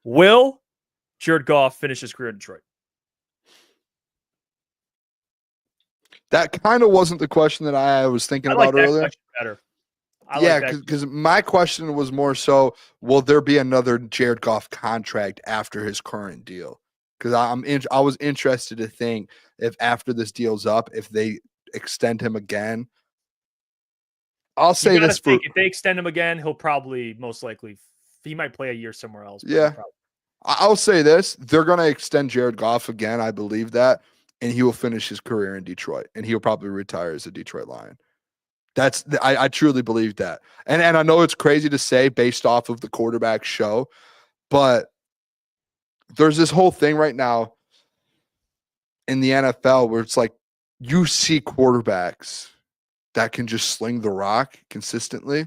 [SPEAKER 2] Will Jared Goff finish his career in Detroit?
[SPEAKER 1] That kind of wasn't the question that I was thinking about earlier.
[SPEAKER 2] Better.
[SPEAKER 1] Because my question was more so, will there be another Jared Goff contract after his current deal? Because I was interested to think if after this deal's up, if they extend him again. I'll say this
[SPEAKER 2] if they extend him again, he'll probably most likely he might play a year somewhere else.
[SPEAKER 1] Yeah, I'll say this: they're going to extend Jared Goff again. I believe that, and he will finish his career in Detroit, and he'll probably retire as a Detroit Lion. I truly believe that. And I know it's crazy to say based off of the quarterback show, but there's this whole thing right now in the NFL where it's like you see quarterbacks that can just sling the rock consistently,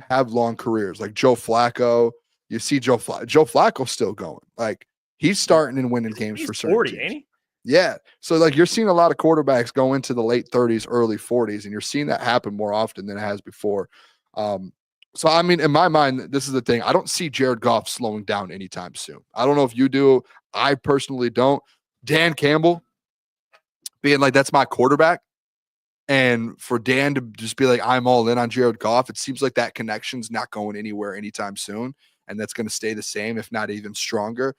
[SPEAKER 1] have long careers. Like Joe Flacco, you see Joe Flacco's still going. Like he's starting and winning games for certain
[SPEAKER 2] 40,
[SPEAKER 1] teams.
[SPEAKER 2] ain't he?
[SPEAKER 1] Yeah. So like you're seeing a lot of quarterbacks go into the late 30s, early 40s, and you're seeing that happen more often than it has before. So I mean, in my mind, this is the thing. I don't see Jared Goff slowing down anytime soon. I don't know if you do. I personally don't. Dan Campbell being like, that's my quarterback. And for Dan to just be like, I'm all in on Jared Goff, it seems like that connection's not going anywhere anytime soon. And that's going to stay the same, if not even stronger.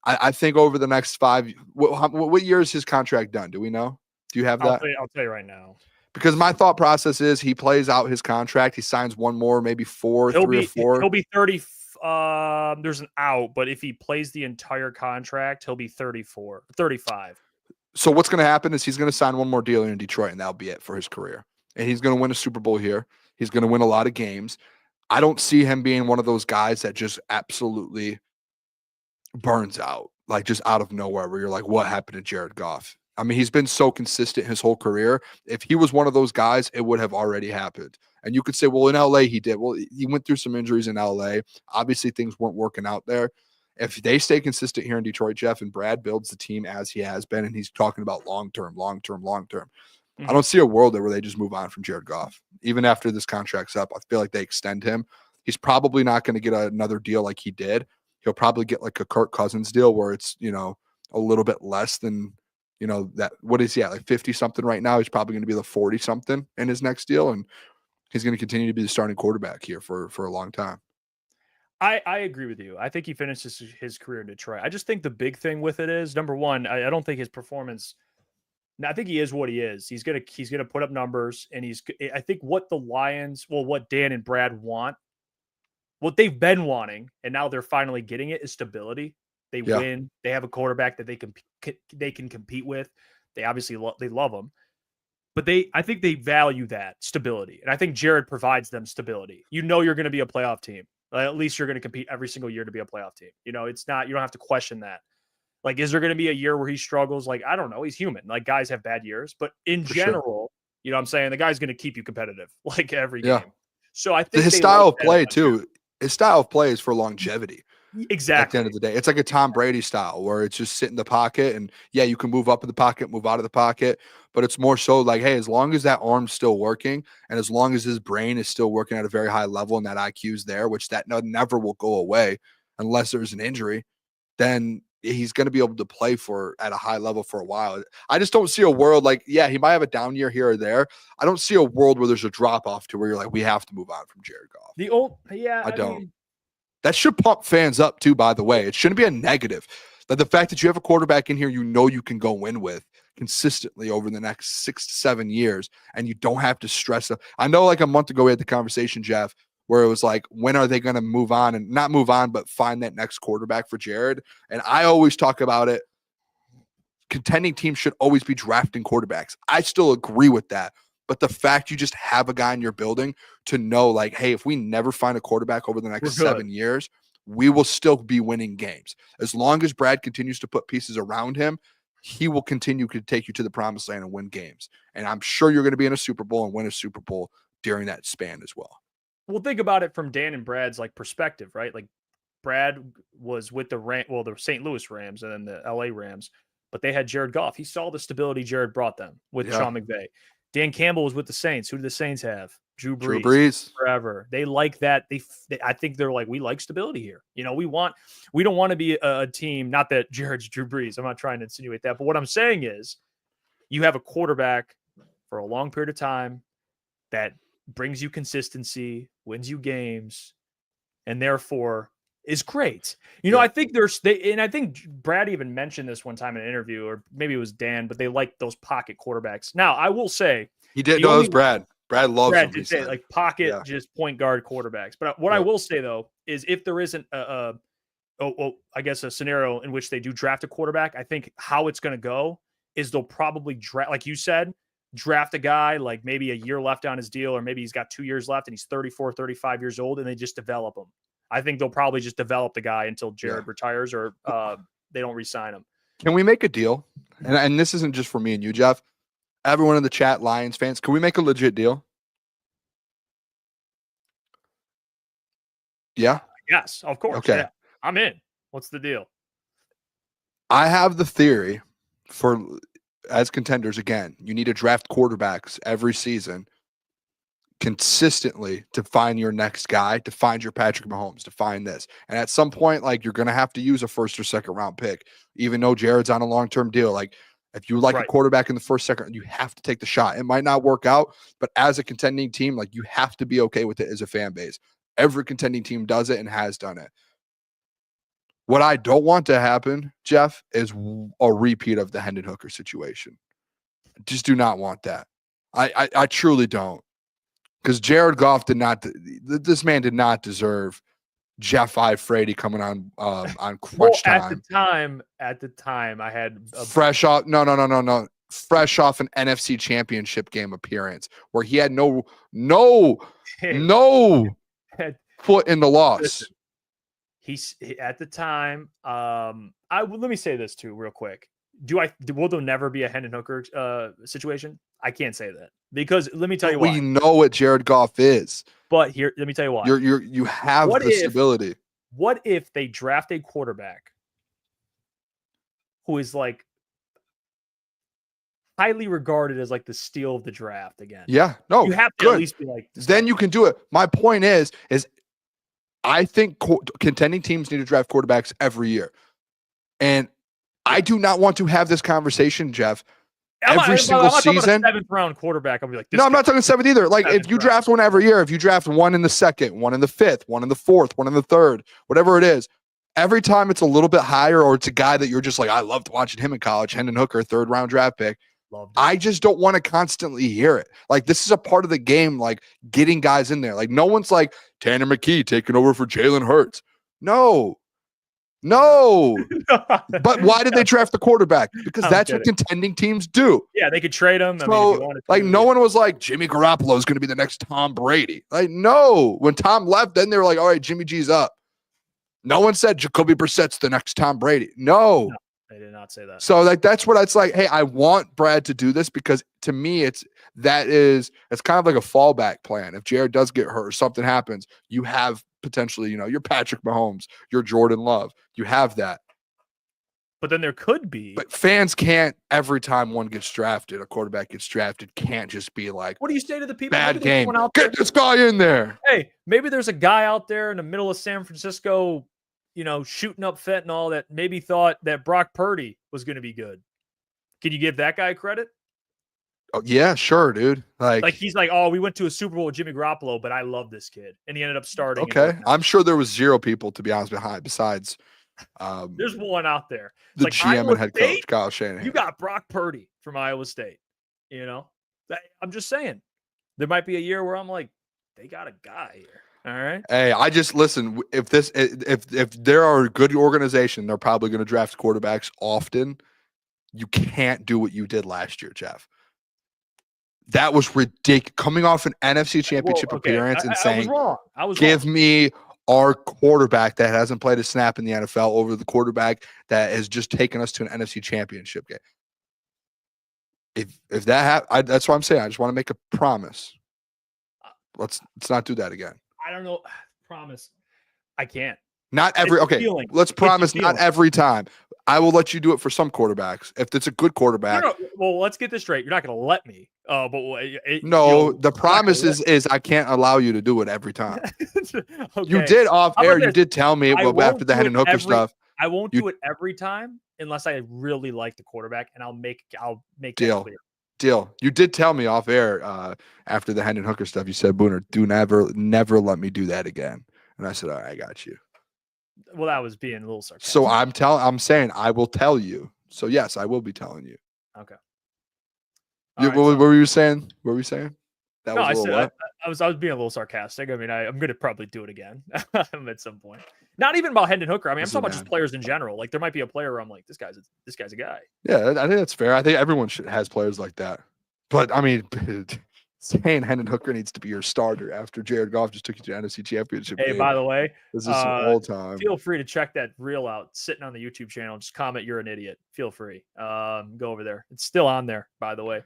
[SPEAKER 1] I think over the next 5, what year is his contract done? Do we know? Do you have that?
[SPEAKER 2] I'll tell you right now.
[SPEAKER 1] Because my thought process is he plays out his contract. He signs one more, maybe 3 or 4.
[SPEAKER 2] He'll be 30. There's an out, but if he plays the entire contract, he'll be 35.
[SPEAKER 1] So what's going to happen is he's going to sign one more deal in Detroit, and that'll be it for his career. And he's going to win a Super Bowl here. He's going to win a lot of games. I don't see him being one of those guys that just absolutely burns out, like just out of nowhere, where you're like, what happened to Jared Goff? I mean, he's been so consistent his whole career. If he was one of those guys, it would have already happened. And you could say, well, in LA, he did. Well, he went through some injuries in LA. Obviously, things weren't working out there. If they stay consistent here in Detroit, Jeff, and Brad builds the team as he has been, and he's talking about long-term, I don't see a world there where they just move on from Jared Goff. Even after this contract's up, I feel like they extend him. He's probably not going to get another deal like he did. He'll probably get like a Kirk Cousins deal where it's, a little bit less than, that. What is he at, like 50 something right now? He's probably going to be the 40 something in his next deal. And he's going to continue to be the starting quarterback here for a long time.
[SPEAKER 2] I agree with you. I think he finishes his career in Detroit. I just think the big thing with it is, number one, I don't think his performance. I think he is what he is. He's gonna put up numbers, and I think what the Lions, what Dan and Brad want, what they've been wanting, and now they're finally getting it, is stability. They win. They have a quarterback that they can compete with. They obviously they love him, but I think they value that stability, and I think Jared provides them stability. You're going to be a playoff team. At least you're going to compete every single year to be a playoff team. It's not, you don't have to question that. Like, is there going to be a year where he struggles? Like, I don't know. He's human. Like, guys have bad years, but in general, you know what I'm saying? The guy's going to keep you competitive, like every game. So I think
[SPEAKER 1] his style of play too. His style of play is for longevity.
[SPEAKER 2] Exactly.
[SPEAKER 1] At the end of the day, it's like a Tom Brady style where it's just sit in the pocket, and you can move up in the pocket, move out of the pocket, but it's more so like, hey, as long as that arm's still working and as long as his brain is still working at a very high level and that IQ's there, which that never will go away unless there's an injury, then he's going to be able to play at a high level for a while. I just don't see a world like, he might have a down year here or there. I don't see a world where there's a drop off to where you're like, we have to move on from Jared Goff. I don't. That should pump fans up too, by the way. It shouldn't be a negative. That the fact that you have a quarterback in here you can go win with consistently over the next 6 to 7 years, and you don't have to stress it. I know like a month ago we had the conversation, Jeff, where it was like, when are they going to move on, and not move on, but find that next quarterback for Jared? And I always talk about it. Contending teams should always be drafting quarterbacks. I still agree with that. But the fact you just have a guy in your building to know, like, hey, if we never find a quarterback over the next 7 years, we will still be winning games. As long as Brad continues to put pieces around him, he will continue to take you to the promised land and win games. And I'm sure you're going to be in a Super Bowl and win a Super Bowl during that span as well.
[SPEAKER 2] Well, think about it from Dan and Brad's perspective, right? Like, Brad was with the St. Louis Rams and then the LA Rams, but they had Jared Goff. He saw the stability Jared brought them with Sean McVay. Dan Campbell was with the Saints. Who do the Saints have? Drew Brees. Forever. They like that. I think they're like, we like stability here. We don't want to be a team, not that Jared's Drew Brees. I'm not trying to insinuate that. But what I'm saying is you have a quarterback for a long period of time that brings you consistency, wins you games, and therefore is great. I think and I think Brad even mentioned this one time in an interview, or maybe it was Dan, but they like those pocket quarterbacks. Now, I will say
[SPEAKER 1] he did. No, it was Brad. Brad loves
[SPEAKER 2] Brad did say like pocket, just point guard quarterbacks. But what I will say though is if there isn't I guess a scenario in which they do draft a quarterback, I think how it's going to go is they'll probably draft, like you said, draft a guy like maybe a year left on his deal, or maybe he's got 2 years left and he's 34, 35 years old, and they just develop him. I think they'll probably just develop the guy until Jared retires or they don't re-sign him.
[SPEAKER 1] Can we make a deal? And this isn't just for me and you, Jeff. Everyone in the chat, Lions fans, can we make a legit deal? Yeah?
[SPEAKER 2] Yes, of course.
[SPEAKER 1] Okay.
[SPEAKER 2] Yeah. I'm in. What's the deal?
[SPEAKER 1] I have the theory for, as contenders, again, you need to draft quarterbacks every season consistently to find your next guy, to find your Patrick Mahomes, to find this. And at some point, like, you're going to have to use a first or second round pick, even though Jared's on a long-term deal. Like, if you like a quarterback in the first, second, you have to take the shot. It might not work out, but as a contending team, like, you have to be okay with it as a fan base. Every contending team does it and has done it. What I don't want to happen, Jeff, is a repeat of the Hendon Hooker situation. I just do not want that. I truly don't. Because Jared Goff this man did not deserve Jeff Iafrate coming on crunch time.
[SPEAKER 2] At the time, I had
[SPEAKER 1] fresh off an NFC Championship game appearance where he had no foot in the loss.
[SPEAKER 2] Listen, he's at the time. Let me say this too, real quick. Will there never be a Hendon Hooker situation? I can't say that because let me tell you why.
[SPEAKER 1] We know what Jared Goff is,
[SPEAKER 2] but here, let me tell you why.
[SPEAKER 1] You have the stability.
[SPEAKER 2] What if they draft a quarterback who is like highly regarded as like the steal of the draft again?
[SPEAKER 1] Yeah, no,
[SPEAKER 2] you have to at least be like.
[SPEAKER 1] Then you can do it. My point is I think contending teams need to draft quarterbacks every year, and I do not want to have this conversation, Jeff. Every single season,
[SPEAKER 2] 7th round quarterback. I'll be like,
[SPEAKER 1] no, I'm not talking 7th either. Like, if you draft one every year, if you draft one in the 2nd, one in the 5th, one in the 4th, one in the 3rd, whatever it is, every time it's a little bit higher, or it's a guy that you're just like, I loved watching him in college, Hendon Hooker, 3rd round draft pick. I just don't want to constantly hear it. Like, this is a part of the game, like getting guys in there. Like, no one's like Tanner McKee taking over for Jalen Hurts. No. But why did they draft the quarterback? Because that's what contending teams do.
[SPEAKER 2] Yeah, they could trade him.
[SPEAKER 1] So, no one was like, Jimmy Garoppolo is going to be the next Tom Brady. Like, no. When Tom left, then they were like, all right, Jimmy G's up. No one said Jacoby Brissett's the next Tom Brady. No,
[SPEAKER 2] they did not say that.
[SPEAKER 1] So, like, that's what it's like. Hey, I want Brad to do this because to me, it's kind of like a fallback plan. If Jared does get hurt or something happens, you have potentially, your Patrick Mahomes, your Jordan Love. You have that.
[SPEAKER 2] But then there could be.
[SPEAKER 1] But fans can't, every time one gets drafted, a quarterback gets drafted, can't just be like,
[SPEAKER 2] what do you say to the people?
[SPEAKER 1] Bad game. Get this guy in there.
[SPEAKER 2] Hey, maybe there's a guy out there in the middle of San Francisco, shooting up fentanyl that maybe thought that Brock Purdy was going to be good. Can you give that guy credit?
[SPEAKER 1] Oh, yeah, sure, dude. Like
[SPEAKER 2] he's like, oh, we went to a Super Bowl with Jimmy Garoppolo, but I love this kid. And he ended up starting.
[SPEAKER 1] Okay. I'm sure there was 0 people, to be honest, besides
[SPEAKER 2] there's one out there.
[SPEAKER 1] The like GM and head coach, Kyle Shanahan.
[SPEAKER 2] You got Brock Purdy from Iowa State. I'm just saying. There might be a year where I'm like, they got a guy here. All right.
[SPEAKER 1] Hey, I just listen. If there are a good organization, they're probably going to draft quarterbacks often. You can't do what you did last year, Jeff. That was ridiculous. Coming off an NFC Championship appearance and saying,
[SPEAKER 2] I was
[SPEAKER 1] give me our quarterback that hasn't played a snap in the NFL over the quarterback that has just taken us to an NFC Championship game. If that happens, that's what I'm saying. I just want to make a promise. Let's not do that again.
[SPEAKER 2] I don't know. Promise. I can't.
[SPEAKER 1] Not every. Okay, let's promise not every time. I will let you do it for some quarterbacks if it's a good quarterback.
[SPEAKER 2] No, well, let's get this straight. You're not going to let me.
[SPEAKER 1] The promise is I can't allow you to do it every time. Okay. You did off air. You did tell me after the Hendon Hooker stuff.
[SPEAKER 2] I won't do it every time unless I really like the quarterback, and I'll make
[SPEAKER 1] deal.
[SPEAKER 2] That clear.
[SPEAKER 1] Deal. You did tell me off air after the Hendon Hooker stuff. You said, Booner, do never let me do that again. And I said, all right, I got you.
[SPEAKER 2] Well, that was being a little sarcastic.
[SPEAKER 1] So I'm saying I will tell you. So yes, I will be telling you.
[SPEAKER 2] Okay.
[SPEAKER 1] What were you saying? What were you saying? That
[SPEAKER 2] no, I was being a little sarcastic. I mean, I'm going to probably do it again at some point. Not even about Hendon Hooker. I mean, I'm talking about just players in general. Like, there might be a player where I'm like, this guy's a guy.
[SPEAKER 1] Yeah, I think that's fair. I think everyone has players like that. But I mean, saying Hendon Hooker needs to be your starter after Jared Goff just took you to the NFC Championship
[SPEAKER 2] Hey,
[SPEAKER 1] game.
[SPEAKER 2] by the way,
[SPEAKER 1] This is some all time.
[SPEAKER 2] feel free to check that reel out sitting on the YouTube channel. Just comment you're an idiot. Feel free. Go over there. It's still on there, by the way.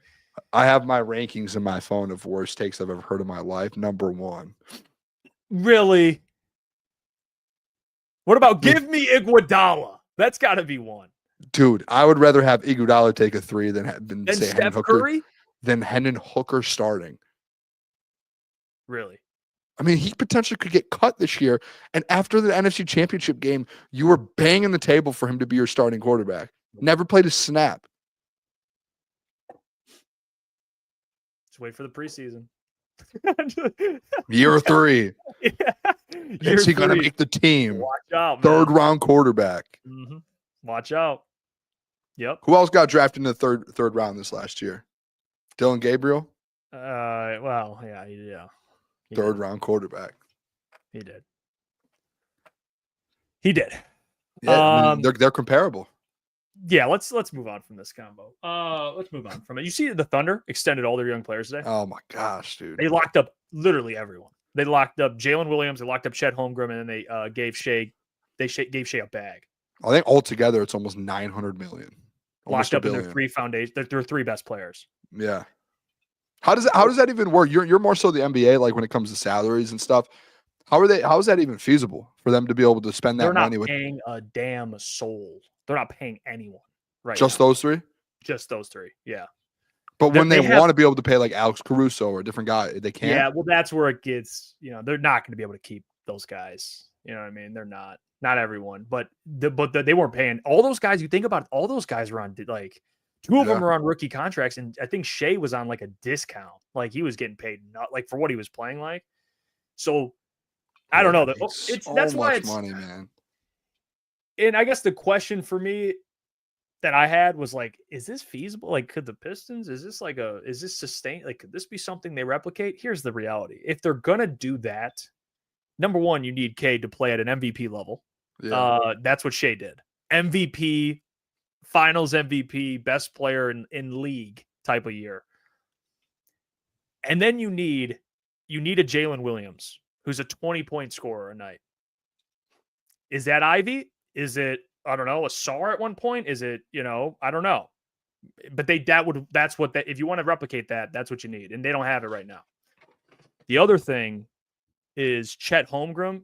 [SPEAKER 1] I have my rankings in my phone of worst takes I've ever heard in my life. Number 1.
[SPEAKER 2] Really? What about give me Iguodala? That's got to be one.
[SPEAKER 1] Dude, I would rather have Iguodala take a 3 than say
[SPEAKER 2] Steph
[SPEAKER 1] Hendon Hooker.
[SPEAKER 2] Curry?
[SPEAKER 1] Than Hendon Hooker starting.
[SPEAKER 2] Really?
[SPEAKER 1] I mean, he potentially could get cut this year. And after the NFC Championship game, you were banging the table for him to be your starting quarterback. Never played a snap.
[SPEAKER 2] Just wait for the preseason.
[SPEAKER 1] Year 3.
[SPEAKER 2] Yeah.
[SPEAKER 1] Is he going to make the team?
[SPEAKER 2] Watch out, man.
[SPEAKER 1] Third round quarterback.
[SPEAKER 2] Mm-hmm. Watch out. Yep.
[SPEAKER 1] Who else got drafted in the third round this last year? Dylan Gabriel?
[SPEAKER 2] Well, yeah. He
[SPEAKER 1] Third
[SPEAKER 2] did.
[SPEAKER 1] round quarterback.
[SPEAKER 2] He did. He did.
[SPEAKER 1] Yeah, I mean, they're comparable.
[SPEAKER 2] Yeah, let's move on from this combo. Let's move on from it. You see the Thunder extended all their young players today?
[SPEAKER 1] Oh my gosh, dude.
[SPEAKER 2] They locked up literally everyone. They locked up Jalen Williams, they locked up Chet Holmgren, and then they gave Shea a bag.
[SPEAKER 1] I think altogether it's almost $900 million. Almost
[SPEAKER 2] Locked up
[SPEAKER 1] $1
[SPEAKER 2] in their
[SPEAKER 1] billion.
[SPEAKER 2] 3 foundation, their 3 best players.
[SPEAKER 1] Yeah. How does that even work? You're more so the NBA, like when it comes to salaries and stuff. How is that even feasible for them to be able to spend that
[SPEAKER 2] They're not
[SPEAKER 1] money with
[SPEAKER 2] paying a damn soul. They're not paying anyone right
[SPEAKER 1] just
[SPEAKER 2] now.
[SPEAKER 1] those 3?
[SPEAKER 2] Just those 3. Yeah.
[SPEAKER 1] But when
[SPEAKER 2] They
[SPEAKER 1] they
[SPEAKER 2] have-
[SPEAKER 1] want to be able to pay like Alex Caruso or a different guy, they can't.
[SPEAKER 2] Yeah, well, that's where it gets, they're not going to be able to keep those guys. You know what I mean? They're not everyone, but they weren't paying all those guys. You think about it, all those guys were on like 2 of them were on rookie contracts. And I think Shea was on like a discount. Like he was getting paid not like for what he was playing like. So I don't know. That's why it's
[SPEAKER 1] money, man.
[SPEAKER 2] And I guess the question for me that I had was like, is this feasible? Like, could the Pistons, is this sustained? Like, could this be something they replicate? Here's the reality. If they're going to do that, number one, you need Cade to play at an MVP level.
[SPEAKER 1] Yeah.
[SPEAKER 2] That's what Shea did. MVP, finals MVP, best player in league type of year. And then you need a Jalen Williams, who's a 20-point scorer a night. Is that Ivy? Is it, I don't know, a Sar at one point? Is it, I don't know. But if you want to replicate that, that's what you need. And they don't have it right now. The other thing is Chet Holmgren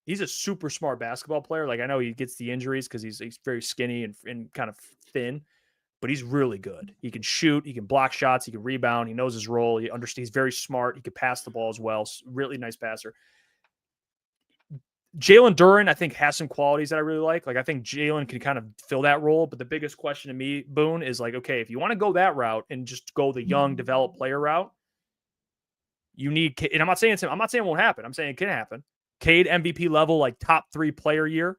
[SPEAKER 2] he's a super smart basketball player. Like I know he gets the injuries because he's very skinny and kind of thin, but he's really good. He can shoot, he can block shots, he can rebound, he knows his role, he understands, he's very smart, he can pass the ball as well. Really nice passer. Jalen Duren, I think, has some qualities that I really like. Like, I think Jalen can kind of fill that role. But the biggest question to me, Boone, is like, okay, if you want to go that route and just go the young, developed player route, you need, and I'm not saying it won't happen. I'm saying it can happen. Cade MVP level, like top 3 player year.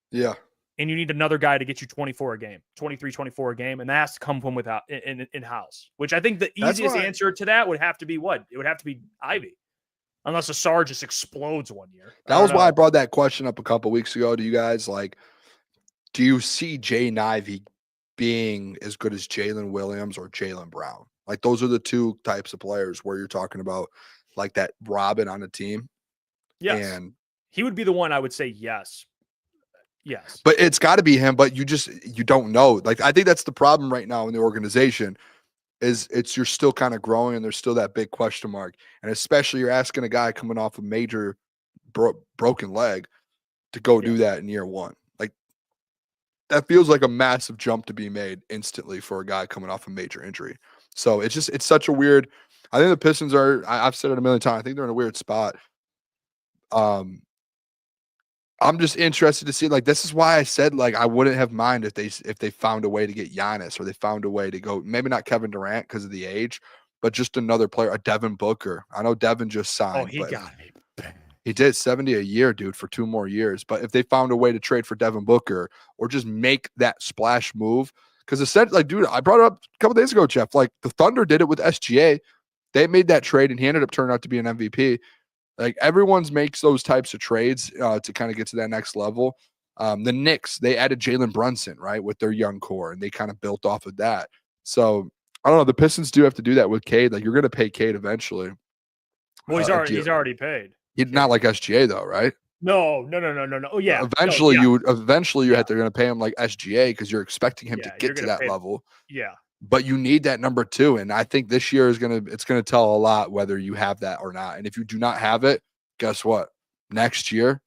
[SPEAKER 1] Yeah.
[SPEAKER 2] And you need another guy to get you 24 a game, 23, 24 a game. And that has to come from without in-house, which I think the easiest answer to that would have to be what? It would have to be Ivy. Unless Asar just explodes one year.
[SPEAKER 1] That was why I brought that question up a couple weeks ago to you guys. Like, do you see Jaden Ivey being as good as Jalen Williams or Jaylen Brown? Like, those are the 2 types of players where you're talking about, like, that Robin on a team.
[SPEAKER 2] Yes.
[SPEAKER 1] And
[SPEAKER 2] he would be the one I would say yes. Yes.
[SPEAKER 1] But it's got to be him, but you don't know. Like, I think that's the problem right now in the organization. You're still kind of growing and there's still that big question mark. And especially you're asking a guy coming off a major broken leg to go do that in year 1. Like, that feels like a massive jump to be made instantly for a guy coming off a major injury. So it's such a weird, I think the Pistons I've said it a million times, I think they're in a weird spot. I'm just interested to see, like, this is why I said, like, I wouldn't have mind if they found a way to get Giannis, or they found a way to go, maybe not Kevin Durant because of the age, but just another player, a Devin Booker. I know Devin just signed.
[SPEAKER 2] Oh, he got me.
[SPEAKER 1] He did 70 a year, dude, for 2 more years. But if they found a way to trade for Devin Booker or just make that splash move, because essentially, like, dude, I brought it up a couple days ago, Jeff, like the Thunder did it with SGA. They made that trade and he ended up turning out to be an MVP. Like, everyone's makes those types of trades to kind of get to that next level. The Knicks, they added Jalen Brunson, right, with their young core, and they kind of built off of that. So I don't know. The Pistons do have to do that with Cade. Like, you're going to pay Cade eventually.
[SPEAKER 2] Well, he's already paid.
[SPEAKER 1] Not like SGA though, right?
[SPEAKER 2] No. Oh yeah.
[SPEAKER 1] Eventually,
[SPEAKER 2] no,
[SPEAKER 1] you have to going to pay him like SGA because you're expecting him to get to that level.
[SPEAKER 2] Yeah.
[SPEAKER 1] But you need that number 2, and I think this year it's gonna tell a lot whether you have that or not. And if you do not have it, guess what? Next year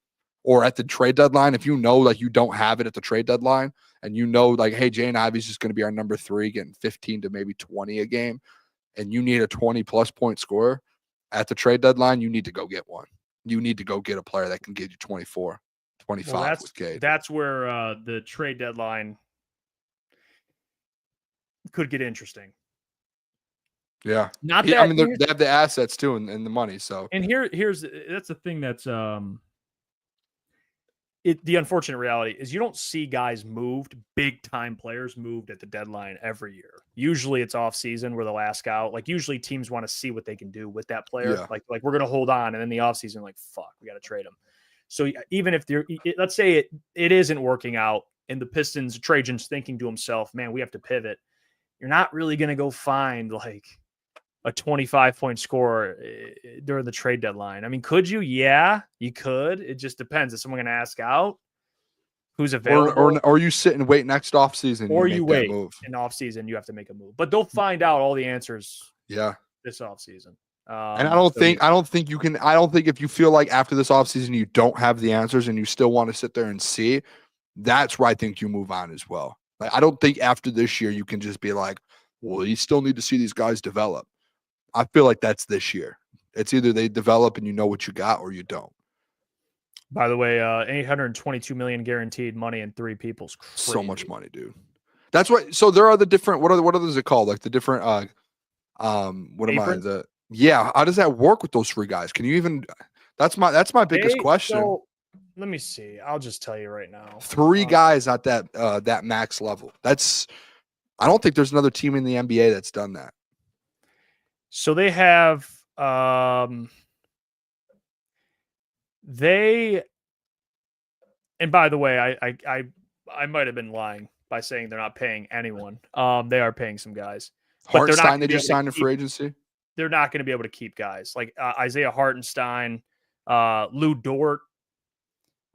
[SPEAKER 1] or at the trade deadline, if you know like you don't have it at the trade deadline, and you know like, hey, Jane Ivey's just going to be our number 3, getting 15 to maybe 20 a game, and you need a 20+ point scorer at the trade deadline, you need to go get one. You need to go get a player that can get you 24, 25 with Cade.
[SPEAKER 2] That's where the trade deadline could get interesting.
[SPEAKER 1] Yeah.
[SPEAKER 2] They
[SPEAKER 1] have the assets too and the money. So,
[SPEAKER 2] and that's the thing that's the unfortunate reality is you don't see guys moved, big time players moved at the deadline every year. Usually it's off season where they'll ask out. Like usually teams want to see what they can do with that player.
[SPEAKER 1] Yeah.
[SPEAKER 2] Like we're going to hold on. And then the off season, like, fuck, we got to trade him. So even if let's say it isn't working out and the Pistons, Trajan's thinking to himself, man, we have to pivot. You're not really going to go find like a 25-point scorer during the trade deadline. I mean, could you? Yeah, you could. It just depends. Is someone going to ask out? Who's available?
[SPEAKER 1] Or you sit and wait next offseason.
[SPEAKER 2] Or you wait in offseason, you have to make a move. But they'll find out all the answers this offseason.
[SPEAKER 1] And I don't think if you feel like after this offseason you don't have the answers and you still want to sit there and see, that's where I think you move on as well. Like, I don't think after this year you can just be like, well, you still need to see these guys develop. I feel like that's this year. It's either they develop and you know what you got or you don't.
[SPEAKER 2] By the way, $822 million guaranteed money in 3 people's crazy.
[SPEAKER 1] So much money, dude. That's what. So there are the different. What are those called? Like the different. Yeah. How does that work with those 3 guys? Can you even? That's my biggest question.
[SPEAKER 2] So, let me see. I'll just tell you right now.
[SPEAKER 1] 3 guys at that max level. I don't think there's another team in the NBA that's done that.
[SPEAKER 2] So they have and by the way, I might have been lying by saying they're not paying anyone. They are paying some guys.
[SPEAKER 1] Hartenstein, they just signed a free agency.
[SPEAKER 2] They're not going to be able to keep guys like Isaiah Hartenstein, Lou Dort,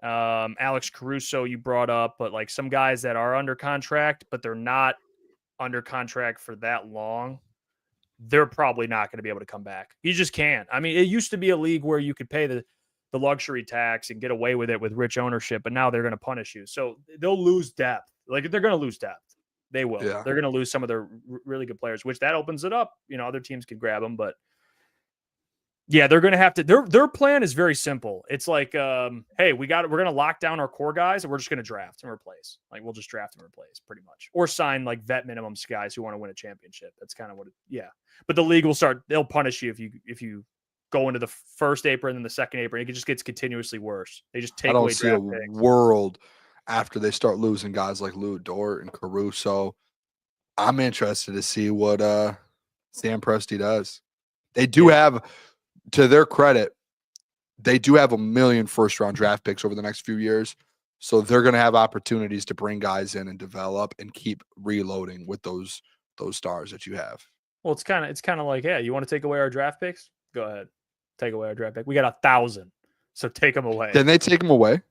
[SPEAKER 2] Alex Caruso you brought up, but like some guys that are under contract, but they're not under contract for that long. They're probably not going to be able to come back. You just can't. I mean, it used to be a league where you could pay the luxury tax and get away with it with rich ownership, but now they're going to punish you. So they'll lose depth. Like they're going to lose depth. They will. Yeah. They're going to lose some of their really good players, which that opens it up. You know, other teams could grab them, but yeah, they're going to have to. Their plan is very simple. It's like, hey, we're going to lock down our core guys, and we're just going to draft and replace. Like we'll just draft and replace, pretty much, or sign like vet minimums guys who want to win a championship. That's kind of what. But the league will start. They'll punish you if you go into the first apron and then the second apron. It just gets continuously worse. They just take away draft picks.
[SPEAKER 1] World after they start losing guys like Lou Dort and Caruso. I'm interested to see what Sam Presti does. They do have. To their credit, they do have 1 million first-round draft picks over the next few years, so they're going to have opportunities to bring guys in and develop and keep reloading with those stars that you have.
[SPEAKER 2] Well, it's kind of like, yeah, you want to take away our draft picks? Go ahead, take away our draft pick. We got 1,000, so take them away.
[SPEAKER 1] Then they take them away.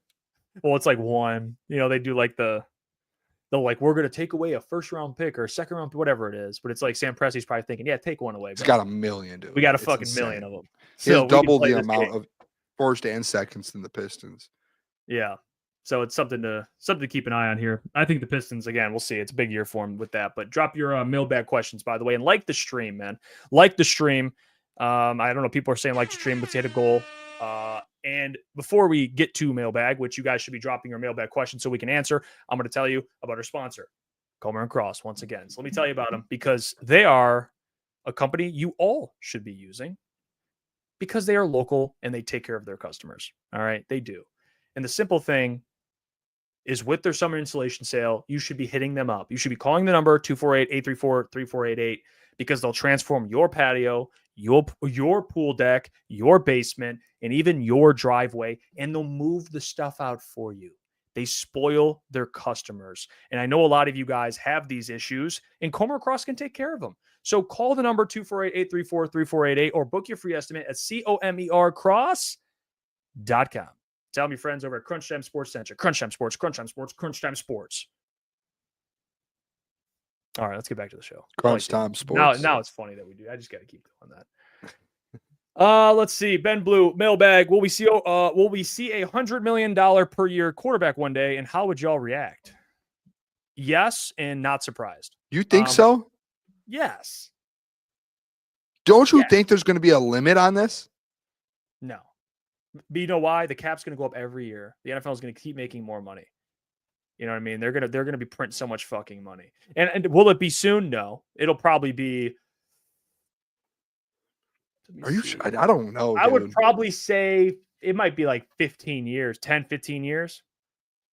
[SPEAKER 2] Well, it's like 1. You know, they do like they're like, we're going to take away a first-round pick or a second-round, whatever it is. But it's like Sam Presti's probably thinking, yeah, take 1 away.
[SPEAKER 1] He's got 1 million, dude.
[SPEAKER 2] We got a fucking million of them.
[SPEAKER 1] He has double the amount of first and seconds than the Pistons.
[SPEAKER 2] Yeah. So it's something to keep an eye on here. I think the Pistons, again, we'll see. It's a big year for them with that. But drop your mailbag questions, by the way. And like the stream, man. Like the stream. I don't know. People are saying like the stream. Let's hit a goal. And before we get to mailbag, which you guys should be dropping your mailbag questions so we can answer, I'm going to tell you about our sponsor, Comer & Cross, once again. So let me tell you about them because they are a company you all should be using because they are local and they take care of their customers. All right, they do. And the simple thing is with their summer installation sale, you should be hitting them up. You should be calling the number 248-834-3488 because they'll transform your patio, your pool deck, your basement, and even your driveway, and they'll move the stuff out for you. They spoil their customers. And I know a lot of you guys have these issues, and Comer Cross can take care of them. So call the number 248-834-3488 or book your free estimate at comercross.com. Tell me, friends over at Crunch Time Sports Center. Crunch Time Sports, Crunch Time Sports, Crunch Time Sports. All right, let's get back to the show.
[SPEAKER 1] Crunch Time Sports.
[SPEAKER 2] Now it's funny that we do. I just got to keep doing that. Let's see. Ben Blue, Mailbag. Will we see $100 million per year quarterback one day, and how would y'all react? Yes, and not surprised.
[SPEAKER 1] You think so?
[SPEAKER 2] Yes.
[SPEAKER 1] Don't you think there's going to be a limit on this?
[SPEAKER 2] No. But you know why? The cap's going to go up every year. The NFL is going to keep making more money. You know what I mean? They're gonna be printing so much fucking money. And will it be soon? No. It'll probably be.
[SPEAKER 1] Are you sure? I don't know.
[SPEAKER 2] I would probably say it might be like 15 years, 10, 15 years.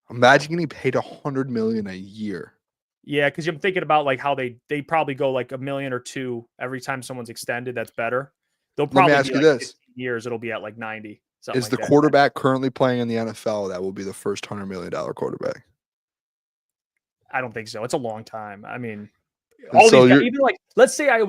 [SPEAKER 1] Imagine getting paid $100 million a year.
[SPEAKER 2] Yeah, because I'm thinking about like how they probably go like $1 million or $2 million every time someone's extended. That's better. They'll probably
[SPEAKER 1] Let me ask you
[SPEAKER 2] like
[SPEAKER 1] this:
[SPEAKER 2] 15 years, it'll be at like 90.
[SPEAKER 1] Is the quarterback currently playing in the NFL that will be the first $100 million quarterback?
[SPEAKER 2] I don't think so. It's a long time. I mean, all these guys, even like, let's say I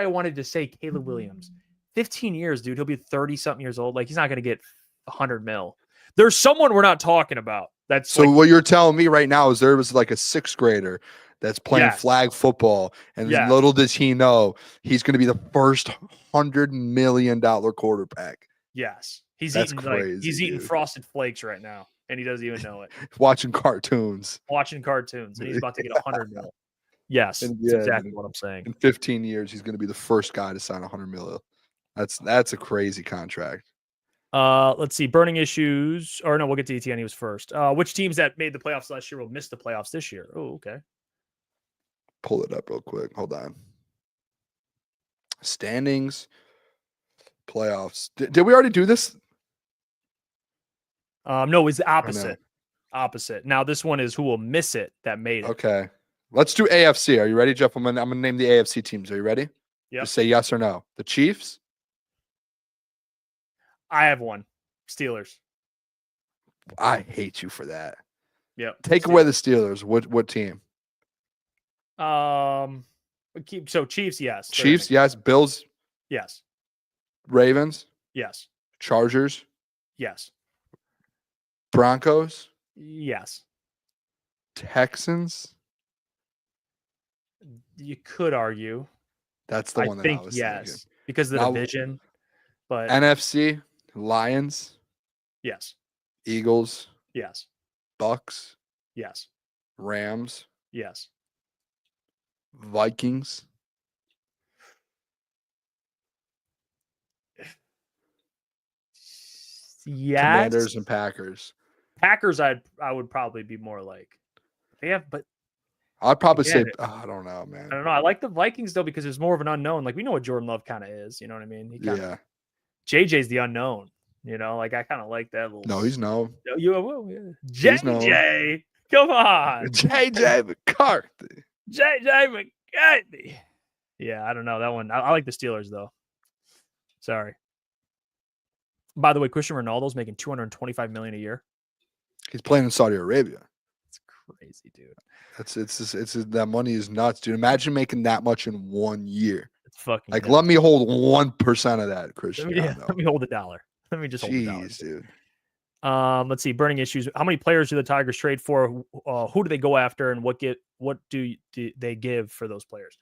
[SPEAKER 2] wanted to say Caleb Williams, 15 years, dude. He'll be 30-something years old. Like, he's not going to get $100 million. There's someone we're not talking about. That's
[SPEAKER 1] so. What you're telling me right now is there was like a 6th grader that's playing flag football, and little does he know he's going to be the first $100 million quarterback.
[SPEAKER 2] Yes,
[SPEAKER 1] That's crazy.
[SPEAKER 2] He's eating Frosted Flakes right now, and he doesn't even know it.
[SPEAKER 1] Watching cartoons,
[SPEAKER 2] and he's about to get $100 million. Yes, that's exactly what I'm saying.
[SPEAKER 1] In 15 years, he's going to be the first guy to sign $100 million. That's a crazy contract.
[SPEAKER 2] Let's see. Burning issues. Or no, we'll get to ETN. He was first. Which teams that made the playoffs last year will miss the playoffs this year? Oh, okay.
[SPEAKER 1] Pull it up real quick. Hold on. Standings, playoffs. Did we already do this?
[SPEAKER 2] No, it was the opposite. Opposite. Now this one is who will miss it that made it.
[SPEAKER 1] Okay. Let's do AFC. Are you ready, Jeff? I'm gonna name the AFC teams. Are you ready?
[SPEAKER 2] Yeah.
[SPEAKER 1] Just say yes or no. The Chiefs.
[SPEAKER 2] I have one. Steelers.
[SPEAKER 1] I hate you for that.
[SPEAKER 2] Yeah.
[SPEAKER 1] Take away the Steelers. What team?
[SPEAKER 2] Chiefs, yes.
[SPEAKER 1] Chiefs, yes. Bills,
[SPEAKER 2] yes.
[SPEAKER 1] Ravens,
[SPEAKER 2] yes.
[SPEAKER 1] Chargers,
[SPEAKER 2] yes.
[SPEAKER 1] Broncos,
[SPEAKER 2] yes.
[SPEAKER 1] Texans.
[SPEAKER 2] You could argue.
[SPEAKER 1] That's the one that I was thinking.
[SPEAKER 2] Because of the division. But
[SPEAKER 1] NFC, Lions,
[SPEAKER 2] yes.
[SPEAKER 1] Eagles,
[SPEAKER 2] yes.
[SPEAKER 1] Bucks,
[SPEAKER 2] yes.
[SPEAKER 1] Rams,
[SPEAKER 2] yes.
[SPEAKER 1] Vikings.
[SPEAKER 2] Yes.
[SPEAKER 1] Commanders and Packers.
[SPEAKER 2] Packers, I would probably be more like they have, but
[SPEAKER 1] I'd probably say I don't know, man.
[SPEAKER 2] I don't know. I like the Vikings though because it's more of an unknown. Like we know what Jordan Love kind of is. You know what I mean? JJ's the unknown. You know, like I kind of like that little.
[SPEAKER 1] No, he's no.
[SPEAKER 2] JJ, come on.
[SPEAKER 1] JJ McCarthy.
[SPEAKER 2] JJ McCarthy. Yeah, I don't know that one. I like the Steelers though. Sorry. By the way, Cristiano Ronaldo's making $225 million a year.
[SPEAKER 1] He's playing in Saudi Arabia.
[SPEAKER 2] It's crazy, dude.
[SPEAKER 1] It's that money is nuts, dude. Imagine making that much in 1 year.
[SPEAKER 2] It's fucking
[SPEAKER 1] like
[SPEAKER 2] nuts.
[SPEAKER 1] Let me hold 1% of that, Christian.
[SPEAKER 2] Let me hold $1. Let me just hold
[SPEAKER 1] $1, dude.
[SPEAKER 2] Let's see. Burning issues. How many players do the Tigers trade for? Who do they go after, and what do they give for those players?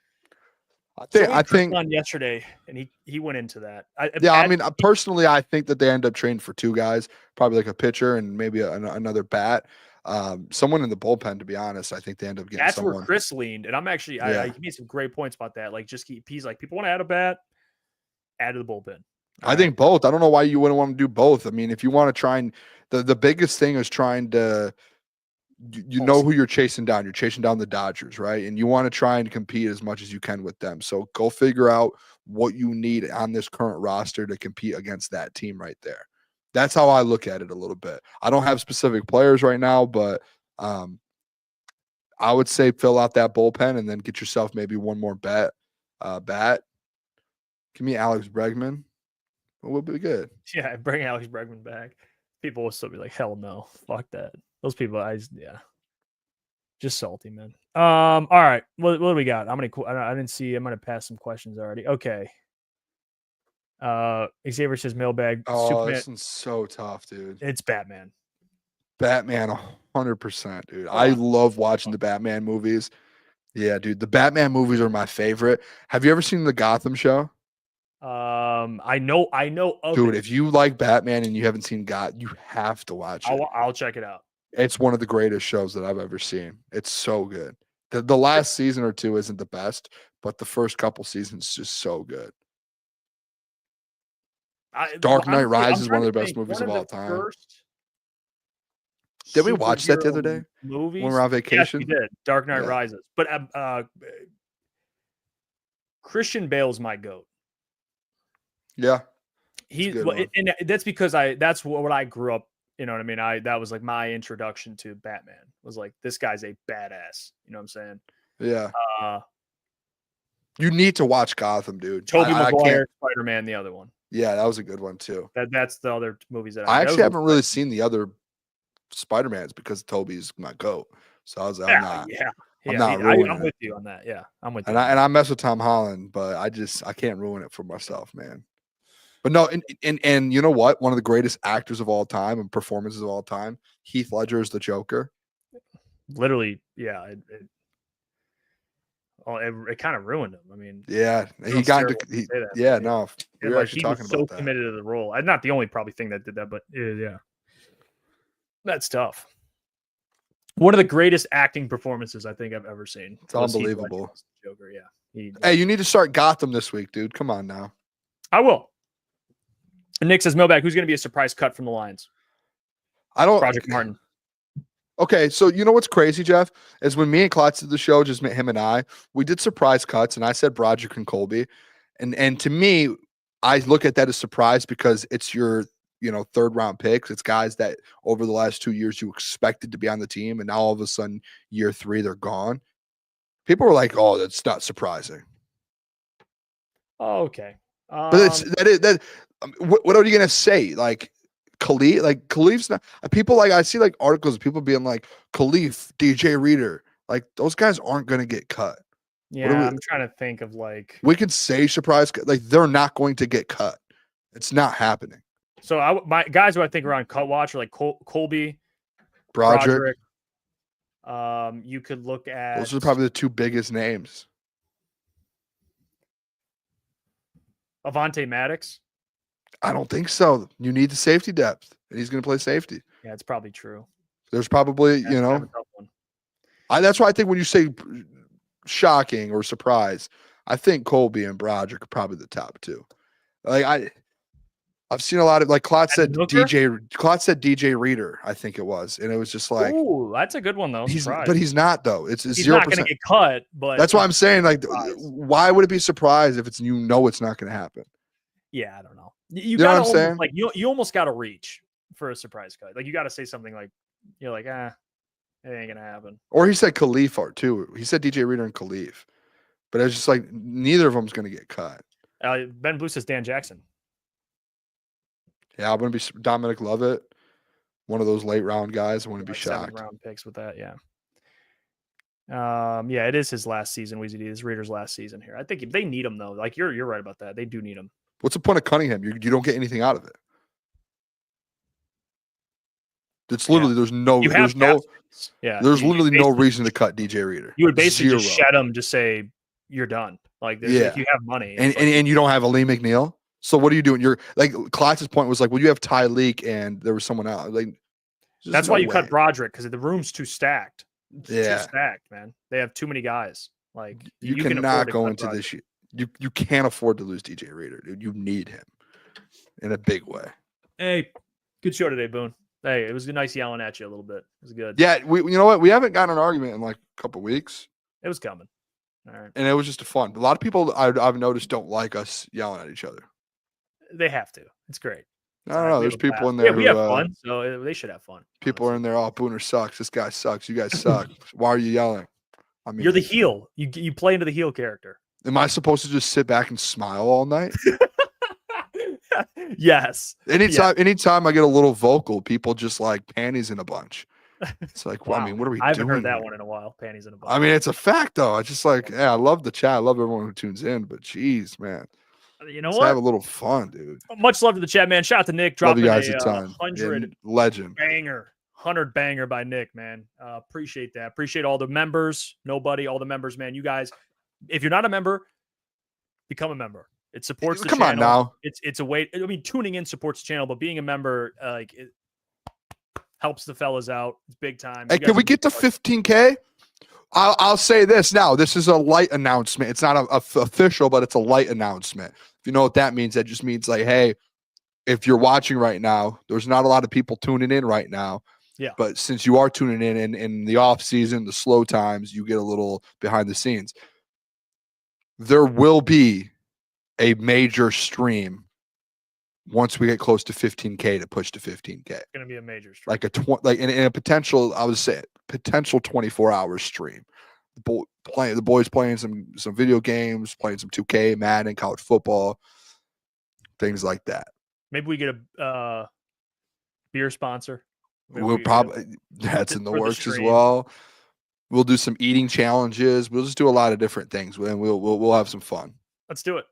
[SPEAKER 2] I think on yesterday, and he went into that.
[SPEAKER 1] Personally, I think that they end up trading for 2 guys, probably like a pitcher and maybe another bat. Someone in the bullpen, to be honest. I think they end up getting
[SPEAKER 2] that's
[SPEAKER 1] someone.
[SPEAKER 2] Where Chris leaned, and I'm actually he made some great points about that. Like he's like, people want to add a bat, add to the bullpen.
[SPEAKER 1] I think both. I don't know why you wouldn't want to do both. I mean, if you want to try and the biggest thing is trying to you know who you're chasing down. You're chasing down the Dodgers, right? And you want to try and compete as much as you can with them. So go figure out what you need on this current roster to compete against that team right there. That's how I look at it a little bit. I don't have specific players right now, but I would say fill out that bullpen and then get yourself maybe one more bat. Give me Alex Bregman. We'll be good.
[SPEAKER 2] Yeah, bring Alex Bregman back. People will still be like, hell no. Fuck that. Those people, just salty, man. All right, what do we got? I didn't see. I'm gonna pass some questions already. Okay. Xavier says mailbag.
[SPEAKER 1] Oh,
[SPEAKER 2] Superman.
[SPEAKER 1] this one's so tough, dude.
[SPEAKER 2] It's Batman.
[SPEAKER 1] Batman, 100%, dude. I love watching the Batman movies. Yeah, dude. The Batman movies are my favorite. Have you ever seen the Gotham show?
[SPEAKER 2] I know of
[SPEAKER 1] Dude,
[SPEAKER 2] it.
[SPEAKER 1] if you like Batman and you haven't seen God, you have to watch it.
[SPEAKER 2] I'll check it out.
[SPEAKER 1] It's one of the greatest shows that I've ever seen. It's so good. The last season or two isn't the best, but the first couple seasons is just so good. Dark Knight Rises is one of the best movies of all time. Did we watch that the other day?
[SPEAKER 2] Movies?
[SPEAKER 1] When we were on vacation?
[SPEAKER 2] Yes, we did. Dark Knight Rises. But Christian Bale's my GOAT.
[SPEAKER 1] Yeah.
[SPEAKER 2] And that's because that's what I grew up, you know what I mean? That was like my introduction to Batman. Was like, this guy's a badass. You know what I'm saying?
[SPEAKER 1] Yeah. You need to watch Gotham, dude.
[SPEAKER 2] Tobey Maguire, Spider-Man, the other one.
[SPEAKER 1] Yeah, that was a good one too.
[SPEAKER 2] That's the other movies that
[SPEAKER 1] I actually haven't really seen the other Spider-Mans because Toby's my GOAT. So I was like, I'm not ruining
[SPEAKER 2] I'm with you on that. Yeah, I'm with you.
[SPEAKER 1] And I mess with Tom Holland, but I can't ruin it for myself, man. But no, and you know what? One of the greatest actors of all time and performances of all time, Heath Ledger is the Joker.
[SPEAKER 2] Literally, yeah. It kind of ruined him. I mean,
[SPEAKER 1] yeah, he got into we were actually talking about that.
[SPEAKER 2] Committed to the role. Not the only probably thing that did that, but yeah, that's tough. One of the greatest acting performances I think I've ever seen.
[SPEAKER 1] It's unbelievable.
[SPEAKER 2] Joker, yeah.
[SPEAKER 1] Hey, you need to start Gotham this week, dude. Come on now.
[SPEAKER 2] I will. And Nick says, Mailbag, who's going to be a surprise cut from the Lions? Project Martin.
[SPEAKER 1] Okay, so you know what's crazy, Jeff, is when me and Klotz did the show, just him and I, we did surprise cuts, and I said Broderick and Colby, and to me, I look at that as surprise because it's your third round picks. It's guys that over the last 2 years you expected to be on the team, and now all of a sudden year 3 they're gone. People were like, "Oh, that's not surprising."
[SPEAKER 2] Oh, okay,
[SPEAKER 1] but what are you gonna say? Like Khalif's not people I see articles of people being like Khalif, DJ Reader, those guys aren't going to get cut.
[SPEAKER 2] Yeah, I'm trying to think of
[SPEAKER 1] we could say surprise, they're not going to get cut. It's not happening.
[SPEAKER 2] So my guys who I think are on cut watch are like Colby,
[SPEAKER 1] Broderick.
[SPEAKER 2] You could look at
[SPEAKER 1] those are probably the two biggest names.
[SPEAKER 2] Avonte Maddox.
[SPEAKER 1] I don't think so. You need the safety depth, and he's going to play safety.
[SPEAKER 2] Yeah, it's probably true.
[SPEAKER 1] There's probably, that's why I think when you say shocking or surprise, I think Colby and Broderick are probably the top two. I've seen a lot of Klotz said DJ Reader, I think it was, and it was just like,
[SPEAKER 2] ooh, that's a good one though.
[SPEAKER 1] But he's not though. It's 0%.
[SPEAKER 2] Not going to get cut, but
[SPEAKER 1] that's why I'm saying why would it be surprise if it's it's not going to happen?
[SPEAKER 2] Yeah, I don't know.
[SPEAKER 1] You know what I'm saying?
[SPEAKER 2] You almost got to reach for a surprise cut. You got to say something like, it ain't gonna happen.
[SPEAKER 1] Or he said Khalif too. He said DJ Reader and Khalif, but it's just neither of them's gonna get cut.
[SPEAKER 2] Ben Blue says Dan Jackson.
[SPEAKER 1] Yeah, I'm gonna be Dominic Lovett, one of those late round guys. I want to be shocked.
[SPEAKER 2] 7th round picks with that, yeah. Yeah, it is his last season. Weezy D, this Raiders' last season here. I think they need him though. You're right about that. They do need him.
[SPEAKER 1] What's the point of Cunningham? You don't get anything out of it. It's literally there's literally no reason to cut DJ Reader.
[SPEAKER 2] You would basically just shed him, just say you're done. You have money,
[SPEAKER 1] and you don't have a Lee McNeil. So what are you doing? You're Klotz's point was well, you have Ty Leak and there was someone else.
[SPEAKER 2] That's why you cut Broderick because the room's too stacked. It's
[SPEAKER 1] too
[SPEAKER 2] stacked, man. They have too many guys.
[SPEAKER 1] You cannot go into this. You can't afford to lose DJ Reader, dude. You need him in a big way.
[SPEAKER 2] Hey, good show today, Boone. Hey, it was nice yelling at you a little bit. It was good.
[SPEAKER 1] Yeah, you know what? We haven't gotten an argument in a couple weeks.
[SPEAKER 2] It was coming. All right.
[SPEAKER 1] And it was just fun. A lot of people I've noticed don't like us yelling at each other.
[SPEAKER 2] They have to. It's great.
[SPEAKER 1] I don't know. There's people in there
[SPEAKER 2] we have fun, so they should have fun.
[SPEAKER 1] People are in there, Booner sucks. This guy sucks. You guys suck. Why are you yelling? I mean,
[SPEAKER 2] you're the heel. You play into the heel character.
[SPEAKER 1] Am I supposed to just sit back and smile all night?
[SPEAKER 2] Yes.
[SPEAKER 1] Anytime I get a little vocal, people just panties in a bunch. It's like, well, I mean, what are we
[SPEAKER 2] I haven't
[SPEAKER 1] doing
[SPEAKER 2] heard that
[SPEAKER 1] here?
[SPEAKER 2] one in a while. Panties in a bunch.
[SPEAKER 1] I mean, it's a fact, though. I just like, yeah, I love the chat. I love everyone who tunes in, but geez, man.
[SPEAKER 2] You know
[SPEAKER 1] Let's
[SPEAKER 2] what?
[SPEAKER 1] have a little fun, dude.
[SPEAKER 2] Much love to the chat, man. Shout out to Nick
[SPEAKER 1] Love
[SPEAKER 2] dropping
[SPEAKER 1] you guys
[SPEAKER 2] a
[SPEAKER 1] a ton.
[SPEAKER 2] 100
[SPEAKER 1] Legend.
[SPEAKER 2] banger. 100 banger by Nick, man. Appreciate that. Appreciate all the members. Nobody, all the members, man. You guys, if you're not a member, become a member. It supports the
[SPEAKER 1] Come
[SPEAKER 2] channel.
[SPEAKER 1] on now.
[SPEAKER 2] It's a way. I mean, tuning in supports the channel, but being a member, it helps the fellas out. It's big time.
[SPEAKER 1] Hey, can we get to 15K? I'll say this now. This is a light announcement. It's not official, but it's a light announcement. If you know what that means, that just means like, hey, if you're watching right now, there's not a lot of people tuning in right now.
[SPEAKER 2] Yeah.
[SPEAKER 1] But since you are tuning in the off season, the slow times, you get a little behind the scenes. There will be a major stream once we get close to 15K to push to 15K.
[SPEAKER 2] It's gonna be a major stream.
[SPEAKER 1] Like in a potential, I would say potential 24-hour stream. The boys playing some video games, playing some 2K, Madden, college football, things like that.
[SPEAKER 2] Maybe we get a beer sponsor. Maybe
[SPEAKER 1] We'll
[SPEAKER 2] we
[SPEAKER 1] probably that's in the
[SPEAKER 2] for the
[SPEAKER 1] works as
[SPEAKER 2] stream.
[SPEAKER 1] well. We'll do some eating challenges. We'll just do a lot of different things, and we'll have some fun.
[SPEAKER 2] Let's do it.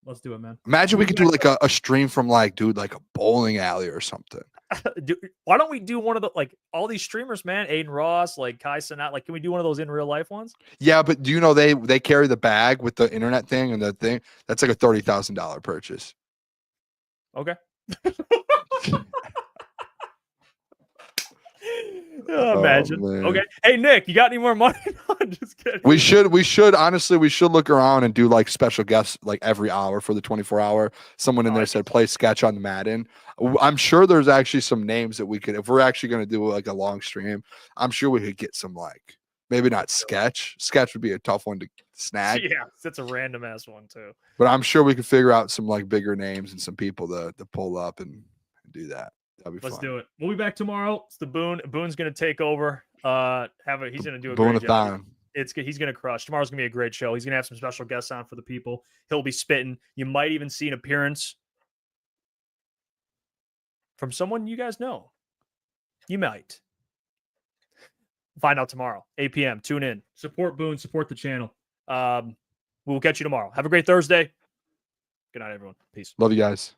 [SPEAKER 2] Let's do it, man.
[SPEAKER 1] Imagine we could do like a stream from like a bowling alley or something.
[SPEAKER 2] Why don't we do one of the all these streamers, man? Aiden Ross, Kai Cenat. Can we do one of those in real life ones?
[SPEAKER 1] Yeah, but do you know they carry the bag with the internet thing and the thing? That's like a $30,000 purchase.
[SPEAKER 2] Okay. Imagine.
[SPEAKER 1] Man.
[SPEAKER 2] Okay. Hey Nick, you got any more money? I'm just kidding.
[SPEAKER 1] We should honestly look around and do like special guests like every hour for the 24-hour. Someone in there said play sketch on the Madden. I'm sure there's actually some names that we could, if we're actually going to do like a long stream, I'm sure we could get some maybe not sketch. Sketch would be a tough one to snag.
[SPEAKER 2] Yeah, that's a random ass one too.
[SPEAKER 1] But I'm sure we could figure out some bigger names and some people to pull up and do that. That'd be
[SPEAKER 2] Let's
[SPEAKER 1] fun.
[SPEAKER 2] do it. We'll be back tomorrow. It's the Boone. Boone's gonna take over. He's gonna do a great job. He's gonna crush. Tomorrow's gonna be a great show. He's gonna have some special guests on for the people. He'll be spitting. You might even see an appearance from someone you guys know. You might. Find out tomorrow, 8 p.m. Tune in. Support Boone. Support the channel. We'll catch you tomorrow. Have a great Thursday. Good night, everyone. Peace.
[SPEAKER 1] Love you guys.